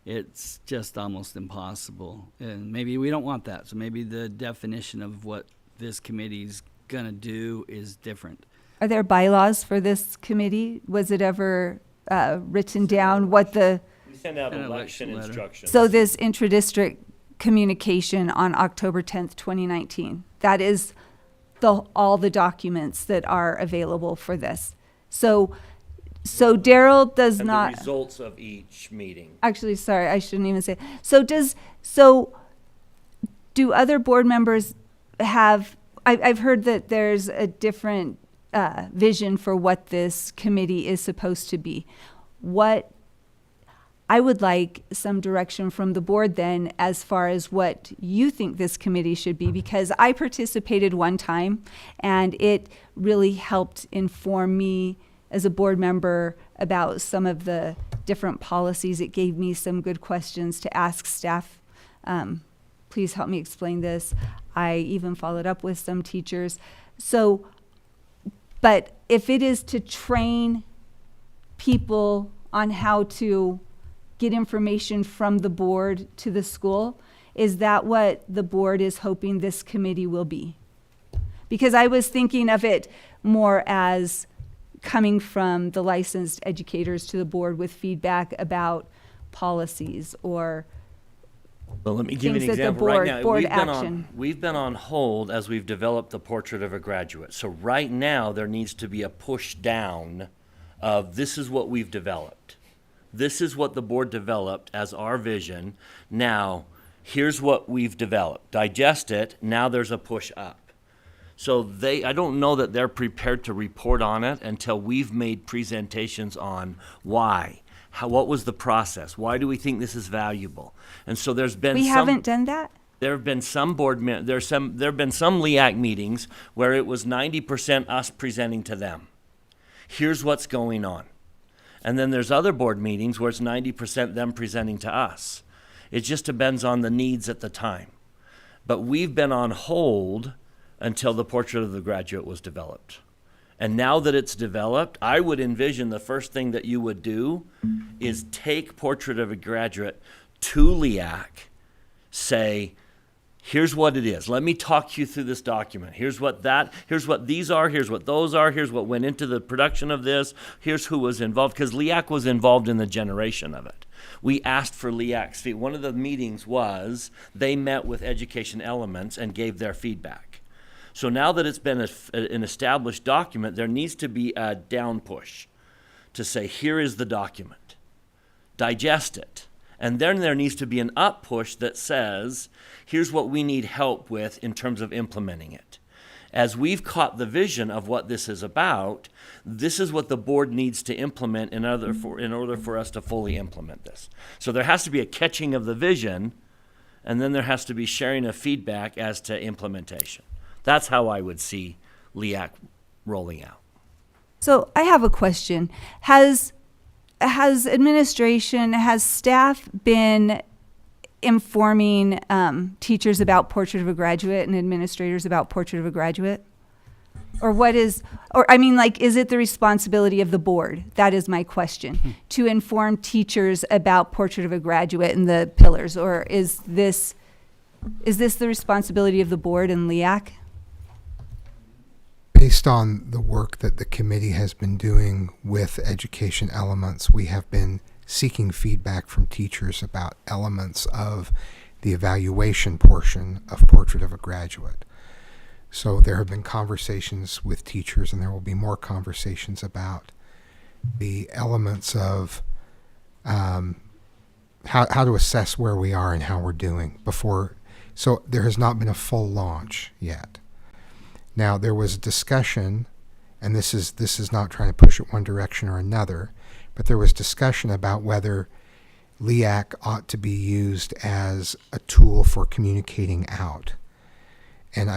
it's just almost impossible. And maybe we don't want that. So maybe the definition of what this committee's going to do is different. Are there bylaws for this committee? Was it ever written down what the, We send out An election election letter. instructions. so this intra-district communication on October 10th, 2019, that is all the documents that are available for this. So Daryl does And not. the results of each meeting. Actually, sorry, I shouldn't even say. So do other board members have, I've heard that there's a different vision for what this committee is supposed to be. I would like some direction from the board then as far as what you think this committee should be, because I participated one time and it really helped inform me as a board member about some of the different policies. It gave me some good questions to ask staff. Please help me explain this. I even followed up with some teachers. So, but if it is to train people on how to get information from the board to the school, is that what the board is hoping this committee will be? Because I was thinking of it more as coming from the licensed educators to the board with feedback about policies or Well, let me give you an things that the example. Right now, board we've been action. we've been on hold as we've developed the portrait of a graduate. So right now, there needs to be a push down of this is what we've developed. This is what the board developed as our vision. Now, here's what we've developed. Digest it. Now there's a push up. So I don't know that they're prepared to report on it until we've made presentations on why. What was the process? Why do we think this is valuable? And so there's been we haven't done that? there have been some there have been some LEAC meetings where it was 90% us presenting to them. Here's what's going on. And then there's other board meetings where it's 90% them presenting to us. It just depends on the needs at the time. But we've been on hold until the portrait of the graduate was developed. And now that it's developed, I would envision the first thing that you would do is take portrait of a graduate to LEAC, say, here's what it is. Let me talk you through this document. Here's what these are, here's what those are, here's what went into the production of this, here's who was involved, because LEAC was involved in the generation of it. We asked for LEAC's feedback. One of the meetings was they met with Education Elements and gave their feedback. So now that it's been an established document, there needs to be a down push to say, here is the document. Digest it. And then there needs to be an up push that says, here's what we need help with in terms of implementing it. As we've caught the vision of what this is about, this is what the board needs to implement in order for us to fully implement this. So there has to be a catching of the vision, and then there has to be sharing of feedback as to implementation. That's how I would see LEAC rolling out. So I have a question. Has administration, has staff been informing teachers about Portrait of a Graduate and administrators about Portrait of a Graduate? Is it the responsibility of the board? That is my question, to inform teachers about Portrait of a Graduate and the pillars, or is this the responsibility of the board and LEAC? Based on the work that the committee has been doing with Education Elements, we have been seeking feedback from teachers about elements of the evaluation portion of Portrait of a Graduate. So there have been conversations with teachers, and there will be more conversations about the elements of how to assess where we are and how we're doing before. So there has not been a full launch yet. Now, there was discussion and this is not trying to push it one direction or another, but there was discussion about whether LEAC ought to be used as a tool for communicating out. And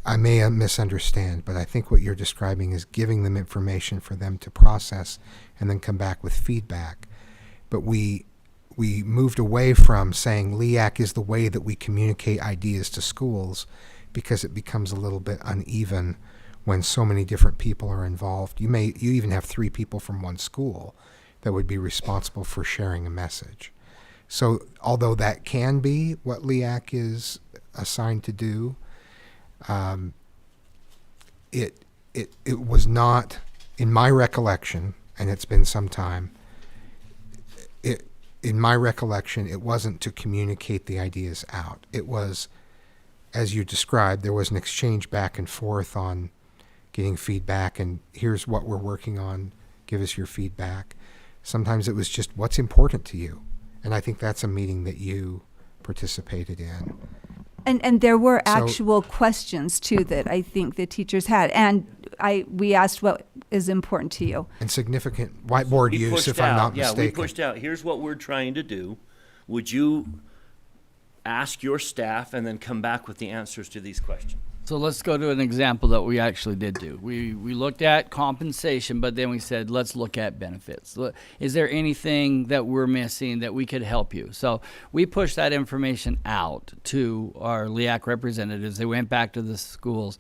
I may misunderstand, but I think what you're describing is giving them information for them to process and then come back with feedback. But we moved away from saying LEAC is the way that we communicate ideas to schools, because it becomes a little bit uneven when so many different people are involved. You even have 3 people from one school that would be responsible for sharing a message. So although that can be what LEAC is assigned to do, it was not, in my recollection, and it's been some time, in my recollection, it wasn't to communicate the ideas out. It was, as you described, there was an exchange back and forth on getting feedback, and here's what we're working on, give us your feedback. Sometimes it was just what's important to you. And I think that's a meeting that you participated in. And there were So- actual questions too that I think the teachers had, and we asked what is important to you. And significant whiteboard We use, pushed if I'm out, not yeah, mistaken. we pushed out, here's what we're trying to do. Would you ask your staff and then come back with the answers to these questions? So let's go to an example that we actually did do. We looked at compensation, but then we said, let's look at benefits. Is there anything that we're missing that we could help you? So we pushed that information out to our LEAC representatives. They went back to the schools,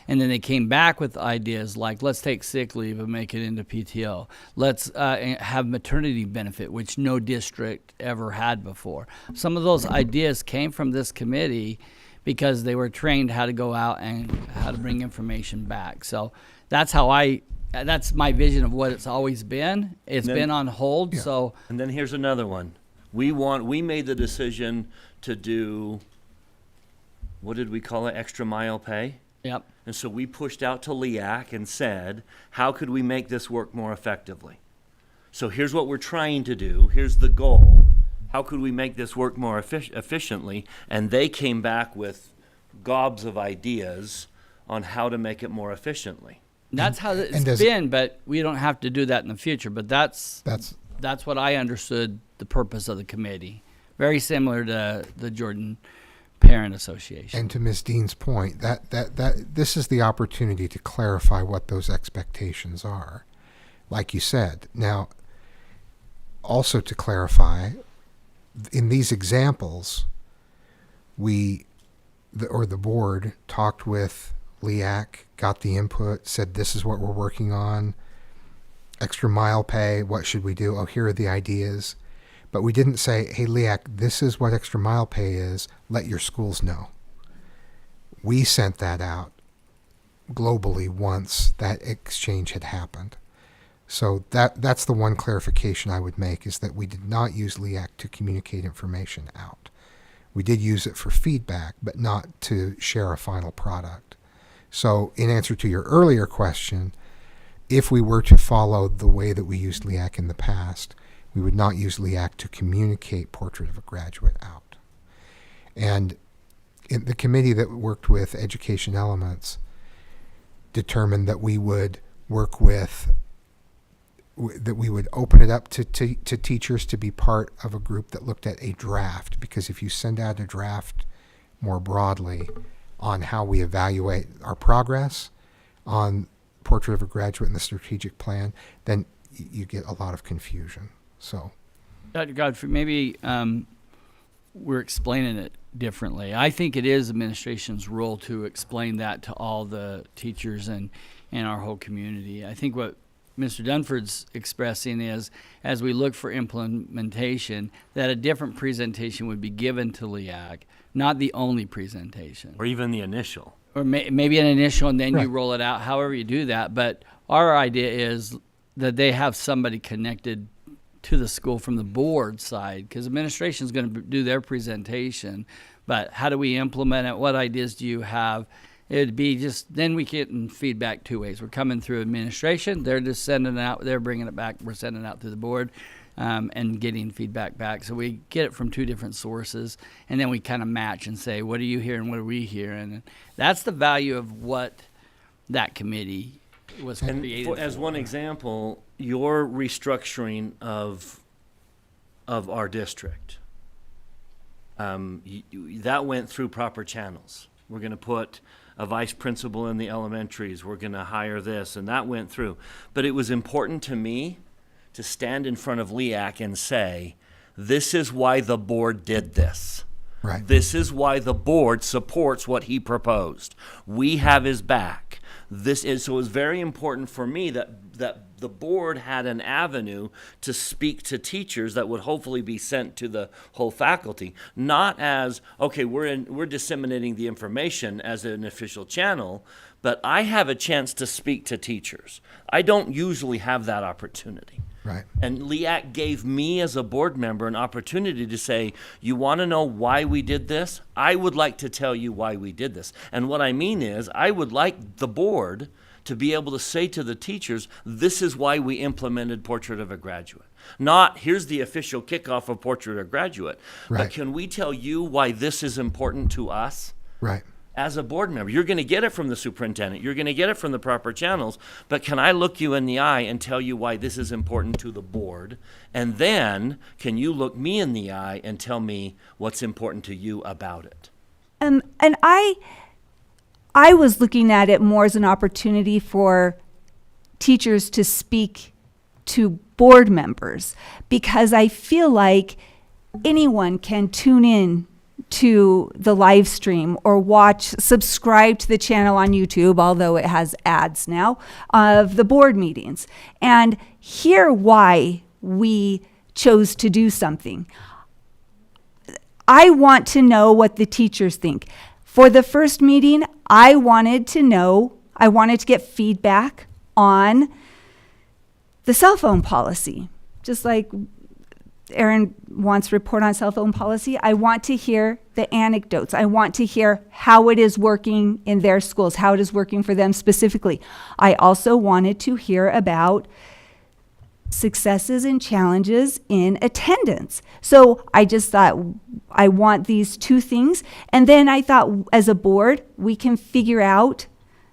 and then they came back with ideas like, let's take sick leave and make it into PTO. Let's have maternity benefit, which no district ever had before. Some of those ideas came from this committee because they were trained how to go out and how to bring information back. So that's that's my vision of what it's always been. It's Then- been on hold, Yeah. so And then here's another one. We made the decision to do, what did we call it, extra mile pay? yep. And so we pushed out to LEAC and said, how could we make this work more effectively? So here's what we're trying to do. Here's the goal. How could we make this work more efficiently? And they came back with gobs of ideas on how to make it more efficiently. That's how it's and does- been, but we don't have to do that in the future. But that's what I understood the purpose of the committee. Very similar to the Jordan Parent Association. And to Ms. Dean's point, that this is the opportunity to clarify what those expectations are. Like you said. Now, also to clarify, in these examples, the board talked with LEAC, got the input, said this is what we're working on, extra mile pay, what should we do? Oh, here are the ideas. But we didn't say, hey, LEAC, this is what extra mile pay is, let your schools know. We sent that out globally once that exchange had happened. So that's the one clarification I would make, is that we did not use LEAC to communicate information out. We did use it for feedback, but not to share a final product. So in answer to your earlier question, if we were to follow the way that we used LEAC in the past, we would not use LEAC to communicate Portrait of a Graduate out. And the committee that worked with Education Elements determined that we would work with that we would open it up to teachers to be part of a group that looked at a draft, because if you send out a draft more broadly on how we evaluate our progress on Portrait of a Graduate and the strategic plan, then you get a lot of confusion. So, Dr. Godfrey, maybe we're explaining it differently. I think it is administration's role to explain that to all the teachers and our whole community. I think what Mr. Dunford's expressing is, as we look for implementation, that a different presentation would be given to LEAC, not the only presentation. Or even the initial. Or maybe an initial and then you Right. roll it out, however you do that. But our idea is that they have somebody connected to the school from the board side, because administration is going to do their presentation. But how do we implement it? What ideas do you have? It'd be just, then we get feedback 2 ways. We're coming through administration. They're just sending it out. They're bringing it back. We're sending it out through the board and getting feedback back. So we get it from 2 different sources, and then we kind of match and say, what are you hearing? What are we hearing? And that's the value of what that committee was And created as for. one example, your restructuring of our district, that went through proper channels. We're going to put a vice principal in the elementaries. We're going to hire this, and that went through. But it was important to me to stand in front of LEAC and say, this is why the board did this. Right. This is why the board supports what he proposed. We have his back. So it was very important for me that the board had an avenue to speak to teachers that would hopefully be sent to the whole faculty, not as, okay, we're disseminating the information as an official channel, but I have a chance to speak to teachers. I don't usually have that opportunity. Right. And LEAC gave me as a board member an opportunity to say, you want to know why we did this? I would like to tell you why we did this. And what I mean is, I would like the board to be able to say to the teachers, this is why we implemented Portrait of a Graduate. Not, here's the official kickoff of Portrait of a Graduate, Right. but can we tell you why this is important to us? Right. As a board member, you're going to get it from the superintendent. You're going to get it from the proper channels. But can I look you in the eye and tell you why this is important to the board? And then can you look me in the eye and tell me what's important to you about it? And I was looking at it more as an opportunity for teachers to speak to board members, because I feel like anyone can tune in to the live stream or subscribe to the channel on YouTube, although it has ads now, of the board meetings, and hear why we chose to do something. I want to know what the teachers think. For the first meeting, I wanted to get feedback on the cell phone policy. Just like Aaron wants a report on cell phone policy, I want to hear the anecdotes. I want to hear how it is working in their schools, how it is working for them specifically. I also wanted to hear about successes and challenges in attendance. So I just thought, I want these two things. And then I thought, as a board, we can figure out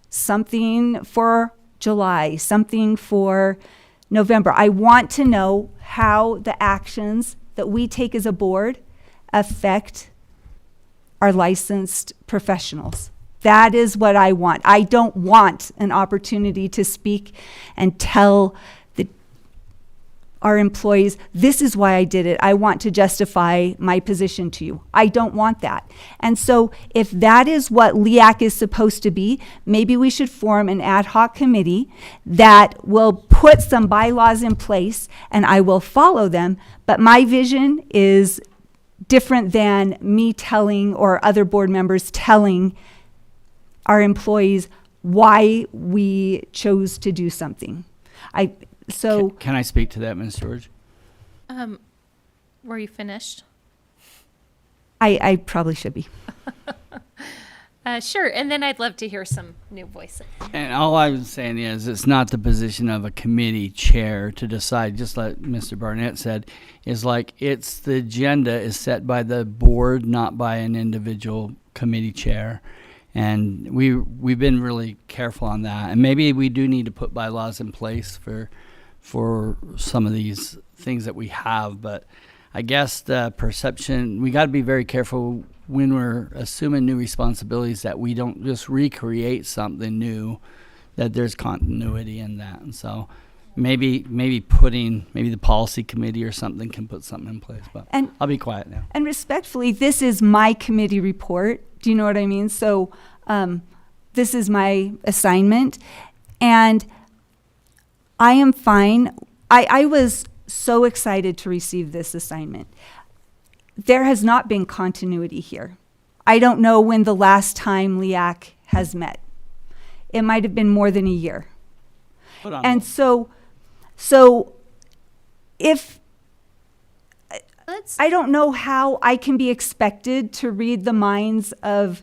something for July, something for November. I want to know how the actions that we take as a board affect our licensed professionals. That is what I want. I don't want an opportunity to speak and tell our employees, this is why I did it. I want to justify my position to you. I don't want that. And so if that is what LEAC is supposed to be, maybe we should form an ad hoc committee that will put some bylaws in place, and I will follow them. But my vision is different than me telling, or other board members telling our employees why we chose to do something. Can I speak to that, Ms. George? Were you finished? I probably should be. Sure, and then I'd love to hear some new voices. And all I was saying is, it's not the position of a committee chair to decide, just like Mr. Barnett said, is like, it's the agenda is set by the board, not by an individual committee chair. And we've been really careful on that. And maybe we do need to put bylaws in place for some of these things that we have. But I guess the perception, we got to be very careful when we're assuming new responsibilities that we don't just recreate something new, that there's continuity in that. And so maybe the policy committee or something can put something in place. But I'll be quiet now. And respectfully, this is my committee report. Do you know what I mean? So this is my assignment, and I am fine. I was so excited to receive this assignment. There has not been continuity here. I don't know when the last time LEAC has met. It might have been more than a year. And so if I don't know how I can be expected to read the minds of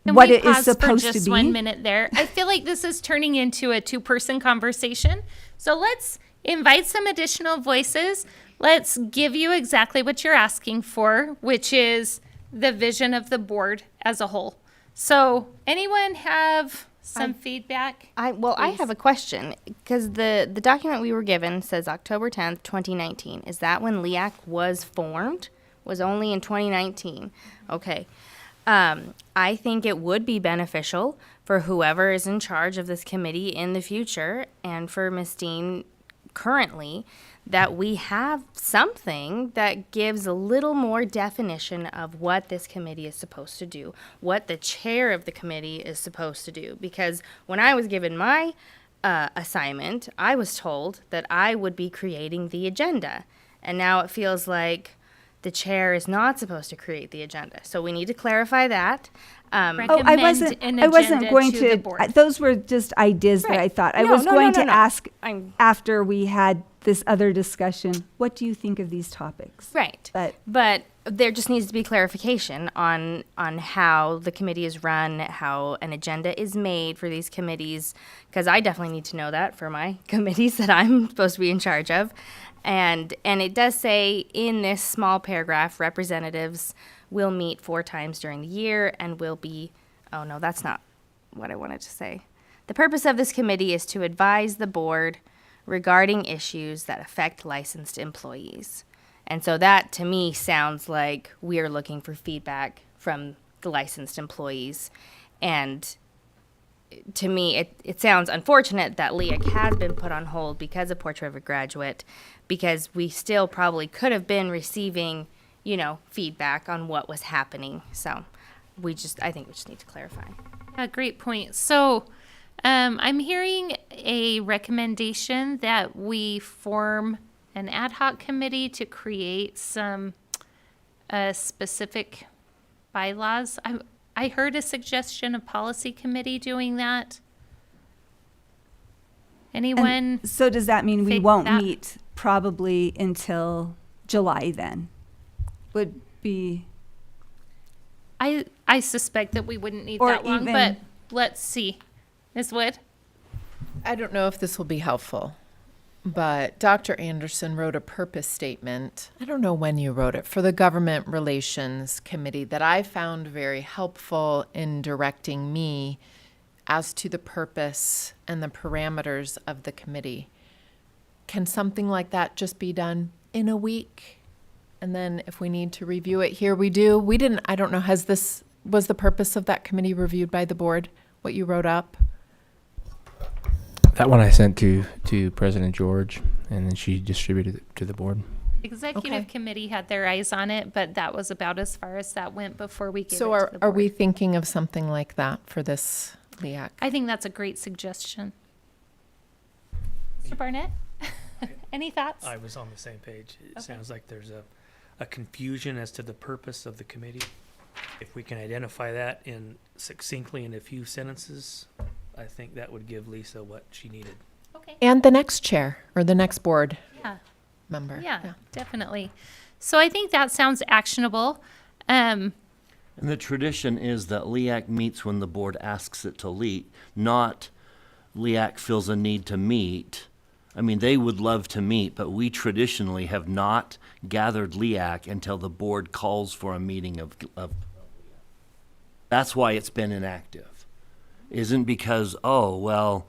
what it is supposed to be. Can we pause for just 1 minute there? I feel like this is turning into a two-person conversation. So let's invite some additional voices. Let's give you exactly what you're asking for, which is the vision of the board as a whole. So anyone have some feedback? I have a question because the document we were given says October 10th, 2019. Is that when LEAC was formed? Was only in 2019. Okay. I think it would be beneficial for whoever is in charge of this committee in the future and for Ms. Dean currently that we have something that gives a little more definition of what this committee is supposed to do, what the chair of the committee is supposed to do. Because when I was given my assignment, I was told that I would be creating the agenda. And now it feels like the chair is not supposed to create the agenda. So we need to clarify that. I Recommend wasn't. an I wasn't agenda going to the to. board. Those were just ideas that Right. I thought. I No, was no, going no, no, to no. ask I'm after we had this other discussion. What do you think of these topics? right. But There just needs to be clarification on how the committee is run, how an agenda is made for these committees, because I definitely need to know that for my committees that I'm supposed to be in charge of. And it does say in this small paragraph, representatives will meet 4 times during the year and will be, oh no, that's not what I wanted to say. The purpose of this committee is to advise the board regarding issues that affect licensed employees. And so that to me sounds like we are looking for feedback from the licensed employees. And to me, it sounds unfortunate that LEAC has been put on hold because of Porch River Graduate, because we still probably could have been receiving, feedback on what was happening. So I think we just need to clarify. A great point. So I'm hearing a recommendation that we form an ad hoc committee to create some specific bylaws. I heard a suggestion of policy committee doing that. Anyone? so does that mean we Fake won't that. meet probably until July? Then would be. I suspect that we wouldn't need Or that long, even- but let's see. Ms. Wood? I don't know if this will be helpful, but Dr. Anderson wrote a purpose statement. I don't know when you wrote it, for the Government Relations Committee that I found very helpful in directing me as to the purpose and the parameters of the committee. Can something like that just be done in a week? And then if we need to review it here, we do. I don't know, was the purpose of that committee reviewed by the board, what you wrote up? That one I sent to President George, and then she distributed it to the board. Executive Okay. committee had their eyes on it, but that was about as far as that went before we gave So it to the are board. we thinking of something like that for this LEAC? I think that's a great suggestion. Mr. Barnett? Any thoughts? I was on the same page. It sounds like there's a confusion as to the purpose of the committee. If we can identify that succinctly in a few sentences, I think that would give Lisa what she needed. Okay. And the next chair or the next board Yeah. member. Yeah, definitely. So I think that sounds actionable. And the tradition is that LEAC meets when the board asks it to meet, not LEAC feels a need to meet. I mean, they would love to meet, but we traditionally have not gathered LEAC until the board calls for a meeting of that's why it's been inactive. Isn't because, no,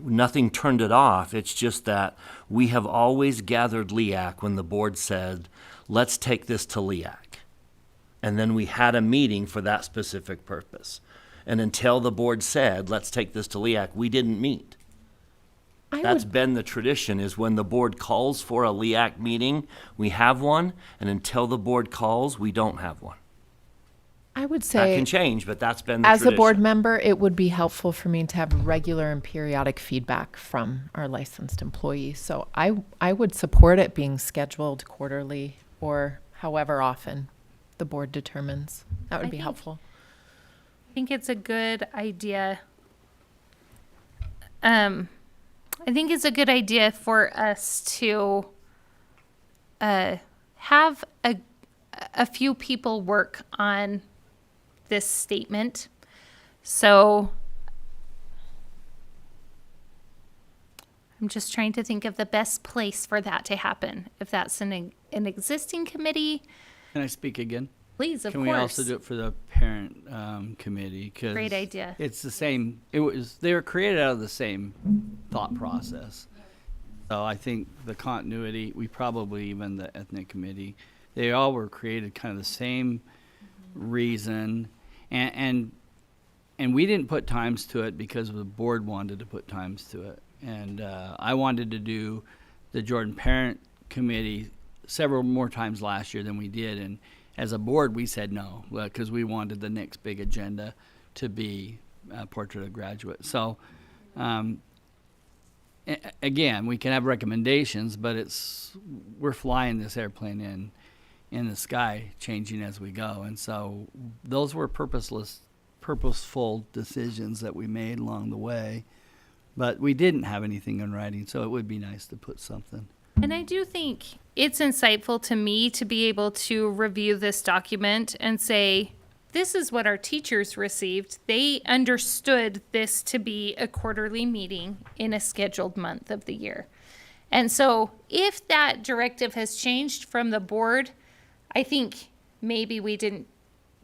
nothing turned it off. It's just that we have always gathered LEAC when the board said, let's take this to LEAC. And then we had a meeting for that specific purpose. And until the board said, let's take this to LEAC, we didn't meet. That's been the tradition, is when the board calls for a LEAC meeting, we have one, and until the board calls, we don't have one. I would That say, can change, but that's been the as a tradition. board member, it would be helpful for me to have regular and periodic feedback from our licensed employees. So I would support it being scheduled quarterly or however often the board determines. That would I be think- helpful. I think it's a good idea. I think it's a good idea for us to have a few people work on this statement. So I'm just trying to think of the best place for that to happen. If that's an existing committee, Can I speak again? Please, of Can course. we also do it for the parent committee? 'Cause Great idea. It's the same. They were created out of the same thought process. So I think the continuity, we probably even the ethnic committee, they all were created kind of the same reason, and we didn't put times to it because the board wanted to put times to it, and I wanted to do the Jordan Parent Committee several more times last year than we did, and as a board we said no because we wanted the next big agenda to be Portrait of Graduate. So again, we can have recommendations, but we're flying this airplane in the sky, changing as we go, and so those were purposeful decisions that we made along the way, but we didn't have anything in writing, so it would be nice to put something. And I do think it's insightful to me to be able to review this document and say, this is what our teachers received. They understood this to be a quarterly meeting in a scheduled month of the year. And so if that directive has changed from the board, I think maybe we didn't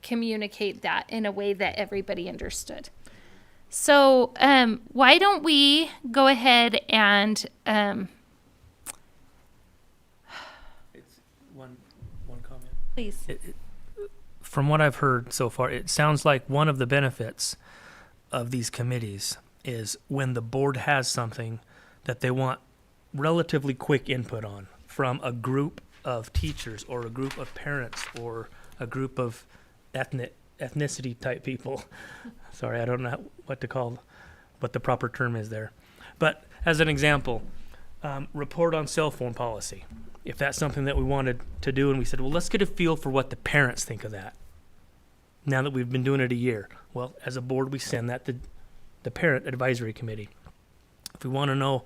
communicate that in a way that everybody understood. So why don't we go ahead and One comment. please. From what I've heard so far, it sounds like one of the benefits of these committees is when the board has something that they want relatively quick input on from a group of teachers or a group of parents or a group of ethnicity type people. Sorry, I don't know what the proper term is there. But as an example, report on cell phone policy. If that's something that we wanted to do and we said, well, let's get a feel for what the parents think of that. Now that we've been doing it a year, well, as a board, we send that to the parent advisory committee. If we want to know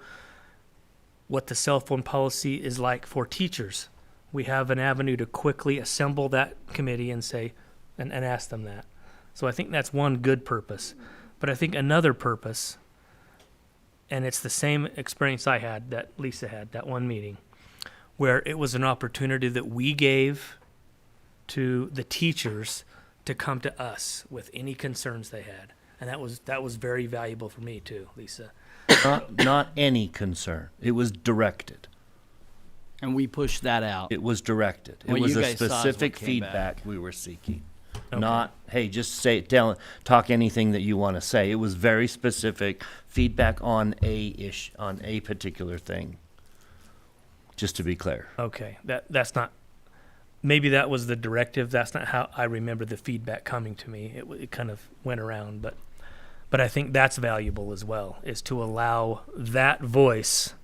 what the cell phone policy is like for teachers, we have an avenue to quickly assemble that committee and say, and ask them that. So I think that's one good purpose. But I think another purpose, and it's the same experience I had that Lisa had, that one meeting, where it was an opportunity that we gave to the teachers to come to us with any concerns they had. And that was very valuable for me too, Lisa. Not any concern. It was directed. And we pushed that out. It was directed. It What was you a guys saw is what specific came feedback back. we were seeking. Okay. Not, hey, just talk anything that you want to say. It was very specific feedback on a particular thing. Just to be clear. Okay, that's not. Maybe that was the directive. That's not how I remember the feedback coming to me. It kind of went around, but I think that's valuable as well, is to allow that voice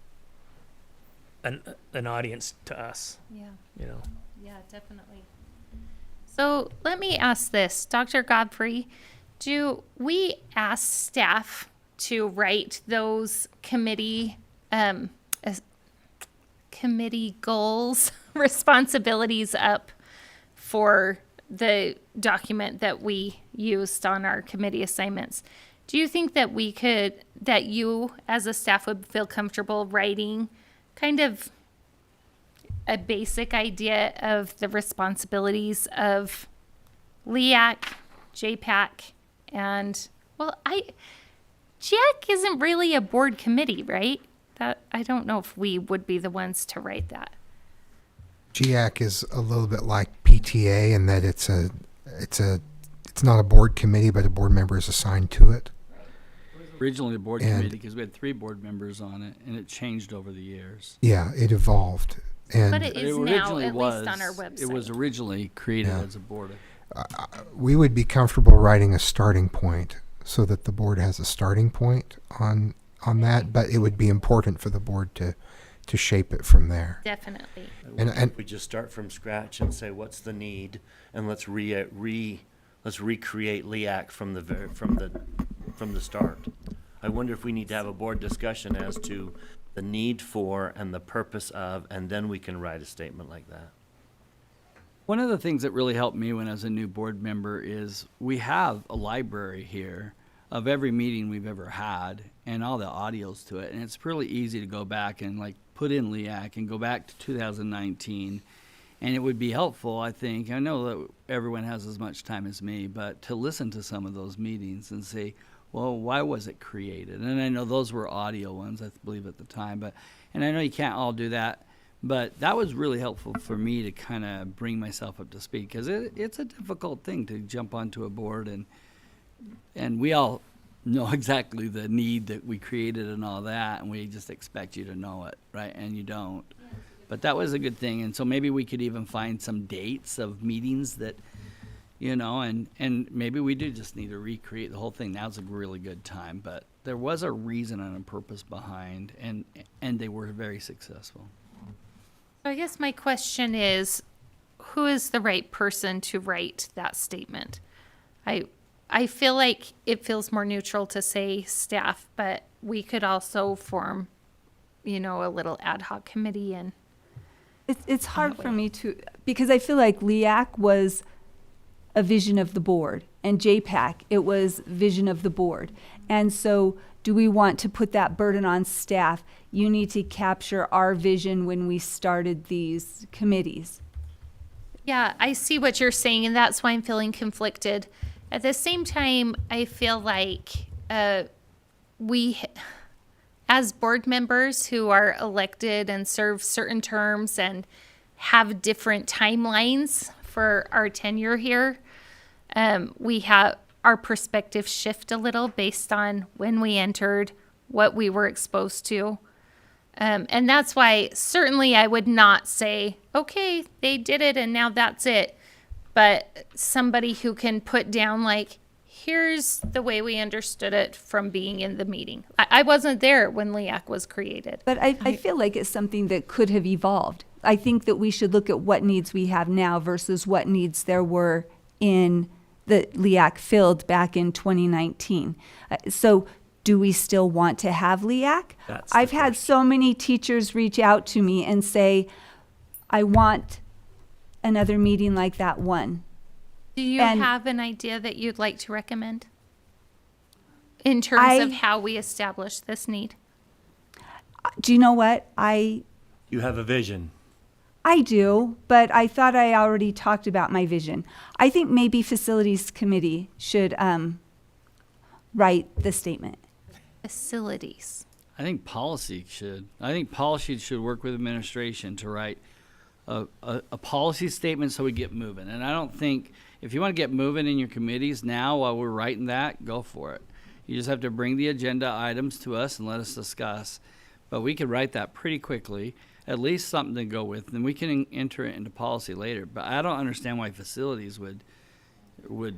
an audience to us. Yeah. You know. Yeah, definitely. So let me ask this, Dr. Godfrey, do we ask staff to write those committee goals, responsibilities up for the document that we used on our committee assignments? Do you think that that you as a staff would feel comfortable writing kind of a basic idea of the responsibilities of LEAC, JPAC, and, well, GIAC isn't really a board committee, right? That I don't know if we would be the ones to write that. GIAC is a little bit like PTA in that it's not a board committee, but a board member is assigned to it. Originally a board And- committee because we had 3 board members on it, and it changed over the years. Yeah, it evolved. And But it is now, at least on our website. It was originally created Yeah. as a board. we would be comfortable writing a starting point so that the board has a starting point on that, but it would be important for the board to shape it from there. Definitely. And We just start from scratch and say, what's the need? And let's recreate LEAC from the start. I wonder if we need to have a board discussion as to the need for and the purpose of, and then we can write a statement like that. One of the things that really helped me when I was a new board member is we have a library here of every meeting we've ever had and all the audios to it. And it's really easy to go back and like put in LEAC and go back to 2019 And it would be helpful, I think. I know that everyone has as much time as me, but to listen to some of those meetings and say, well, why was it created? And I know those were audio ones, I believe, at the time. And I know you can't all do that. But that was really helpful for me to kind of bring myself up to speed, because it's a difficult thing to jump onto a board, and we all know exactly the need that we created and all that, and we just expect you to know it, right? And you don't. But that was a good thing, and so maybe we could even find some dates of meetings that, and maybe we do just need to recreate the whole thing. Now's a really good time, but there was a reason and a purpose behind, and they were very successful. I guess my question is, who is the right person to write that statement? I feel like it feels more neutral to say staff, but we could also form, a little ad hoc committee and. It's hard for me to, because I feel like LEAC was a vision of the board, and JPAC, it was vision of the board. And so do we want to put that burden on staff? You need to capture our vision when we started these committees. Yeah, I see what you're saying, and that's why I'm feeling conflicted. At the same time, I feel like we, as board members who are elected and serve certain terms and have different timelines for our tenure here, we have our perspective shift a little based on when we entered, what we were exposed to. And that's why certainly I would not say, okay, they did it and now that's it. But somebody who can put down, like, here's the way we understood it from being in the meeting. I wasn't there when LEAC was created. But I feel like it's something that could have evolved. I think that we should look at what needs we have now versus what needs there were in the LEAC filled back in 2019. So do we still want to have LEAC? I've had so many teachers reach out to me and say, I want another meeting like that one. Do you And- have an idea that you'd like to recommend in terms of I- how we establish this need? Do you know what? You have a vision. I do, but I thought I already talked about my vision. I think maybe facilities committee should write the statement. Facilities. I think policy should. I think policy should work with administration to write a policy statement so we get moving. And I don't think, if you want to get moving in your committees now while we're writing that, go for it. You just have to bring the agenda items to us and let us discuss. But we could write that pretty quickly, at least something to go with, and we can enter it into policy later. But I don't understand why facilities would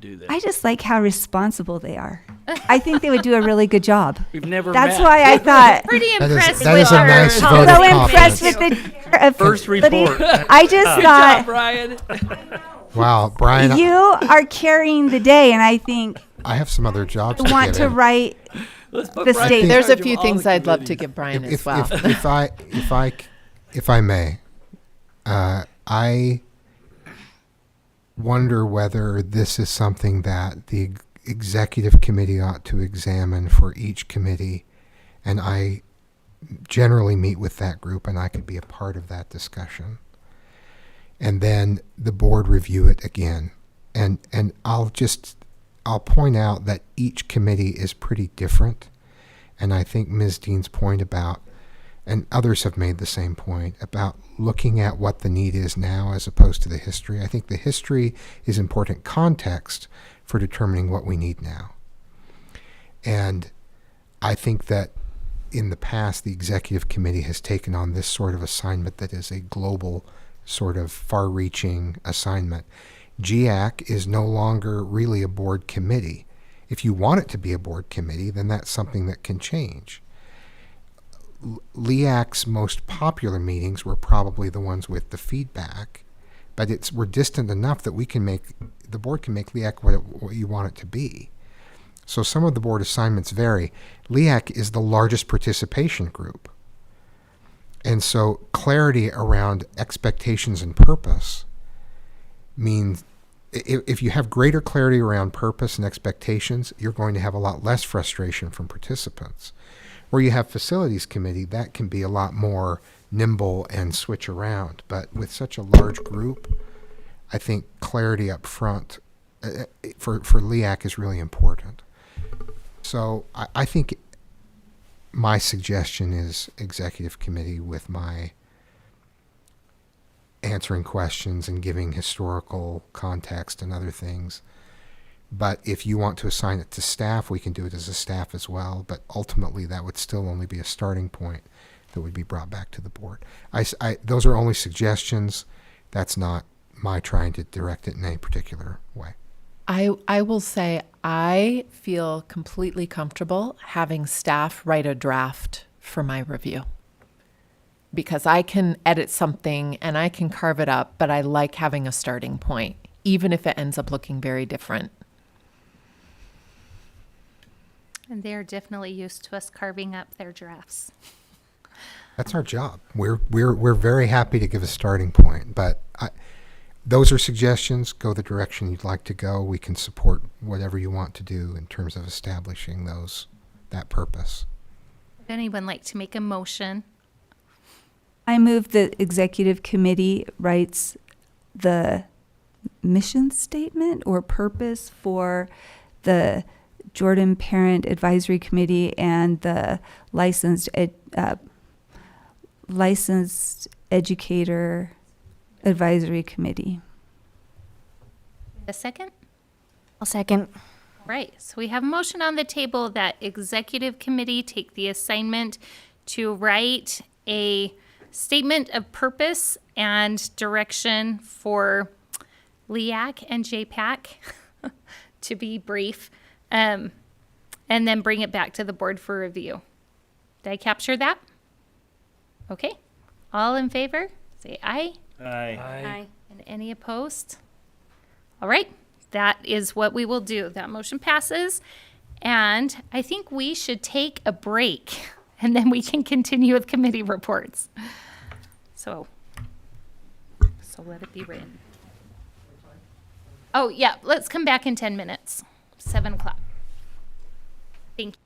do this. I just like how responsible they are. I think they would do a really good job. We've never That's met. why I thought. Pretty That is- impressed that with is a our nice vote of So confidence. impressed with the chair of First facilities. report. I just Good job, thought Brian. Wow, Brian, you are carrying the day, and I think I have some other jobs I to want get to in. write Let's put The Brian state- in There's a charge of few all things the I'd love to committees. give Brian as If, well. if I may, I wonder whether this is something that the executive committee ought to examine for each committee, and I generally meet with that group, and I could be a part of that discussion. And then the board review it again, and I'll point out that each committee is pretty different, and I think Ms. Dean's point about, and others have made the same point, about looking at what the need is now as opposed to the history. I think the history is important context for determining what we need now. And I think that in the past, the executive committee has taken on this sort of assignment that is a global sort of far-reaching assignment. GIAC is no longer really a board committee. If you want it to be a board committee, then that's something that can change. LEAC's most popular meetings were probably the ones with the feedback, but we're distant enough that the board can make LEAC what you want it to be. So some of the board assignments vary. LEAC is the largest participation group. And so clarity around expectations and purpose means if you have greater clarity around purpose and expectations, you're going to have a lot less frustration from participants. Where you have facilities committee, that can be a lot more nimble and switch around. But with such a large group, I think clarity up front for LEAC is really important. So I think my suggestion is executive committee with my answering questions and giving historical context and other things. But if you want to assign it to staff, we can do it as a staff as well. But ultimately, that would still only be a starting point that would be brought back to the board. Those are only suggestions. That's not my trying to direct it in any particular way. I will say I feel completely comfortable having staff write a draft for my review, because I can edit something and I can carve it up, but I like having a starting point, even if it ends up looking very different. And they're definitely used to us carving up their drafts. That's our job. We're very happy to give a starting point, but those are suggestions. Go the direction you'd like to go. We can support whatever you want to do in terms of establishing that purpose. Would anyone like to make a motion? I move the executive committee writes the mission statement or purpose for the Jordan Parent Advisory Committee and the licensed educator advisory committee. A second? I'll second. Right, so we have a motion on the table that executive committee take the assignment to write a statement of purpose and direction for LEAC and JPAC, to be brief, and then bring it back to the board for review. Did I capture that? Okay, all in favor, say aye. Aye. And any opposed? All right, that is what we will do. That motion passes. And I think we should take a break and then we can continue with committee reports. So let it be written. Oh, yeah, let's come back in 10 minutes, 7 o'clock. Thank you.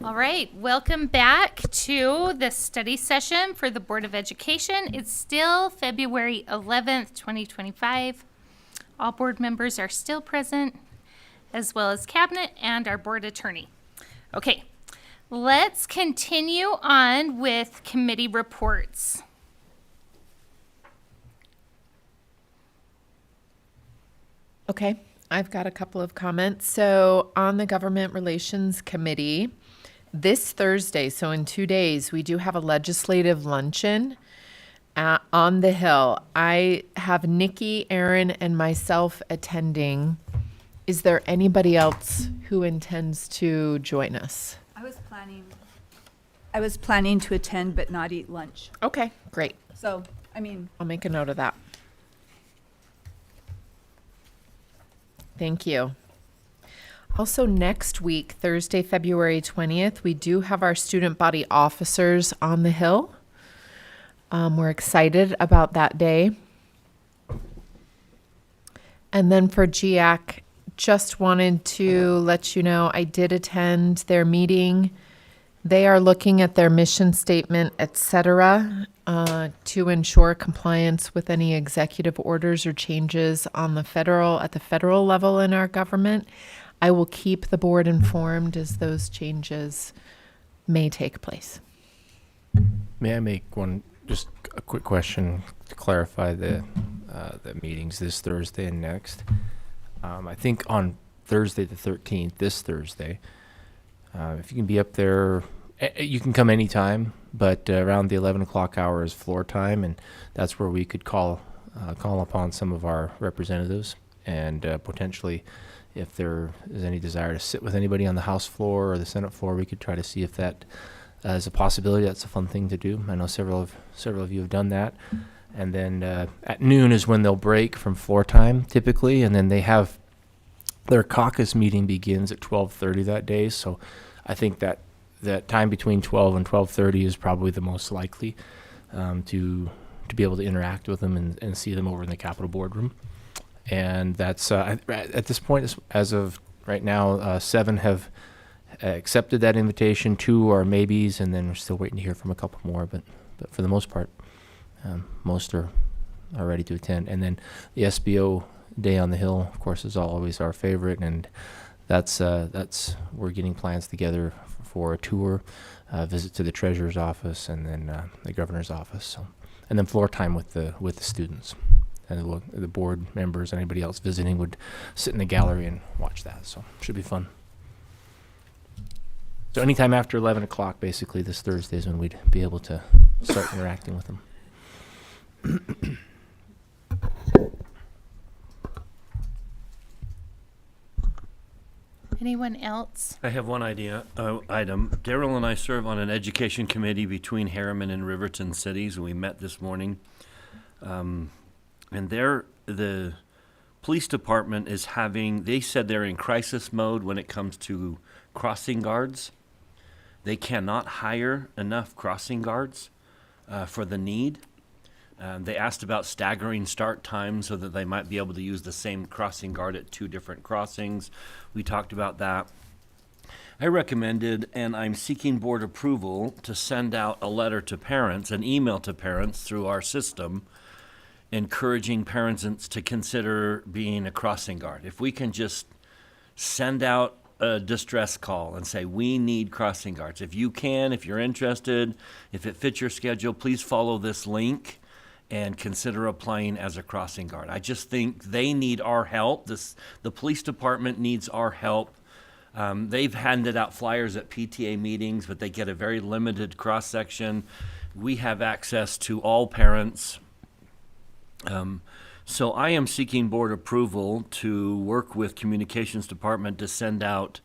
All right, welcome back to the study session for the Board of Education. It's still February 11th, 2025. All board members are still present, as well as cabinet and our board attorney. Okay, let's continue on with committee reports. Okay, I've got a couple of comments. So on the Government Relations Committee, this Thursday, so in 2 days, we do have a legislative luncheon on the Hill. I have Nikki, Aaron, and myself attending. Is there anybody else who intends to join us? I was planning to attend but not eat lunch. Okay, great. So, I mean, I'll make a note of that. Thank you. Also, next week, Thursday, February 20th, we do have our student body officers on the Hill. We're excited about that day. And then for GIAC, just wanted to let you know I did attend their meeting. They are looking at their mission statement, etc., to ensure compliance with any executive orders or changes on the at the federal level in our government. I will keep the board informed as those changes may take place. May I make just a quick question to clarify the meetings this Thursday and next? I think on Thursday the 13th, this Thursday, if you can be up there, you can come anytime, but around the 11 o'clock hour is floor time, and that's where we could call upon some of our representatives, and potentially, if there is any desire to sit with anybody on the House floor or the Senate floor, we could try to see if that is a possibility. That's a fun thing to do. I know several of you have done that. And then at noon is when they'll break from floor time, typically, and then they have their caucus meeting begins at 12:30 that day. So I think that time between 12 and 12:30 is probably the most likely to be able to interact with them and see them over in the Capitol boardroom. And that's at this point, as of right now, 7 have accepted that invitation. 2 are maybes, and then we're still waiting to hear from a couple more. But for the most part, most are ready to attend. And then the SBO Day on the Hill, of course, is always our favorite, and that's we're getting plans together for a tour, visit to the treasurer's office, and then the governor's office. So, and then floor time with the students, and the board members, anybody else visiting would sit in the gallery and watch that. So should be fun. So anytime after 11 o'clock, basically, this Thursday is when we'd be able to start interacting with them. Anyone else? I have one item. Daryl and I serve on an education committee between Harriman and Riverton cities, and we met this morning. And the police department is they said they're in crisis mode when it comes to crossing guards. They cannot hire enough crossing guards for the need. They asked about staggering start times so that they might be able to use the same crossing guard at 2 different crossings. We talked about that. I recommended, and I'm seeking board approval, to send out a letter to parents, an email to parents through our system, encouraging parents to consider being a crossing guard. If we can just send out a distress call and say, we need crossing guards. If you can, if you're interested, if it fits your schedule, please follow this link and consider applying as a crossing guard. I just think they need our help. The police department needs our help. They've handed out flyers at PTA meetings, but they get a very limited cross-section. We have access to all parents. So I am seeking board approval to work with Communications Department to send out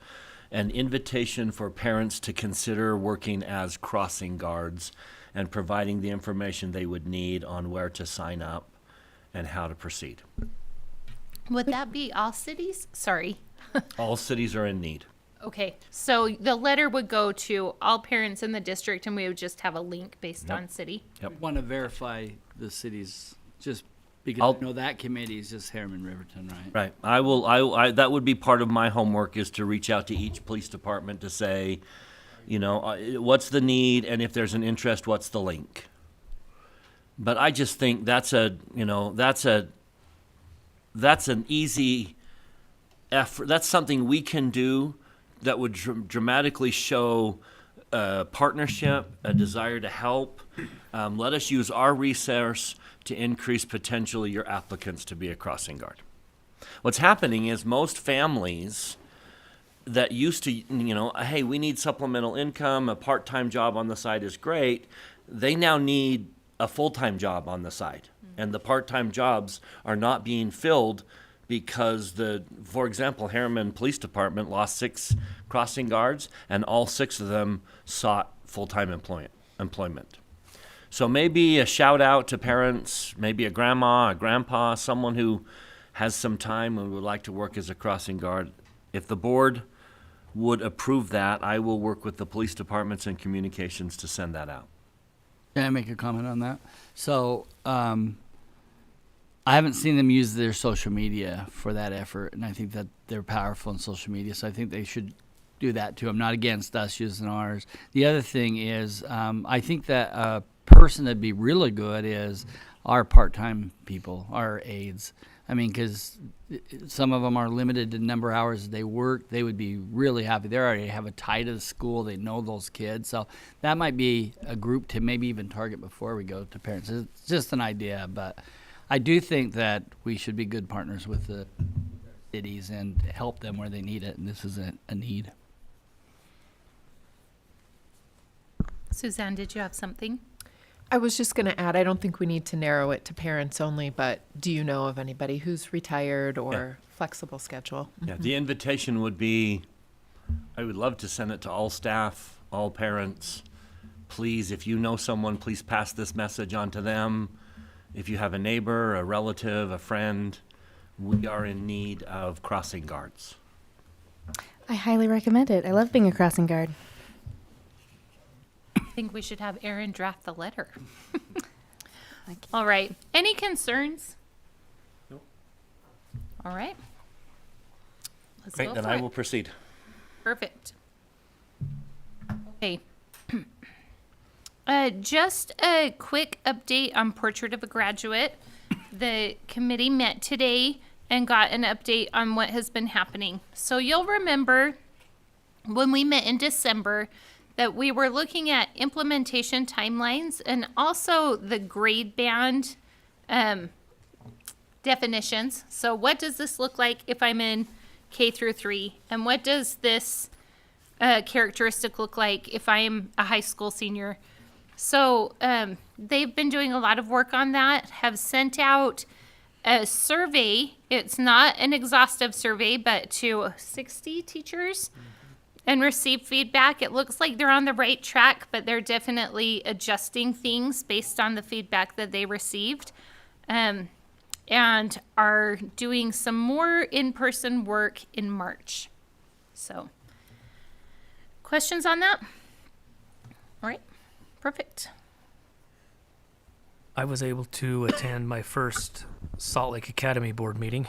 an invitation for parents to consider working as crossing guards and providing the information they would need on where to sign up and how to proceed. Would that be all cities? Sorry. All cities are in need. Okay, so the letter would go to all parents in the district, and we would just have a link based Yep. on city. Yep. I want to verify the cities, just because I'll- I know that committee is just Harriman Riverton, right? Right. I will. That would be part of my homework, is to reach out to each police department to say, You know, what's the need, and if there's an interest, what's the link? But I just think that's an easy effort. That's something we can do that would dramatically show partnership, a desire to help. Let us use our resource to increase potentially your applicants to be a crossing guard. What's happening is most families that used to, hey, we need supplemental income, a part-time job on the side is great. They now need a full-time job on the side. And the part-time jobs are not being filled because for example, Harriman Police Department lost 6 crossing guards, and all 6 of them sought full-time employment. So maybe a shout out to parents, maybe a grandma, a grandpa, someone who has some time and would like to work as a crossing guard. If the board would approve that, I will work with the police departments and communications to send that out. Can I make a comment on that? So, I haven't seen them use their social media for that effort, and I think that they're powerful in social media, so I think they should do that too. I'm not against us using ours. The other thing is, I think that a person that'd be really good is our part-time people, our aides. I mean, because some of them are limited to number of hours they work. They would be really happy. They already have a tie to the school. They know those kids. So that might be a group to maybe even target before we go to parents. It's just an idea, but I do think that we should be good partners with the cities and help them where they need it, and this is a need. Suzanne, did you have something? I was just going to add, I don't think we need to narrow it to parents only, but do you know of anybody who's retired or flexible schedule? Yeah, the invitation would be, I would love to send it to all staff, all parents. Please, if you know someone, please pass this message on to them. If you have a neighbor, a relative, a friend, we are in need of crossing guards. I highly recommend it. I love being a crossing guard. I think we should have Aaron draft the letter. All right. Any concerns? Nope. All right. Let's Great, go then for I it. will proceed. Perfect. Okay. Just a quick update on Portrait of a Graduate. The committee met today and got an update on what has been happening. So you'll remember when we met in December that we were looking at implementation timelines and also the grade band definitions. So what does this look like if I'm in K through 3? And what does this characteristic look like if I'm a high school senior? So they've been doing a lot of work on that, have sent out a survey. It's not an exhaustive survey, but to 60 teachers and received feedback. It looks like they're on the right track, but they're definitely adjusting things based on the feedback that they received, and are doing some more in-person work in March. So, questions on that? All right, perfect. I was able to attend my first Salt Lake Academy board meeting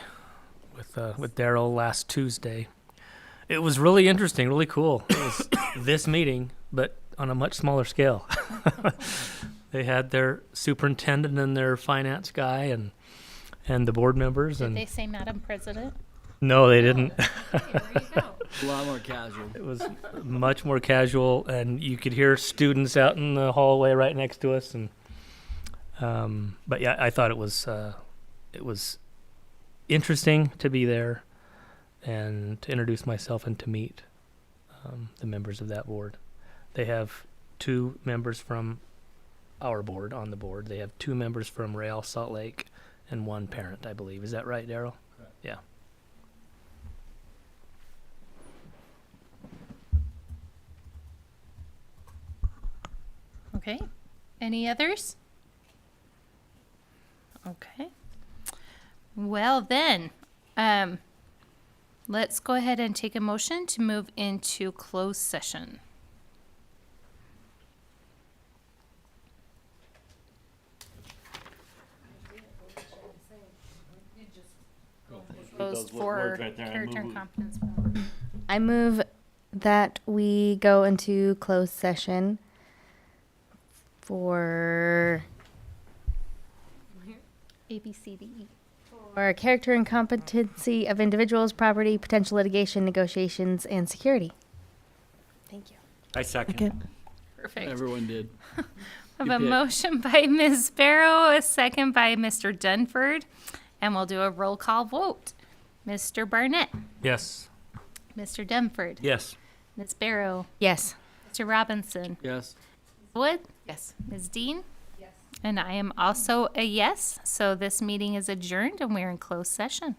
with Daryl last Tuesday. It was really interesting, really cool. It was this meeting, but on a much smaller scale. They had their superintendent and their finance guy and the board members. Did And they say Madam President? no, they didn't. There you go. A lot more casual. It was much more casual, and you could hear students out in the hallway right next to us. And but yeah, I thought it was interesting to be there and to introduce myself and to meet the members of that board. They have 2 members from our board on the board. They have 2 members from Real Salt Lake and 1 parent, I believe. Is that right, Daryl? Correct. Yeah. Okay. Any others? Okay. Well then, let's go ahead and take a motion to move into closed session. Closed for character and competence. I move that we go into closed session for A, B, C, D, E. character and competency of individuals, property, potential litigation, negotiations, and security. Thank you. I second. Perfect. Everyone did. I have Good a pick. motion by Ms. Barrow, a second by Mr. Dunford, and we'll do a roll call vote. Mr. Barnett, Yes. Mr. Dunford, Yes. Ms. Barrow, Yes. Mr. Robinson, Yes. Wood, Yes. Ms. Dean? Yes. And I am also a yes, so this meeting is adjourned and we're in closed session.